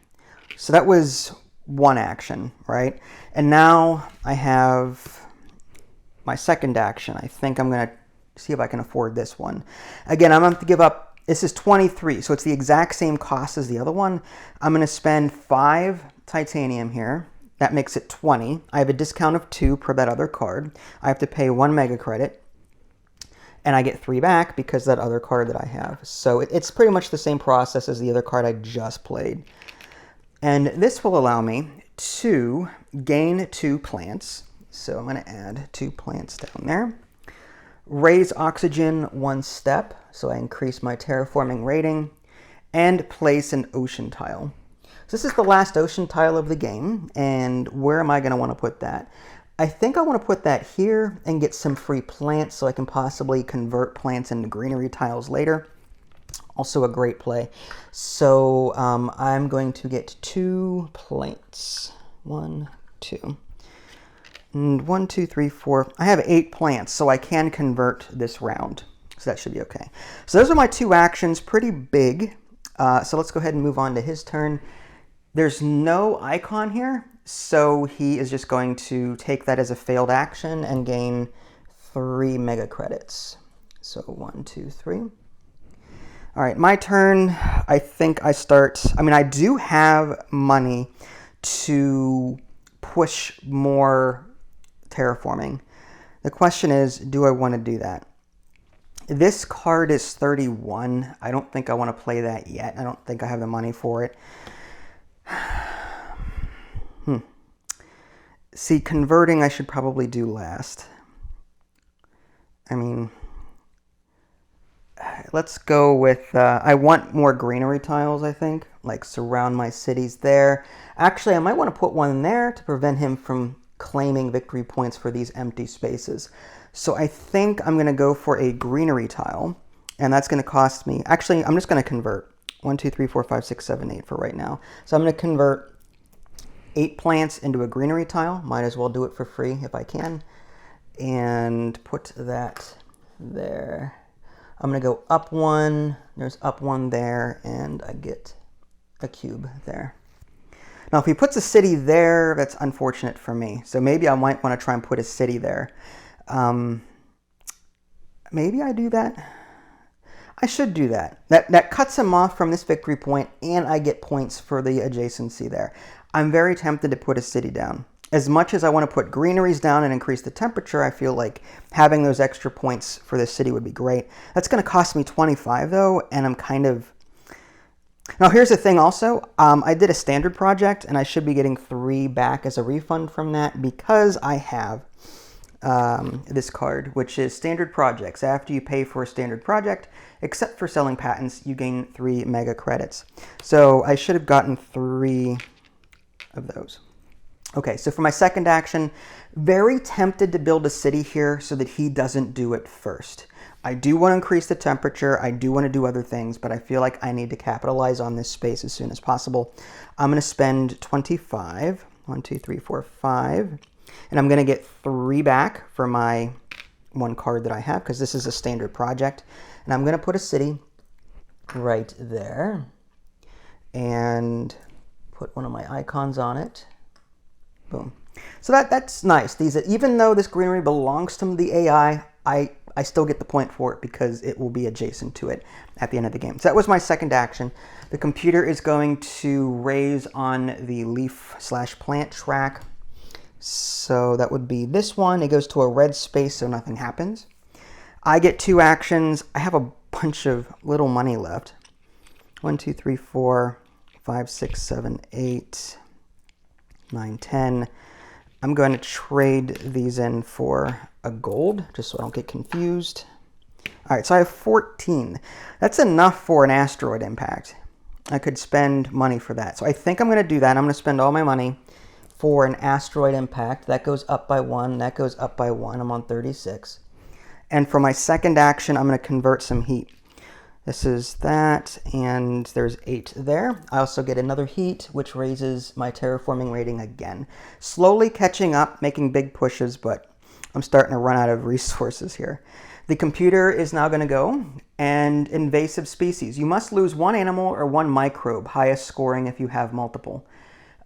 A: so that was 1 action, right? And now I have my second action. I think I'm going to see if I can afford this one. Again, I'm going to have to give up. This is 23, so it's the exact same cost as the other one. I'm going to spend 5 titanium here. That makes it 20. I have a discount of 2 per that other card. I have to pay 1 mega credit, and I get 3 back because that other card that I have. So it's pretty much the same process as the other card I just played. And this will allow me to gain 2 plants. So I'm going to add 2 plants down there. Raise oxygen 1 step, so I increase my terraforming rating, and place an ocean tile. So this is the last ocean tile of the game, and where am I going to want to put that? I think I want to put that here and get some free plants so I can possibly convert plants into greenery tiles later. Also a great play. So I'm going to get 2 plants. 1, 2. And 1, 2, 3, 4. I have 8 plants, so I can convert this round. So that should be okay. So those are my 2 actions, pretty big. So let's go ahead and move on to his turn. There's no icon here, so he is just going to take that as a failed action and gain 3 mega credits. So 1, 2, 3. All right, my turn. I think I start. I mean, I do have money to push more terraforming. The question is, do I want to do that? This card is 31. I don't think I want to play that yet. I don't think I have the money for it. See, converting I should probably do last. I mean, let's go with, I want more greenery tiles, I think. Like, surround my cities there. Actually, I might want to put one there to prevent him from claiming victory points for these empty spaces. So I think I'm going to go for a greenery tile. And that's going to cost me, actually, I'm just going to convert. 1, 2, 3, 4, 5, 6, 7, 8 for right now. So I'm going to convert 8 plants into a greenery tile. Might as well do it for free if I can. And put that there. I'm going to go up 1. There's up 1 there. And I get a cube there. Now, if he puts a city there, that's unfortunate for me. So maybe I might want to try and put a city there. Maybe I do that. I should do that. That cuts him off from this victory point, and I get points for the adjacency there. I'm very tempted to put a city down. As much as I want to put greeneries down and increase the temperature, I feel like having those extra points for this city would be great. That's going to cost me 25, though, and I'm kind of... Now, here's the thing also. I did a standard project, and I should be getting 3 back as a refund from that because I have this card, which is standard projects. After you pay for a standard project, except for selling patents, you gain 3 mega credits. So I should have gotten 3 of those. Okay, so for my second action, very tempted to build a city here so that he doesn't do it first. I do want to increase the temperature. I do want to do other things, but I feel like I need to capitalize on this space as soon as possible. I'm going to spend 25. 1, 2, 3, 4, 5. And I'm going to get 3 back for my 1 card that I have because this is a standard project. And I'm going to put a city right there and put one of my icons on it. Boom. So that's nice. These, even though this greenery belongs to the AI, I still get the point for it because it will be adjacent to it at the end of the game. So that was my second action. The computer is going to raise on the leaf/plant track. So that would be this one. It goes to a red space so nothing happens. I get 2 actions. I have a bunch of little money left. 1, 2, 3, 4, 5, 6, 7, 8, 9, 10. I'm going to trade these in for a gold, just so I don't get confused. All right, so I have 14. That's enough for an asteroid impact. I could spend money for that. So I think I'm going to do that. I'm going to spend all my money for an asteroid impact. That goes up by 1. That goes up by 1. I'm on 36. And for my second action, I'm going to convert some heat. This is that, and there's 8 there. I also get another heat, which raises my terraforming rating again. Slowly catching up, making big pushes, but I'm starting to run out of resources here. The computer is now going to go, and invasive species. You must lose 1 animal or 1 microbe, highest scoring if you have multiple.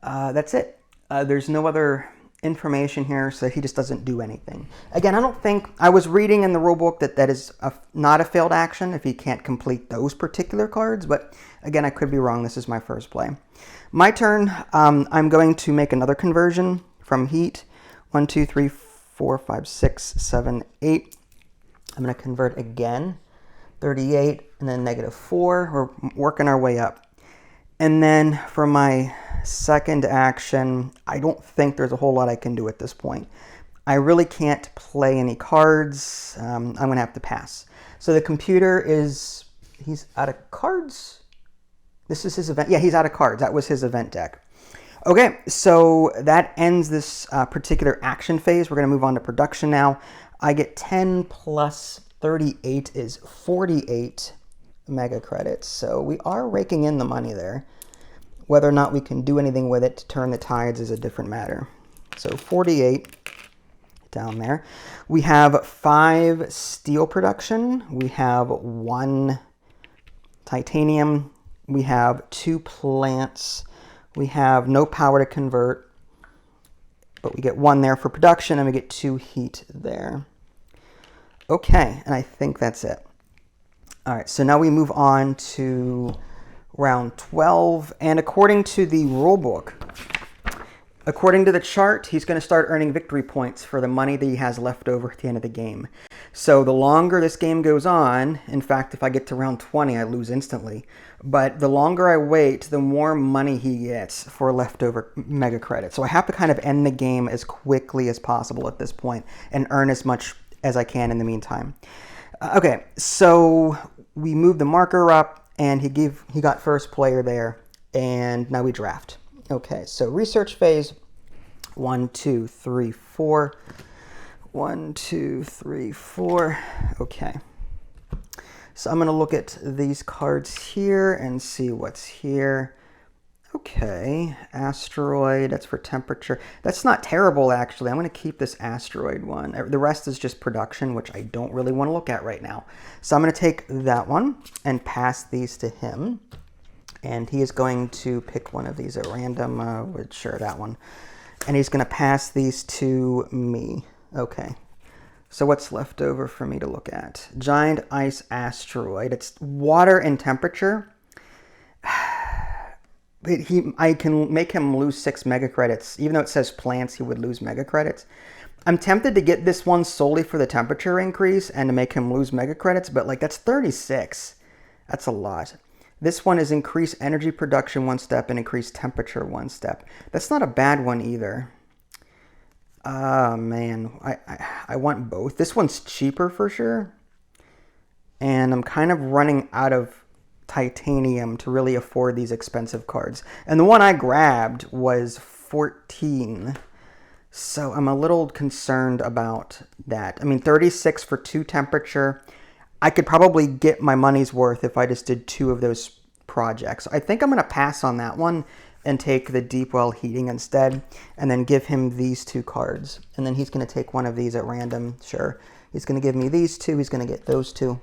A: That's it. There's no other information here, so he just doesn't do anything. Again, I don't think, I was reading in the rulebook that is not a failed action if he can't complete those particular cards, but again, I could be wrong. This is my first play. My turn, I'm going to make another conversion from heat. 1, 2, 3, 4, 5, 6, 7, 8. I'm going to convert again. 38 and then -4. We're working our way up. And then for my second action, I don't think there's a whole lot I can do at this point. I really can't play any cards. I'm going to have to pass. So the computer is, he's out of cards? This is his event. Yeah, he's out of cards. That was his event deck. Okay, so that ends this particular action phase. We're going to move on to production now. I get 10 plus 38 is 48 mega credits. So we are raking in the money there. Whether or not we can do anything with it to turn the tides is a different matter. So 48 down there. We have 5 steel production. We have 1 titanium. We have 2 plants. We have no power to convert, but we get 1 there for production, and we get 2 heat there. Okay, and I think that's it. All right, so now we move on to round 12, and according to the rule book, according to the chart, he's going to start earning victory points for the money that he has left over at the end of the game. So the longer this game goes on, in fact, if I get to round 20, I lose instantly. But the longer I wait, the more money he gets for leftover mega credits. So I have to kind of end the game as quickly as possible at this point and earn as much as I can in the meantime. Okay, so we moved the marker up, and he got first player there, and now we draft. Okay, so research phase, 1, 2, 3, 4. 1, 2, 3, 4. Okay. So I'm going to look at these cards here and see what's here. Okay, asteroid, that's for temperature. That's not terrible, actually. I'm going to keep this asteroid one. The rest is just production, which I don't really want to look at right now. So I'm going to take that one and pass these to him. And he is going to pick one of these at random. Sure, that one. And he's going to pass these to me. Okay. So what's left over for me to look at? Giant ice asteroid. It's water and temperature. I can make him lose 6 mega credits. Even though it says plants, he would lose mega credits. I'm tempted to get this one solely for the temperature increase and to make him lose mega credits, but like that's 36. That's a lot. This one is increase energy production 1 step and increase temperature 1 step. That's not a bad one either. Man, I want both. This one's cheaper for sure. And I'm kind of running out of titanium to really afford these expensive cards. And the one I grabbed was 14. So I'm a little concerned about that. I mean, 36 for 2 temperature. I could probably get my money's worth if I just did 2 of those projects. I think I'm going to pass on that one and take the deep well heating instead, and then give him these 2 cards. And then he's going to take one of these at random. Sure. He's going to give me these 2. He's going to get those 2.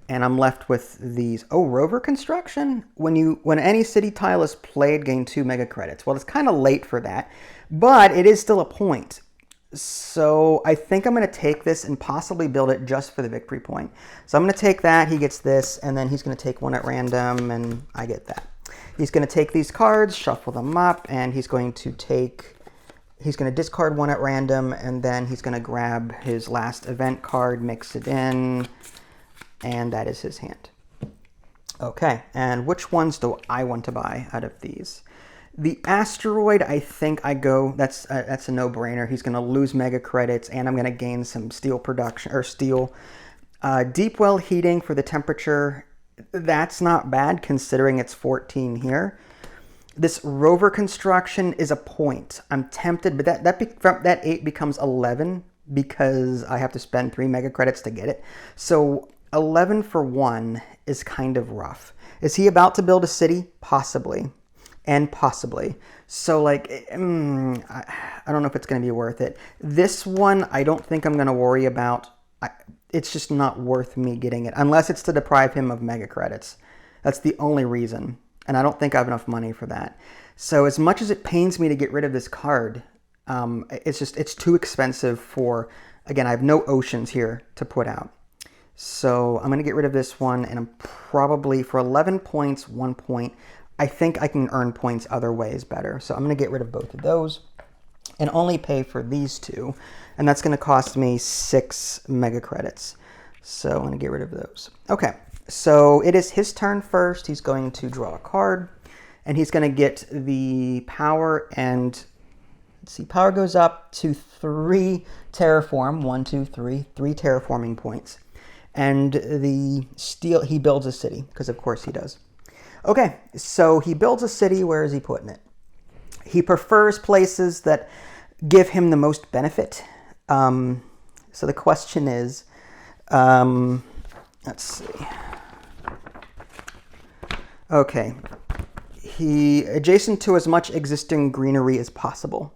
A: And I'm left with these. Oh, rover construction? When any city tile is played, gain 2 mega credits. Well, it's kind of late for that, but it is still a point. So I think I'm going to take this and possibly build it just for the victory point. So I'm going to take that. He gets this, and then he's going to take one at random, and I get that. He's going to take these cards, shuffle them up, and he's going to discard one at random, and then he's going to grab his last event card, mix it in, and that is his hand. Okay, and which ones do I want to buy out of these? The asteroid, I think that's a no-brainer. He's going to lose mega credits, and I'm going to gain some steel production, or steel. Deep well heating for the temperature, that's not bad considering it's 14 here. This rover construction is a point. I'm tempted, but that 8 becomes 11 because I have to spend 3 mega credits to get it. So 11 for 1 is kind of rough. Is he about to build a city? Possibly. And possibly. So like, I don't know if it's going to be worth it. This one, I don't think I'm going to worry about. It's just not worth me getting it, unless it's to deprive him of mega credits. That's the only reason. And I don't think I have enough money for that. So as much as it pains me to get rid of this card, it's too expensive for, again, I have no oceans here to put out. So I'm going to get rid of this one, and I'm probably, for 11 points, 1 point, I think I can earn points other ways better. So I'm going to get rid of both of those and only pay for these 2. And that's going to cost me 6 mega credits. So I'm going to get rid of those. Okay, so it is his turn first. He's going to draw a card, and he's going to get the power, and let's see, power goes up to 3 terraform. 1, 2, 3. 3 terraforming points. And the steel, he builds a city, because of course he does. Okay, so he builds a city. Where is he putting it? He prefers places that give him the most benefit. So the question is, let's see. Okay, adjacent to as much existing greenery as possible.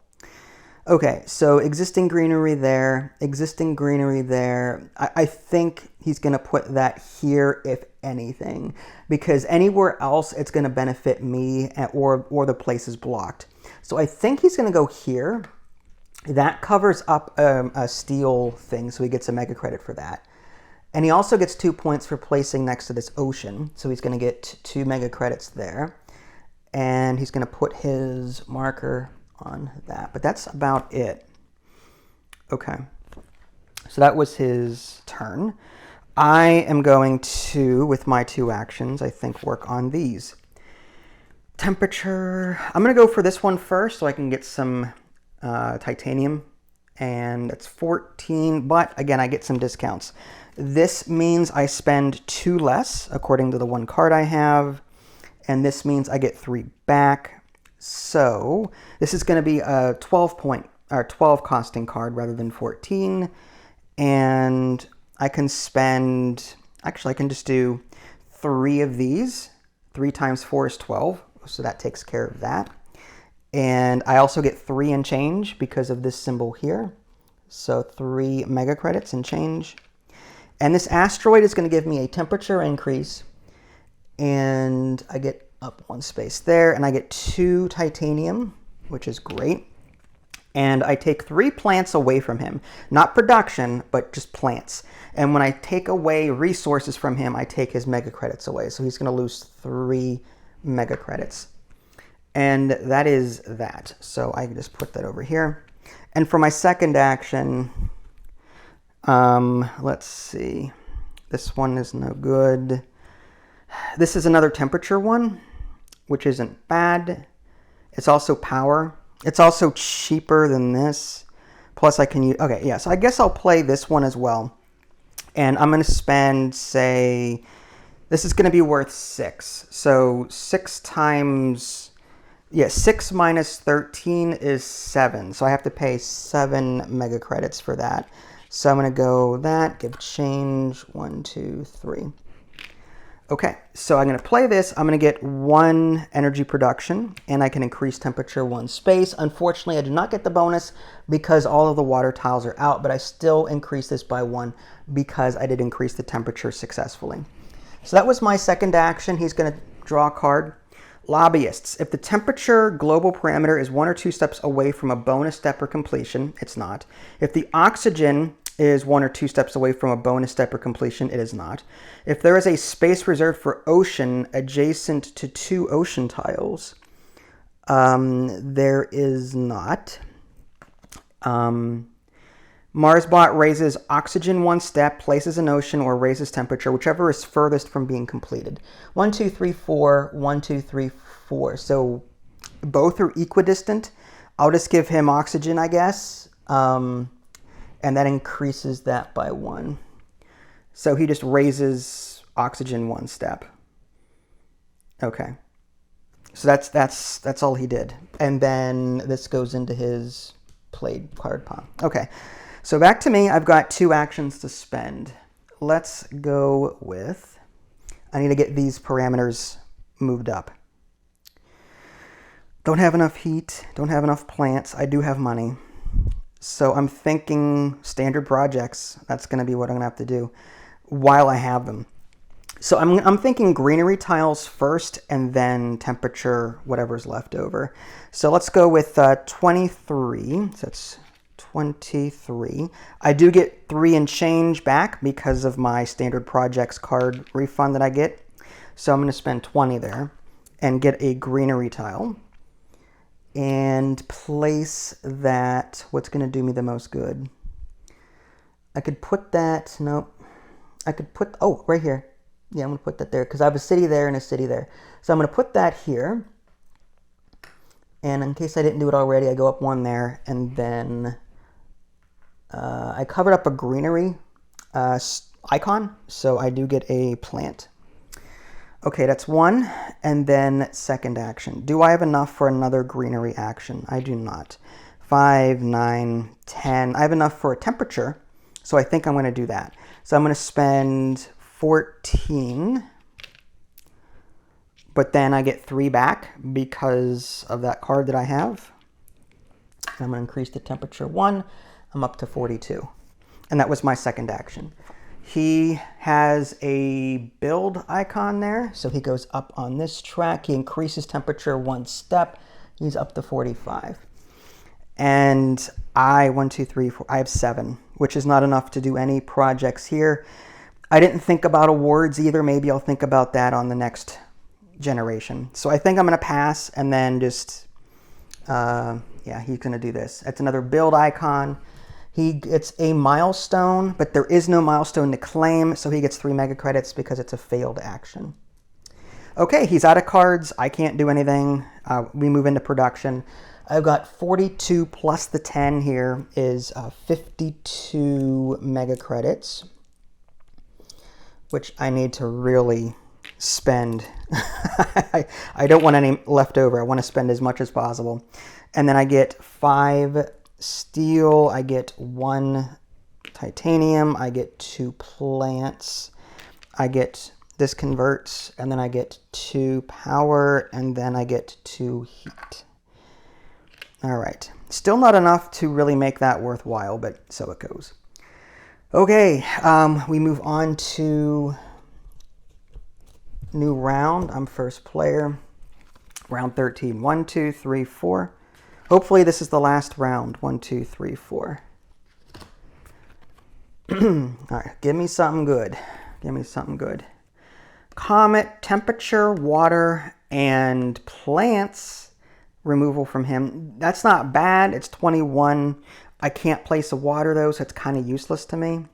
A: Okay, so existing greenery there. I think he's going to put that here, if anything, because anywhere else it's going to benefit me, or the place is blocked. So I think he's going to go here, That covers up a steel thing, so he gets a mega credit for that. And he also gets 2 points for placing next to this ocean, so he's going to get 2 mega credits there. And he's going to put his marker on that. But that's about it. Okay. So that was his turn. I am going to, with my 2 actions, I think, work on these. Temperature. I'm going to go for this one first so I can get some titanium. And it's 14, but again, I get some discounts. This means I spend 2 less, according to the 1 card I have. And this means I get 3 back. So this is going to be a 12 costing card rather than 14. And I can spend, actually I can just do 3 of these. 3 times 4 is 12. So that takes care of that. And I also get 3 and change because of this symbol here. So 3 mega credits and change. And this asteroid is going to give me a temperature increase. And I get up 1 space there. And I get 2 titanium, which is great. And I take 3 plants away from him. Not production, but just plants. And when I take away resources from him, I take his mega credits away. So he's going to lose 3 mega credits. And that is that. So I can just put that over here. And for my second action, let's see. This one is no good. This is another temperature one, which isn't bad. It's also power. It's also cheaper than this. Plus I can use, okay, yeah, so I guess I'll play this one as well. And I'm going to spend, say, this is going to be worth 6. So 6 times, yeah, 6 minus 13 is 7. So I have to pay 7 mega credits for that. So I'm going to go that, give change, 1, 2, 3. Okay, so I'm going to play this. I'm going to get 1 energy production, and I can increase temperature 1 space. Unfortunately, I do not get the bonus because all of the water tiles are out, but I still increase this by 1 because I did increase the temperature successfully. So that was my second action. He's going to draw a card. Lobbyists. If the temperature global parameter is 1 or 2 steps away from a bonus step or completion, it's not. If the oxygen is 1 or 2 steps away from a bonus step or completion, it is not. If there is a space reserved for ocean adjacent to 2 ocean tiles, there is not. Marsbot raises oxygen 1 step, places an ocean, or raises temperature, whichever is furthest from being completed. 1, 2, 3, 4, 1, 2, 3, 4. So both are equidistant. I'll just give him oxygen, I guess. And that increases that by 1. So he just raises oxygen 1 step. Okay. So that's all he did. And then this goes into his played card pile. Okay. So back to me. I've got 2 actions to spend. Let's go with, I need to get these parameters moved up. Don't have enough heat. Don't have enough plants. I do have money. So I'm thinking standard projects. That's going to be what I'm going to have to do while I have them. So I'm thinking greenery tiles first and then temperature, whatever's left over. So let's go with 23. So that's 23. I do get 3 and change back because of my standard projects card refund that I get. So I'm going to spend 20 there and get a greenery tile. And place that, what's going to do me the most good? I could put that, nope. I could put, oh, right here. Yeah, I'm going to put that there because I have a city there and a city there. So I'm going to put that here. And in case I didn't do it already, I go up 1 there. And then I covered up a greenery icon. So I do get a plant. Okay, that's 1, and then second action. Do I have enough for another greenery action? I do not. 5, 9, 10. I have enough for a temperature, so I think I'm going to do that. So I'm going to spend 14, but then I get 3 back because of that card that I have. And I'm going to increase the temperature 1. I'm up to 42. And that was my second action. He has a build icon there, so he goes up on this track. He increases temperature 1 step. He's up to 45. And 1, 2, 3, 4. I have 7, which is not enough to do any projects here. I didn't think about awards either. Maybe I'll think about that on the next generation. So I think I'm going to pass and then just, yeah, he's going to do this. It's another build icon. It's a milestone, but there is no milestone to claim, so he gets 3 mega credits because it's a failed action. Okay, he's out of cards. I can't do anything. We move into production. I've got 42 plus the 10 here is 52 mega credits, which I need to really spend. I don't want any left over. I want to spend as much as possible. And then I get 5 steel, I get 1 titanium, I get 2 plants, I get this converts, and then I get 2 power, and then I get 2 heat. All right, still not enough to really make that worthwhile, but so it goes. Okay, we move on to new round. I'm first player. Round 13. 1, 2, 3, 4. Hopefully this is the last round. 1, 2, 3, 4. All right, give me something good. Give me something good. Comet, temperature, water, and plants removal from him. That's not bad. It's 21. I can't place a water though, so it's kind of useless to me.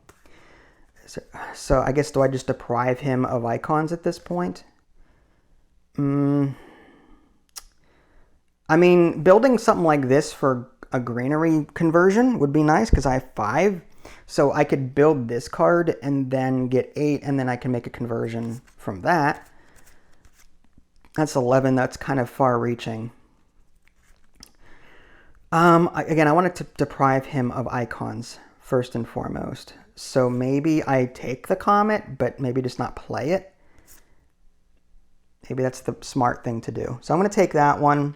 A: So I guess, do I just deprive him of icons at this point? I mean, building something like this for a greenery conversion would be nice because I have 5. So I could build this card and then get 8, and then I can make a conversion from that. That's 11. That's kind of far-reaching. Again, I wanted to deprive him of icons first and foremost. So maybe I take the comet, but maybe just not play it. Maybe that's the smart thing to do. So I'm going to take that one.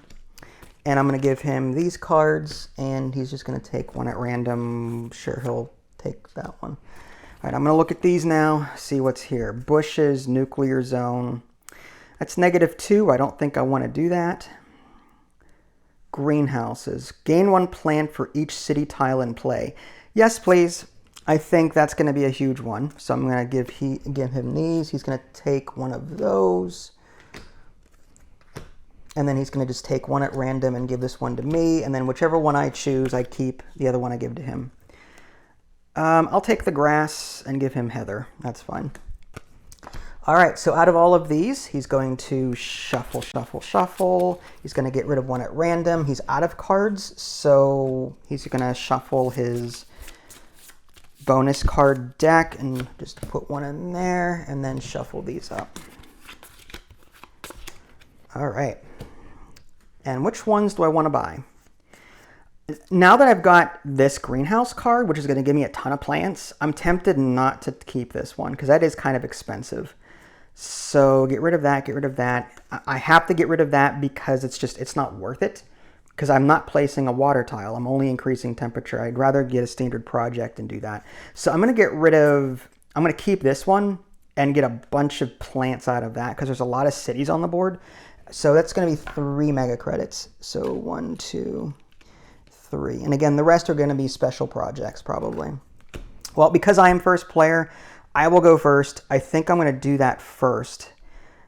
A: And I'm going to give him these cards, and he's just going to take one at random. Sure, he'll take that one. All right, I'm going to look at these now, see what's here. Bushes, nuclear zone. That's -2. I don't think I want to do that. Greenhouses. Gain 1 plant for each city tile in play. Yes, please. I think that's going to be a huge one. So I'm going to give him these. He's going to take one of those. And then he's going to just take one at random and give this one to me. And then whichever one I choose, I keep. The other one I give to him. I'll take the grass and give him heather. That's fine. All right, so out of all of these, he's going to shuffle, shuffle, shuffle. He's going to get rid of one at random. He's out of cards, so he's going to shuffle his bonus card deck and just put one in there and then shuffle these up. All right. And which ones do I want to buy? Now that I've got this greenhouse card, which is going to give me a ton of plants, I'm tempted not to keep this one because that is kind of expensive. So get rid of that, get rid of that. I have to get rid of that because it's not worth it because I'm not placing a water tile. I'm only increasing temperature. I'd rather get a standard project and do that. So I'm going to keep this one and get a bunch of plants out of that because there's a lot of cities on the board. So that's going to be 3 mega credits. So 1, 2, 3. And again, the rest are going to be special projects probably. Well, because I am first player, I will go first. I think I'm going to do that first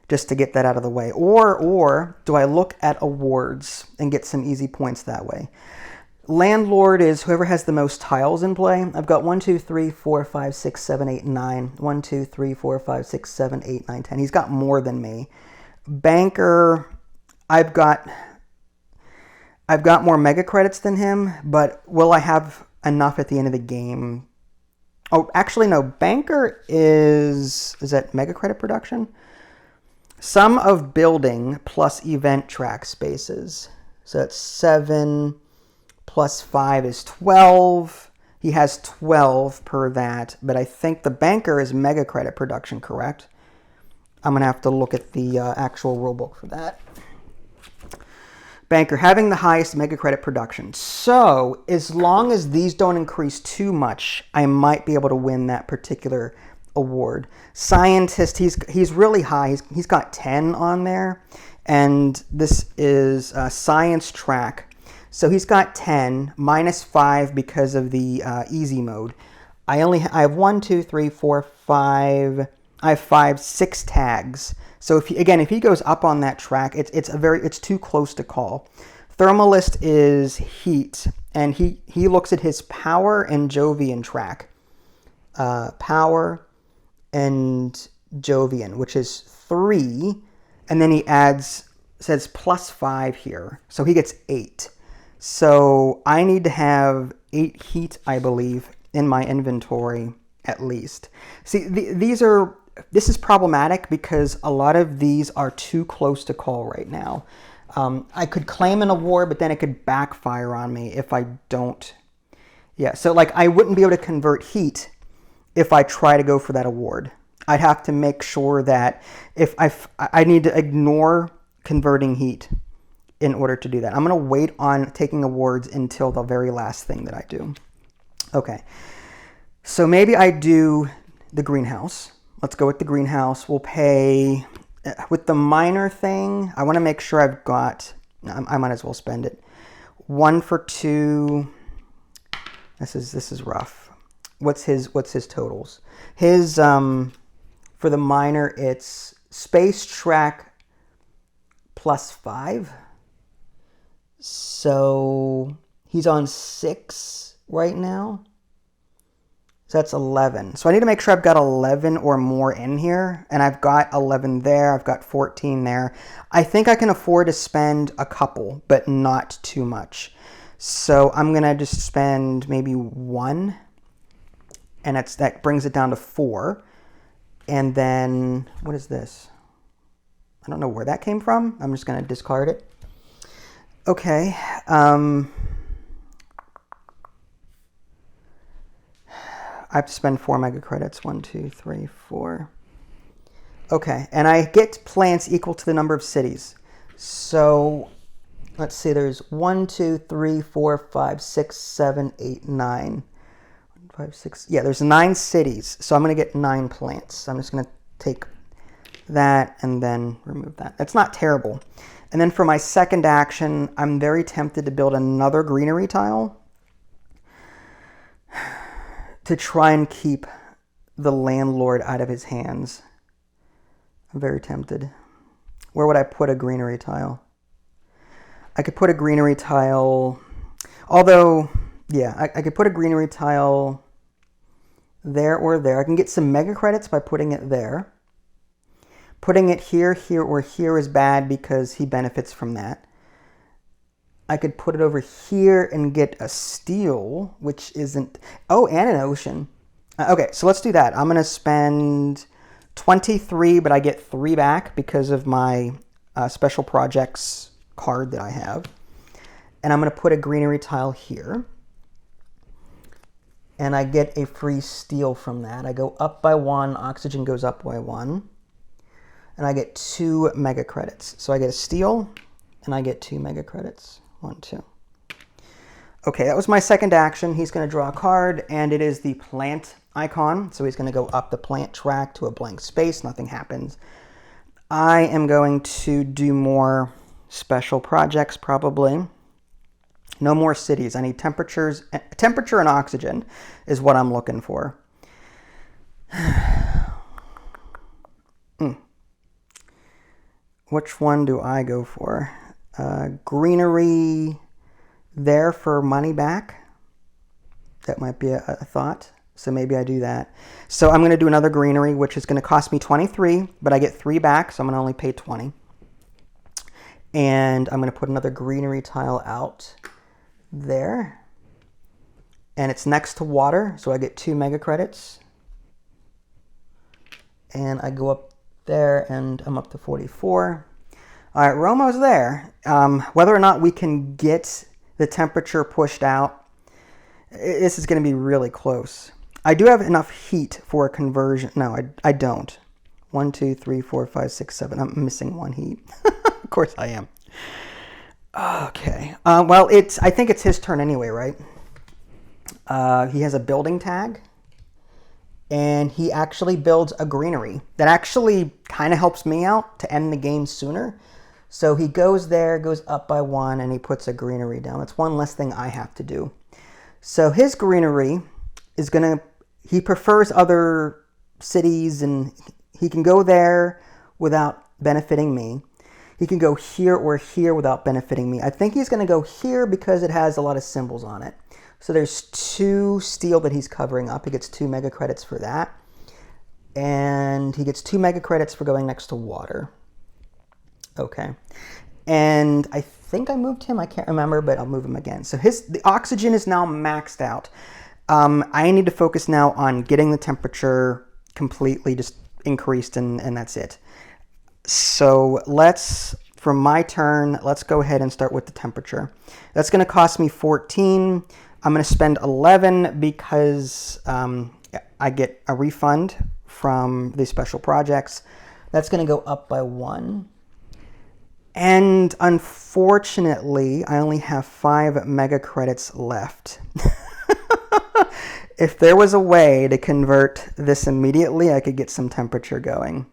A: just to get that out of the way. Or do I look at awards and get some easy points that way? Landlord is whoever has the most tiles in play. I've got 1, 2, 3, 4, 5, 6, 7, 8, 9. 1, 2, 3, 4, 5, 6, 7, 8, 9, 10. He's got more than me. Banker, I've got more mega credits than him, but will I have enough at the end of the game? Oh, actually, no. Banker is that mega credit production? Sum of building plus event track spaces. So that's 7 plus 5 is 12. He has 12 per that, but I think the banker is mega credit production, correct? I'm going to have to look at the actual rulebook for that. Banker, having the highest mega credit production. So as long as these don't increase too much, I might be able to win that particular award. Scientist, he's really high. He's got 10 on there. And this is science track. So he's got 10, minus 5 because of the easy mode. I have 1, 2, 3, 4, 5. I have 5, 6 tags. So if he goes up on that track, it's too close to call. Thermalist is heat, and he looks at his power and Jovian track. Power and Jovian, which is 3, and then he says plus 5 here, so he gets 8. So I need to have 8 heat, I believe, in my inventory at least. See, this is problematic because a lot of these are too close to call right now. I could claim an award, but then it could backfire on me if I don't. Yeah, so like I wouldn't be able to convert heat if I try to go for that award. I'd have to make sure that if I need to ignore converting heat in order to do that. I'm going to wait on taking awards until the very last thing that I do. Okay, so maybe I do the greenhouse. Let's go with the greenhouse. We'll pay, with the miner thing, I want to make sure I've got, I might as well spend it. 1 for 2, this is rough. What's his totals? His, for the miner, it's space track plus 5. So he's on 6 right now. So that's 11. So I need to make sure I've got 11 or more in here. And I've got 11 there. I've got 14 there. I think I can afford to spend a couple, but not too much. So I'm going to just spend maybe 1. And that brings it down to 4. And then, what is this? I don't know where that came from. I'm just going to discard it. Okay. I have to spend 4 mega credits. 1, 2, 3, 4. Okay, and I get plants equal to the number of cities. So let's see, there's 1, 2, 3, 4, 5, 6, 7, 8, 9. 5, 6. Yeah, there's 9 cities. So I'm going to get 9 plants. I'm just going to take that and then remove that. That's not terrible. And then for my second action, I'm very tempted to build another greenery tile to try and keep the landlord out of his hands. I'm very tempted. Where would I put a greenery tile? I could put a greenery tile, although, yeah, I could put a greenery tile there or there. I can get some mega credits by putting it there. Putting it here, here, or here is bad because he benefits from that. I could put it over here and get a steel, which isn't... Oh, and an ocean. Okay, so let's do that. I'm going to spend 23, but I get 3 back because of my special projects card that I have. And I'm going to put a greenery tile here. And I get a free steel from that. I go up by 1. Oxygen goes up by 1. And I get 2 mega credits. So I get a steel, and I get 2 mega credits. 1, 2. Okay, that was my second action. He's going to draw a card, and it is the plant icon. So he's going to go up the plant track to a blank space. Nothing happens. I am going to do more special projects, probably. No more cities. I need temperatures. Temperature and oxygen is what I'm looking for. Which one do I go for? Greenery there for money back. That might be a thought. So maybe I do that. So I'm going to do another greenery, which is going to cost me 23, but I get 3 back, so I'm going to only pay 20. And I'm going to put another greenery tile out there. And it's next to water, so I get 2 mega credits. And I go up there, and I'm up to 44. All right, Romo's there. Whether or not we can get the temperature pushed out, this is going to be really close. I do have enough heat for a conversion. No, I don't. 1, 2, 3, 4, 5, 6, 7. I'm missing 1 heat. Of course I am. Okay. Well, I think it's his turn anyway, right? He has a building tag. And he actually builds a greenery. That actually kind of helps me out to end the game sooner. So he goes there, goes up by 1, and he puts a greenery down. That's one less thing I have to do. So his greenery is going to, he prefers other cities, and he can go there without benefiting me. He can go here or here without benefiting me. I think he's going to go here because it has a lot of symbols on it. So there's 2 steel that he's covering up. He gets 2 mega credits for that. And he gets 2 mega credits for going next to water. Okay. And I think I moved him. I can't remember, but I'll move him again. So the oxygen is now maxed out. I need to focus now on getting the temperature completely just increased, and that's it. So for my turn, let's go ahead and start with the temperature. That's going to cost me 14. I'm going to spend 11 because I get a refund from these special projects. That's going to go up by 1. And unfortunately, I only have 5 mega credits left. If there was a way to convert this immediately, I could get some temperature going.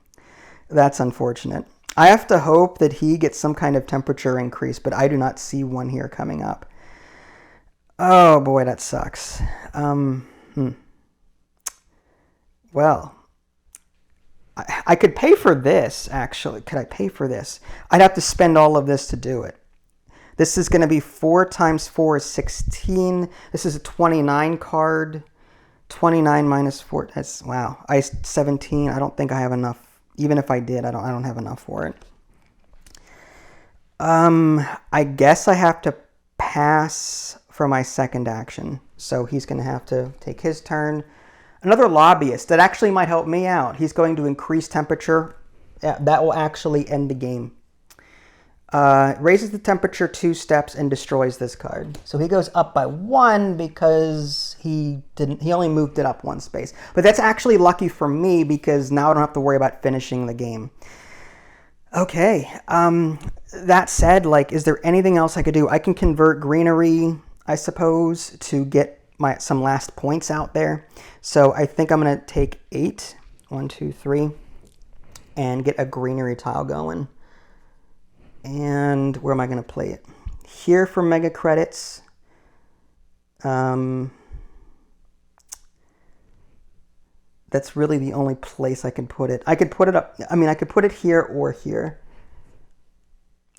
A: That's unfortunate. I have to hope that he gets some kind of temperature increase, but I do not see one here coming up. Oh boy, that sucks. Well, I could pay for this, actually. Could I pay for this? I'd have to spend all of this to do it. This is going to be 4 times 4 is 16. This is a 29 card. 29 minus 4, that's, wow. 17, I don't think I have enough. Even if I did, I don't have enough for it. I guess I have to pass for my second action. So he's going to have to take his turn. Another lobbyist that actually might help me out. He's going to increase temperature. That will actually end the game. Raises the temperature 2 steps and destroys this card. So he goes up by 1 because he only moved it up 1 space. But that's actually lucky for me because now I don't have to worry about finishing the game. Okay. That said, is there anything else I could do? I can convert greenery, I suppose, to get some last points out there. So I think I'm going to take 8, 1, 2, 3, and get a greenery tile going. And where am I going to play it? Here for mega credits. That's really the only place I can put it. I could put it up. I mean, I could put it here or here.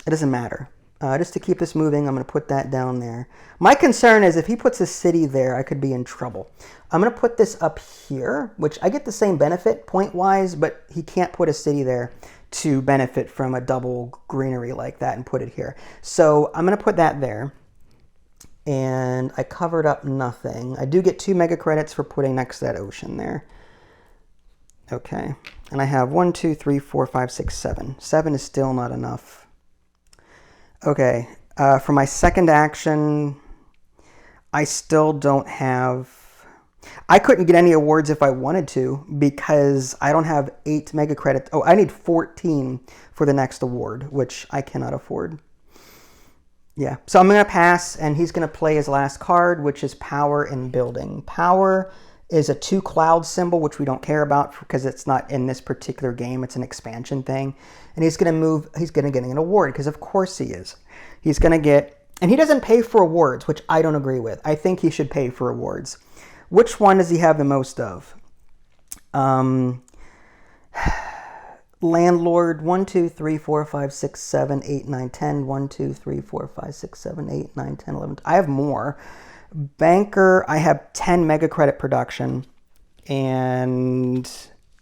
A: It doesn't matter. Just to keep this moving, I'm going to put that down there. My concern is if he puts a city there, I could be in trouble. I'm going to put this up here, which I get the same benefit point-wise, but he can't put a city there to benefit from a double greenery like that and put it here. So I'm going to put that there. And I covered up nothing. I do get 2 mega credits for putting next to that ocean there. Okay. And I have 1, 2, 3, 4, 5, 6, 7. 7 is still not enough. Okay. For my second action, I still don't have... I couldn't get any awards if I wanted to because I don't have 8 mega credits. Oh, I need 14 for the next award, which I cannot afford. Yeah, so I'm going to pass, and he's going to play his last card, which is Power in Building. Power is a 2 cloud symbol, which we don't care about because it's not in this particular game. It's an expansion thing. And he's going to get an award because of course he is. He's going to get, and he doesn't pay for awards, which I don't agree with. I think he should pay for awards. Which one does he have the most of? Landlord, 1, 2, 3, 4, 5, 6, 7, 8, 9, 10. 1, 2, 3, 4, 5, 6, 7, 8, 9, 10, 11. I have more. Banker, I have 10 mega credit production. And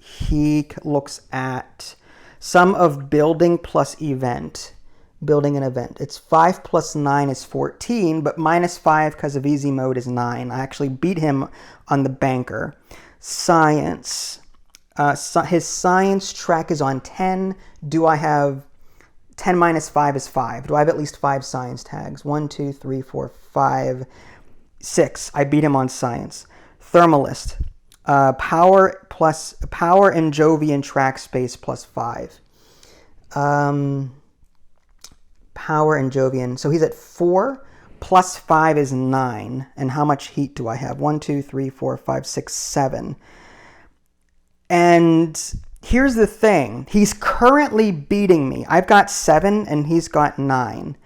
A: he looks at sum of building plus event. Building an event. It's 5 plus 9 is 14, but minus 5 because of easy mode is 9. I actually beat him on the banker. Science. His science track is on 10. Do I have 10 minus 5 is 5? Do I have at least 5 science tags? 1, 2, 3, 4, 5, 6. I beat him on science. Thermalist. Power and Jovian track space plus 5. Power and Jovian. So he's at 4 plus 5 is 9. And how much heat do I have? 1, 2, 3, 4, 5, 6, 7. And here's the thing. He's currently beating me. I've got 7 and he's got 9.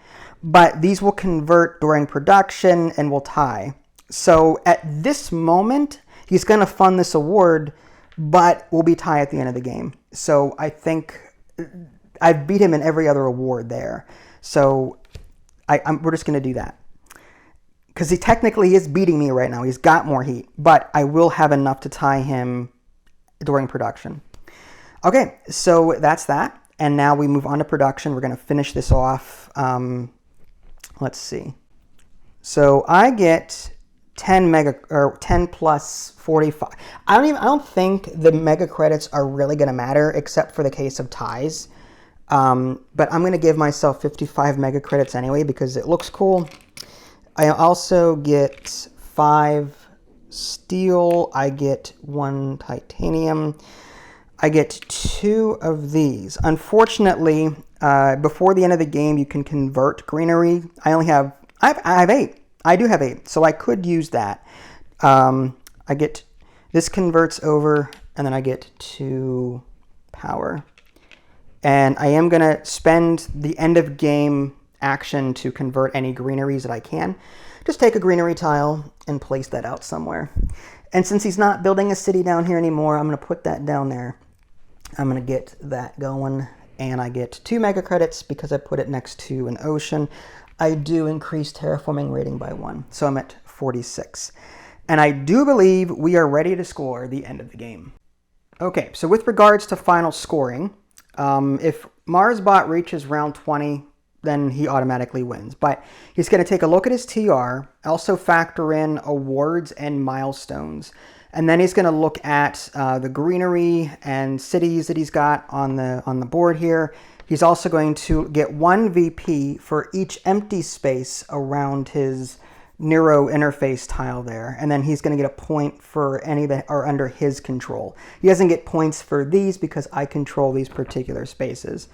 A: But these will convert during production and will tie. So at this moment, he's going to fund this award, but we'll be tied at the end of the game. So I think I've beat him in every other award there. So we're just going to do that. Because he technically is beating me right now. He's got more heat. But I will have enough to tie him during production. Okay, so that's that. And now we move on to production. We're going to finish this off. Let's see. So I get 10 plus 45. I don't think the mega credits are really going to matter except for the case of ties. But I'm going to give myself 55 mega credits anyway because it looks cool. I also get 5 steel. I get 1 titanium. I get 2 of these. Unfortunately, before the end of the game, you can convert greenery. I have 8. I do have 8, so I could use that. I get, this converts over, and then I get 2 power. And I am going to spend the end of game action to convert any greeneries that I can. Just take a greenery tile and place that out somewhere. And since he's not building a city down here anymore, I'm going to put that down there. I'm going to get that going, and I get 2 mega credits because I put it next to an ocean. I do increase terraforming rating by 1, so I'm at 46. And I do believe we are ready to score the end of the game. Okay, so with regards to final scoring, if MarsBot reaches round 20, then he automatically wins. But he's going to take a look at his TR, also factor in awards and milestones. And then he's going to look at the greenery and cities that he's got on the board here. He's also going to get 1 VP for each empty space around his Neuro interface tile there. And then he's going to get a point for any that are under his control. He doesn't get points for these because I control these particular spaces.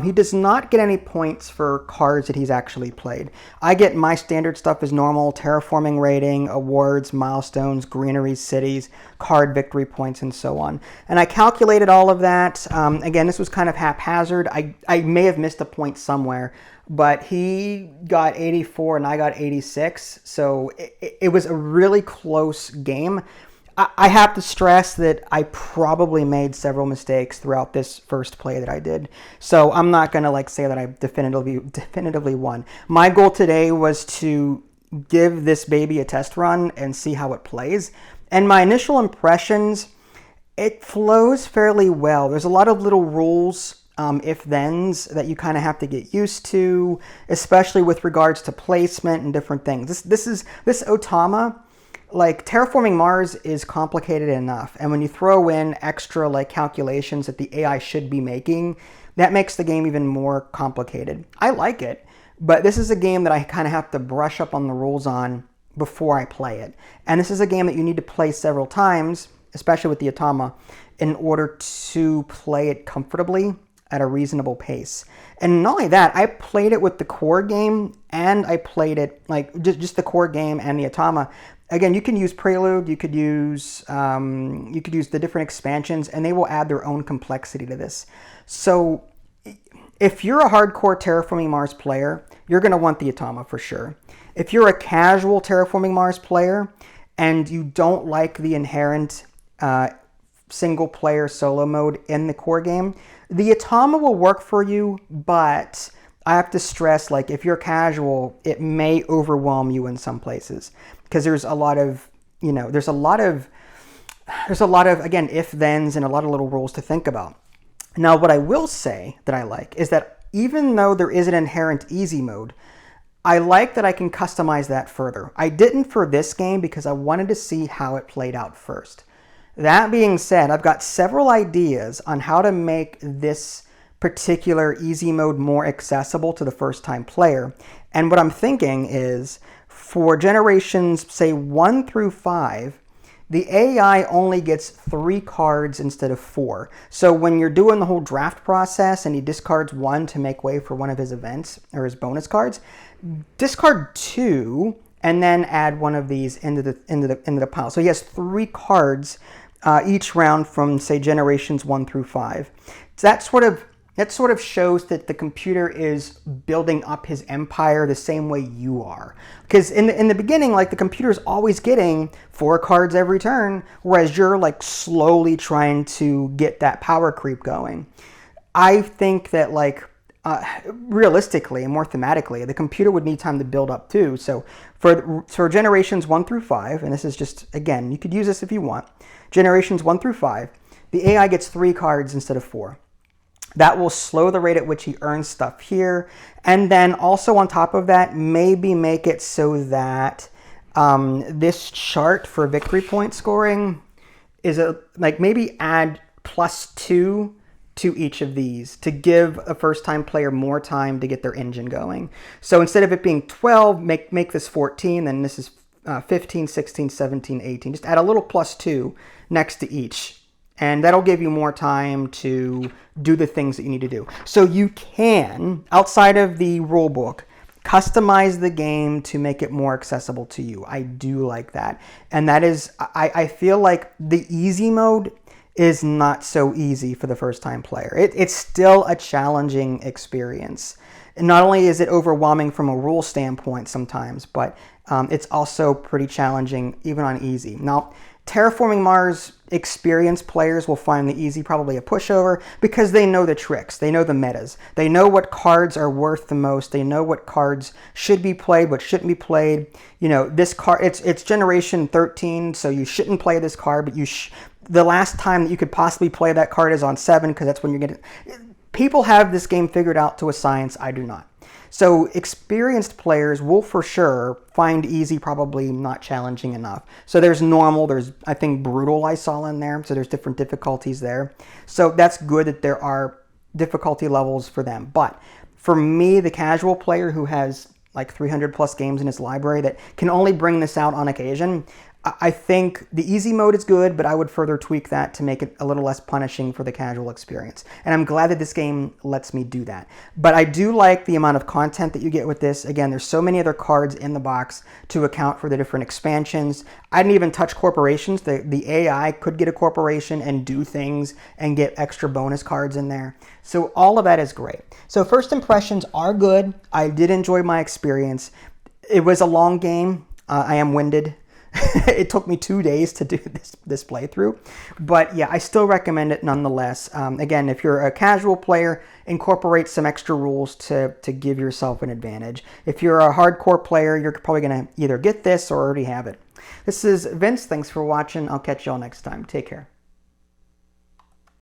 A: He does not get any points for cards that he's actually played. I get my standard stuff as normal: terraforming rating, awards, milestones, greenery, cities, card victory points, and so on. And I calculated all of that. Again, this was kind of haphazard. I may have missed a point somewhere, but he got 84 and I got 86. So it was a really close game. I have to stress that I probably made several mistakes throughout this first play that I did. So I'm not going to say that I definitively won. My goal today was to give this baby a test run and see how it plays. And my initial impressions, it flows fairly well. There's a lot of little rules, if-thens, that you kind of have to get used to, especially with regards to placement and different things. This Automa, Terraforming Mars is complicated enough, and when you throw in extra calculations that the AI should be making, that makes the game even more complicated. I like it, but this is a game that I kind of have to brush up on the rules on before I play it. And this is a game that you need to play several times, especially with the Automa, in order to play it comfortably at a reasonable pace. And not only that, I played it with the core game, and I played it just the core game and the Automa. Again, you can use Prelude, you could use the different expansions, and they will add their own complexity to this. So if you're a hardcore Terraforming Mars player, you're going to want the Automa for sure. If you're a casual Terraforming Mars player and you don't like the inherent single player solo mode in the core game, the Automa will work for you, but I have to stress, if you're casual, it may overwhelm you in some places because there's a lot of, again, if-thens and a lot of little rules to think about. Now, what I will say that I like is that even though there is an inherent easy mode, I like that I can customize that further. I didn't for this game because I wanted to see how it played out first. That being said, I've got several ideas on how to make this particular easy mode more accessible to the first-time player. And what I'm thinking is, for generations, say 1 through 5, the AI only gets 3 cards instead of 4. So when you're doing the whole draft process and he discards 1 to make way for one of his events or his bonus cards, discard 2 and then add one of these into the pile. So he has 3 cards each round from, say, generations 1 through 5. So that sort of shows that the computer is building up his empire the same way you are. Because in the beginning, like, the computer's always getting 4 cards every turn, whereas you're like slowly trying to get that power creep going. I think that, like, realistically and more thematically, the computer would need time to build up too. So for generations 1 through 5, and this is just, again, you could use this if you want, generations 1 through 5, the AI gets 3 cards instead of 4. That will slow the rate at which he earns stuff here. And then also on top of that, maybe make it so that this chart for victory point scoring is maybe add +2 to each of these to give a first-time player more time to get their engine going. So instead of it being 12, make this 14, then this is 15, 16, 17, 18. Just add a little +2 next to each. And that'll give you more time to do the things that you need to do. So you can, outside of the rule book, customize the game to make it more accessible to you. I do like that. And that is, I feel like the easy mode is not so easy for the first-time player. It's still a challenging experience. And not only is it overwhelming from a rule standpoint sometimes, but it's also pretty challenging even on easy. Now, Terraforming Mars experienced players will find the easy probably a pushover because they know the tricks. They know the metas. They know what cards are worth the most. They know what cards should be played, what shouldn't be played. You know, this card, it's generation 13, so you shouldn't play this card, but the last time that you could possibly play that card is on 7 because that's when you're getting... People have this game figured out to a science. I do not. So experienced players will for sure find easy probably not challenging enough. So there's normal, there's, I think, brutal I saw in there. So there's different difficulties there. So that's good that there are difficulty levels for them. But for me, the casual player who has like 300 plus games in his library that can only bring this out on occasion, I think the easy mode is good, but I would further tweak that to make it a little less punishing for the casual experience. And I'm glad that this game lets me do that. But I do like the amount of content that you get with this. Again, there's so many other cards in the box to account for the different expansions. I didn't even touch corporations. The AI could get a corporation and do things and get extra bonus cards in there. So all of that is great. So first impressions are good. I did enjoy my experience. It was a long game. I am winded. It took me 2 days to do this playthrough, but yeah, I still recommend it nonetheless. Again, if you're a casual player, incorporate some extra rules to give yourself an advantage. If you're a hardcore player, you're probably going to either get this or already have it. This is Vince. Thanks for watching. I'll catch y'all next time. Take care.